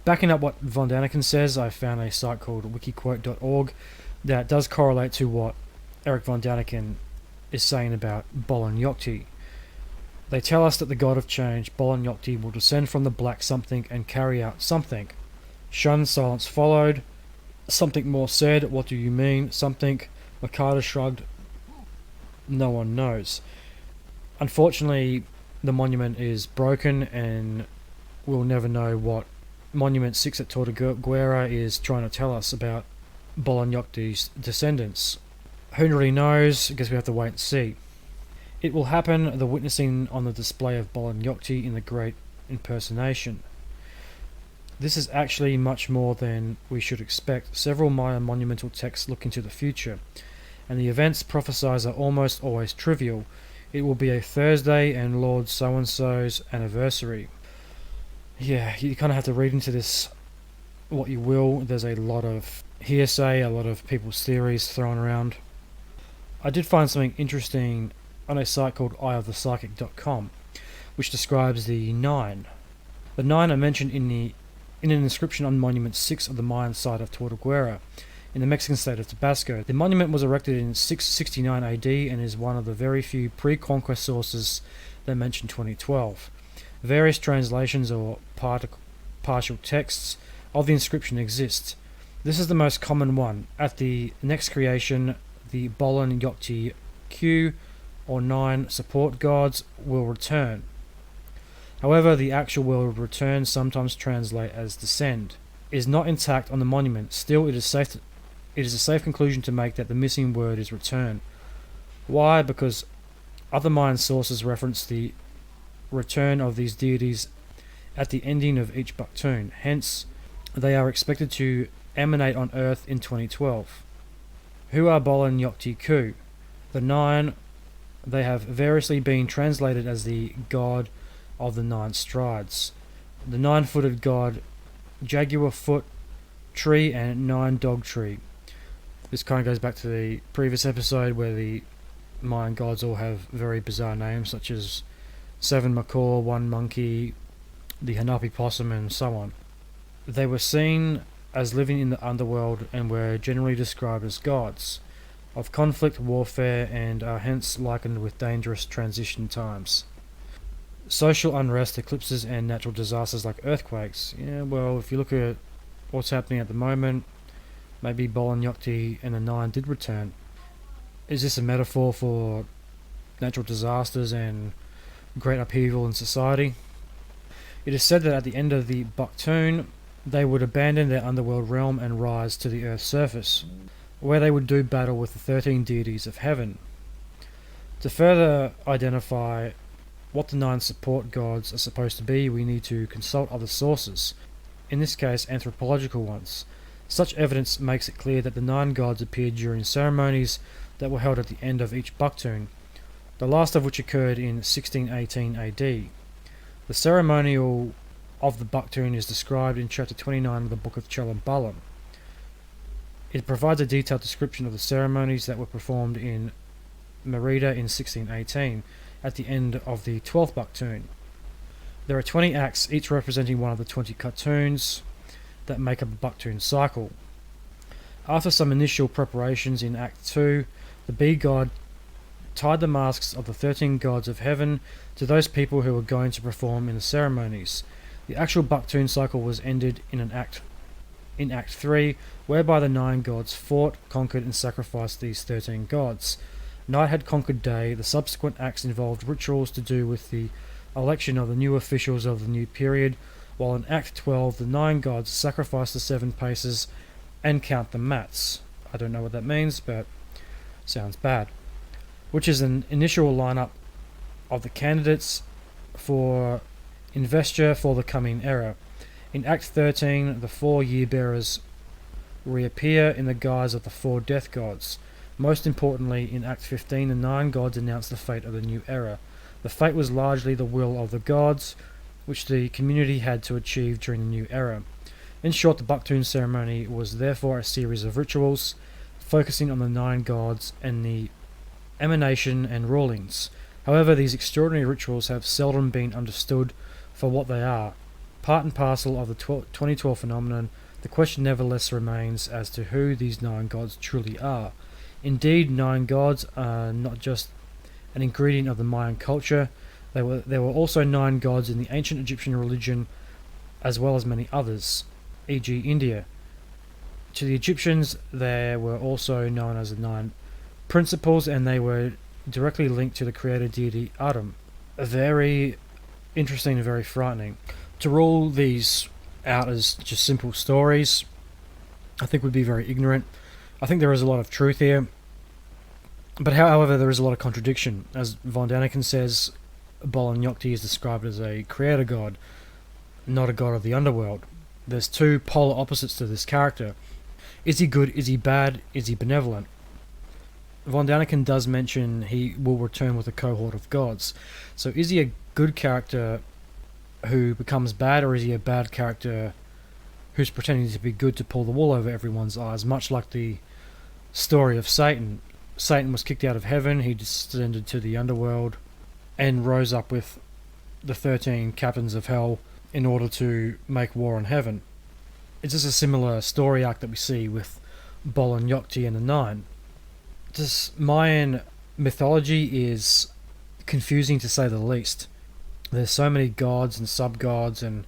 S1: Backing up what von Daniken says, I found a site called wikiquote.org that does correlate to what Eric von Daniken is saying about Bolon Yokte. They tell us that the god of change, Bolon Yokte, will descend from the black something and carry out something. Shunned silence followed. Something more said. What do you mean? Something. Makata shrugged. No one knows. Unfortunately, the monument is broken and we'll never know what Monument 6 at Tortuguera is trying to tell us about Bolon Yokte's descendants. Who really knows? I guess we have to wait and see. It will happen the witnessing on the display of Bolon Yokte in the Great Impersonation. This is actually much more than we should expect. Several Mayan monumental texts look into the future, and the events prophesied are almost always trivial. It will be a Thursday and Lord so-and-so's anniversary. Yeah, you kind of have to read into this what you will. There's a lot of hearsay, a lot of people's theories thrown around. I did find something interesting on a site called eyeofthepsychic.com, which describes the Nine. The Nine are mentioned in an inscription on Monument 6 of the Mayan site of Tortuguera, in the Mexican state of Tabasco. The monument was erected in 669 AD and is one of the very few pre-conquest sources that mention 2012. Various translations or partial texts of the inscription exist. This is the most common one. At the next creation, the Bolon Yokte Q or 9 support gods will return. However, the actual word return, sometimes translate as descend, is not intact on the monument. Still, it is a safe conclusion to make that the missing word is return. Why? Because other Mayan sources reference the return of these deities at the ending of each Buktun. Hence, they are expected to emanate on Earth in 2012. Who are Bolon Yokte Ku? The Nine. They have variously been translated as the god of the 9 strides, the 9-footed god, jaguar foot tree, and 9-dog tree. This kind of goes back to the previous episode where the Mayan gods all have very bizarre names, such as 7 macaw, 1 monkey, the Hanapi possum, and so on. They were seen as living in the underworld and were generally described as gods of conflict, warfare, and are hence likened with dangerous transition times. Social unrest, eclipses, and natural disasters like earthquakes. Yeah, well, if you look at what's happening at the moment, maybe Bolon Yokte and the 9 did return. Is this a metaphor for natural disasters and great upheaval in society? It is said that at the end of the Buktun, they would abandon their underworld realm and rise to the Earth's surface, where they would do battle with the 13 deities of heaven. To further identify what the 9 support gods are supposed to be, we need to consult other sources, in this case anthropological ones. Such evidence makes it clear that the 9 gods appeared during ceremonies that were held at the end of each Buktun, the last of which occurred in 1618 AD. The ceremonial of the Buktun is described in chapter 29 of the Book of Chalambalan. It provides a detailed description of the ceremonies that were performed in Merida in 1618 at the end of the 12th Buktun. There are 20 acts, each representing one of the 20 cartoons that make up a Buktun cycle. After some initial preparations in Act 2, the bee god tied the masks of the 13 gods of heaven to those people who were going to perform in the ceremonies. The actual Buktun cycle was ended in Act 3, whereby the 9 gods fought, conquered, and sacrificed these 13 gods. Night had conquered day. The subsequent acts involved rituals to do with the election of the new officials of the new period, while in Act 12 the 9 gods sacrifice the 7 paces and count the mats. I don't know what that means, but sounds bad. Which is an initial lineup of the candidates for investiture for the coming era. In Act 13, the 4 year-bearers reappear in the guise of the 4 death gods. Most importantly, in Act 15, the 9 gods announce the fate of the new era. The fate was largely the will of the gods, which the community had to achieve during the new era. In short, the Buktun ceremony was therefore a series of rituals, focusing on the 9 gods and the emanation and rulings. However, these extraordinary rituals have seldom been understood for what they are. Part and parcel of the 2012 phenomenon, the question nevertheless remains as to who these 9 gods truly are. Indeed, 9 gods are not just an ingredient of the Mayan culture. There were also 9 gods in the ancient Egyptian religion, as well as many others, e.g. India. To the Egyptians, they were also known as the 9 principles, and they were directly linked to the creator deity Adam. Very interesting and very frightening. To rule these out as just simple stories, I think would be very ignorant. I think there is a lot of truth here. But however, there is a lot of contradiction. As von Daniken says, Bolon Yokte is described as a creator god, not a god of the underworld. There's two polar opposites to this character. Is he good? Is he bad? Is he benevolent? Von Daniken does mention he will return with a cohort of gods. So is he a good character who becomes bad, or is he a bad character who's pretending to be good to pull the wool over everyone's eyes, much like the story of Satan? Satan was kicked out of heaven, he descended to the underworld, and rose up with the 13 captains of hell in order to make war on heaven. It's just a similar story arc that we see with Bolon Yokte and the Nine. This Mayan mythology is confusing to say the least. There's so many gods and sub-gods and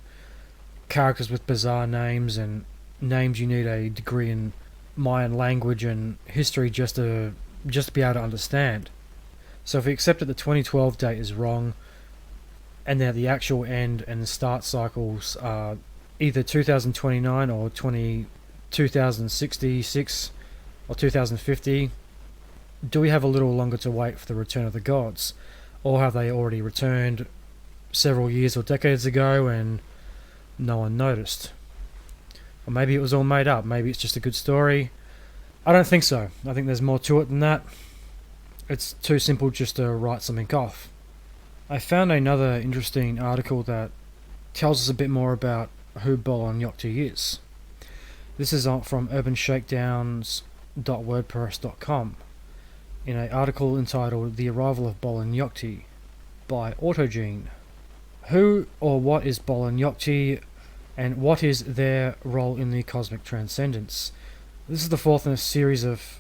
S1: characters with bizarre names and names you need a degree in Mayan language and history just to be able to understand. So if we accept that the 2012 date is wrong, and that the actual end and the start cycles are either 2029 or 2066 or 2050, do we have a little longer to wait for the return of the gods? Or have they already returned several years or decades ago and no one noticed? Or maybe it was all made up, maybe it's just a good story. I don't think so. I think there's more to it than that. It's too simple just to write something off. I found another interesting article that tells us a bit more about who Bolon Yokte is. This is from urbanshakedowns.wordpress.com in an article entitled The Arrival of Bolon Yokte by Autogene. Who or what is Bolon Yokte, and what is their role in the cosmic transcendence? This is the fourth in a series of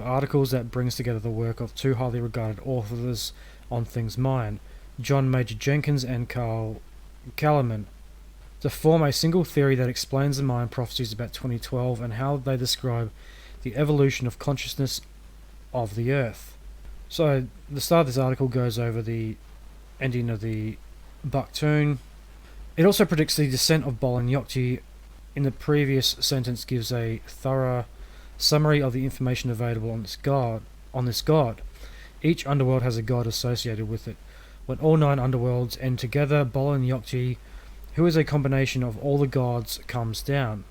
S1: articles that brings together the work of two highly regarded authors on things Mayan, John Major Jenkins and Carl Kallerman, to form a single theory that explains the Mayan prophecies about 2012 and how they describe the evolution of consciousness of the Earth. So the start of this article goes over the ending of the Buktun. It also predicts the descent of Bolon Yokte. In the previous sentence gives a thorough summary of the information available on this god. Each underworld has a god associated with it. When all 9 underworlds end together, Bolon Yokte, who is a combination of all the gods, comes down.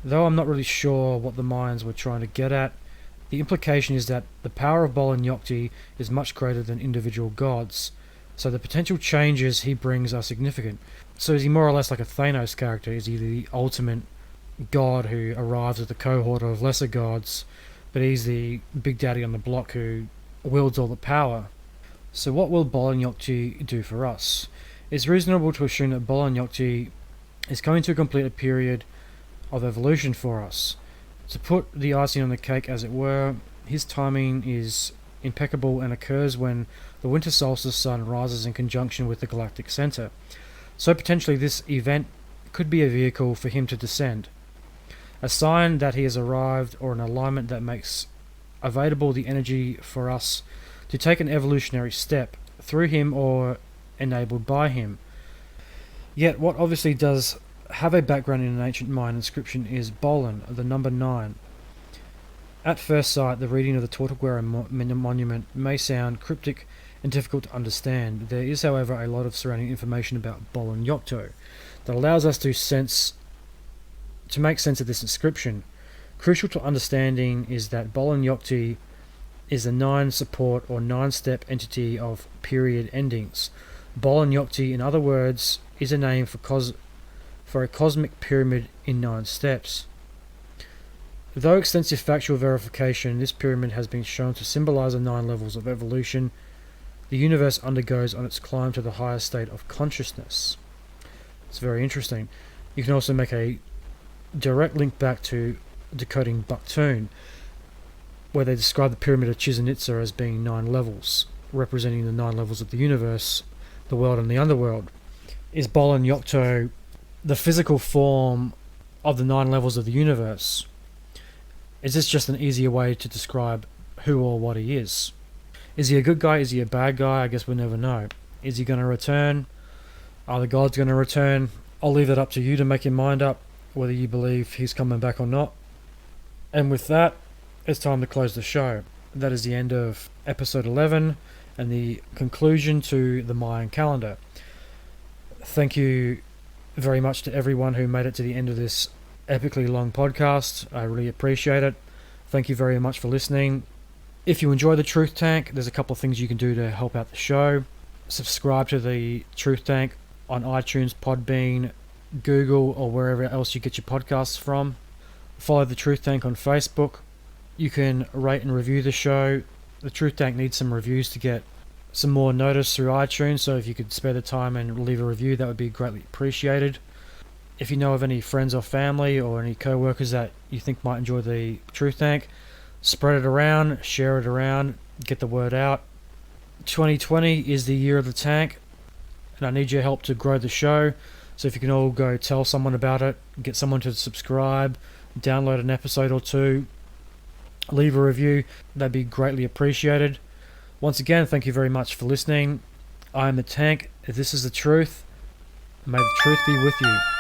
S1: Though I'm not really sure what the Mayans were trying to get at, the implication is that the power of Bolon Yokte is much greater than individual gods, so the potential changes he brings are significant. So is he more or less like a Thanos character? Is he the ultimate god who arrives with a cohort of lesser gods, but he's the big daddy on the block who wields all the power? So what will Bolon Yokte do for us? It's reasonable to assume that Bolon Yokte is going to complete a period of evolution for us. To put the icing on the cake, as it were, his timing is impeccable and occurs when the winter solstice sun rises in conjunction with the galactic center. So potentially this event could be a vehicle for him to descend, a sign that he has arrived, or an alignment that makes available the energy for us to take an evolutionary step through him or enabled by him. Yet what obviously does have a background in an ancient Mayan inscription is Bolon, the number 9. At first sight, the reading of the Tortuguero monument may sound cryptic and difficult to understand. There is, however, a lot of surrounding information about Bolon Yokte that allows us to make sense of this inscription. Crucial to understanding is that Bolon Yokte is a 9 support or 9-step entity of period endings. Bolon Yokte, in other words, is a name for a cosmic pyramid in 9 steps. Though extensive factual verification, this pyramid has been shown to symbolize the 9 levels of evolution the universe undergoes on its climb to the highest state of consciousness. It's very interesting. You can also make a direct link back to Decoding Buktun, where they describe the pyramid of Chichen Itza as being 9 levels, representing the 9 levels of the universe, the world and the underworld. Is Bolon Yokte the physical form of the 9 levels of the universe? Is this just an easier way to describe who or what he is? Is he a good guy? Is he a bad guy? I guess we'll never know. Is he going to return? Are the gods going to return? I'll leave it up to you to make your mind up whether you believe he's coming back or not. And with that, it's time to close the show. That is the end of episode 11 and the conclusion to the Mayan calendar. Thank you very much to everyone who made it to the end of this epically long podcast. I really appreciate it. Thank you very much for listening. If you enjoy the Truth Tank, there's a couple of things you can do to help out the show. Subscribe to the Truth Tank on iTunes, Podbean, Google, or wherever else you get your podcasts from. Follow the Truth Tank on Facebook. You can rate and review the show. The Truth Tank needs some reviews to get some more notice through iTunes, so if you could spare the time and leave a review, that would be greatly appreciated. If you know of any friends or family or any co-workers that you think might enjoy the Truth Tank, spread it around, share it around, get the word out. 2020 is the year of the tank, and I need your help to grow the show. So if you can all go tell someone about it, get someone to subscribe, download an episode or two, leave a review, that'd be greatly appreciated. Once again, thank you very much for listening. I am the Tank. This is the truth. May the truth be with you.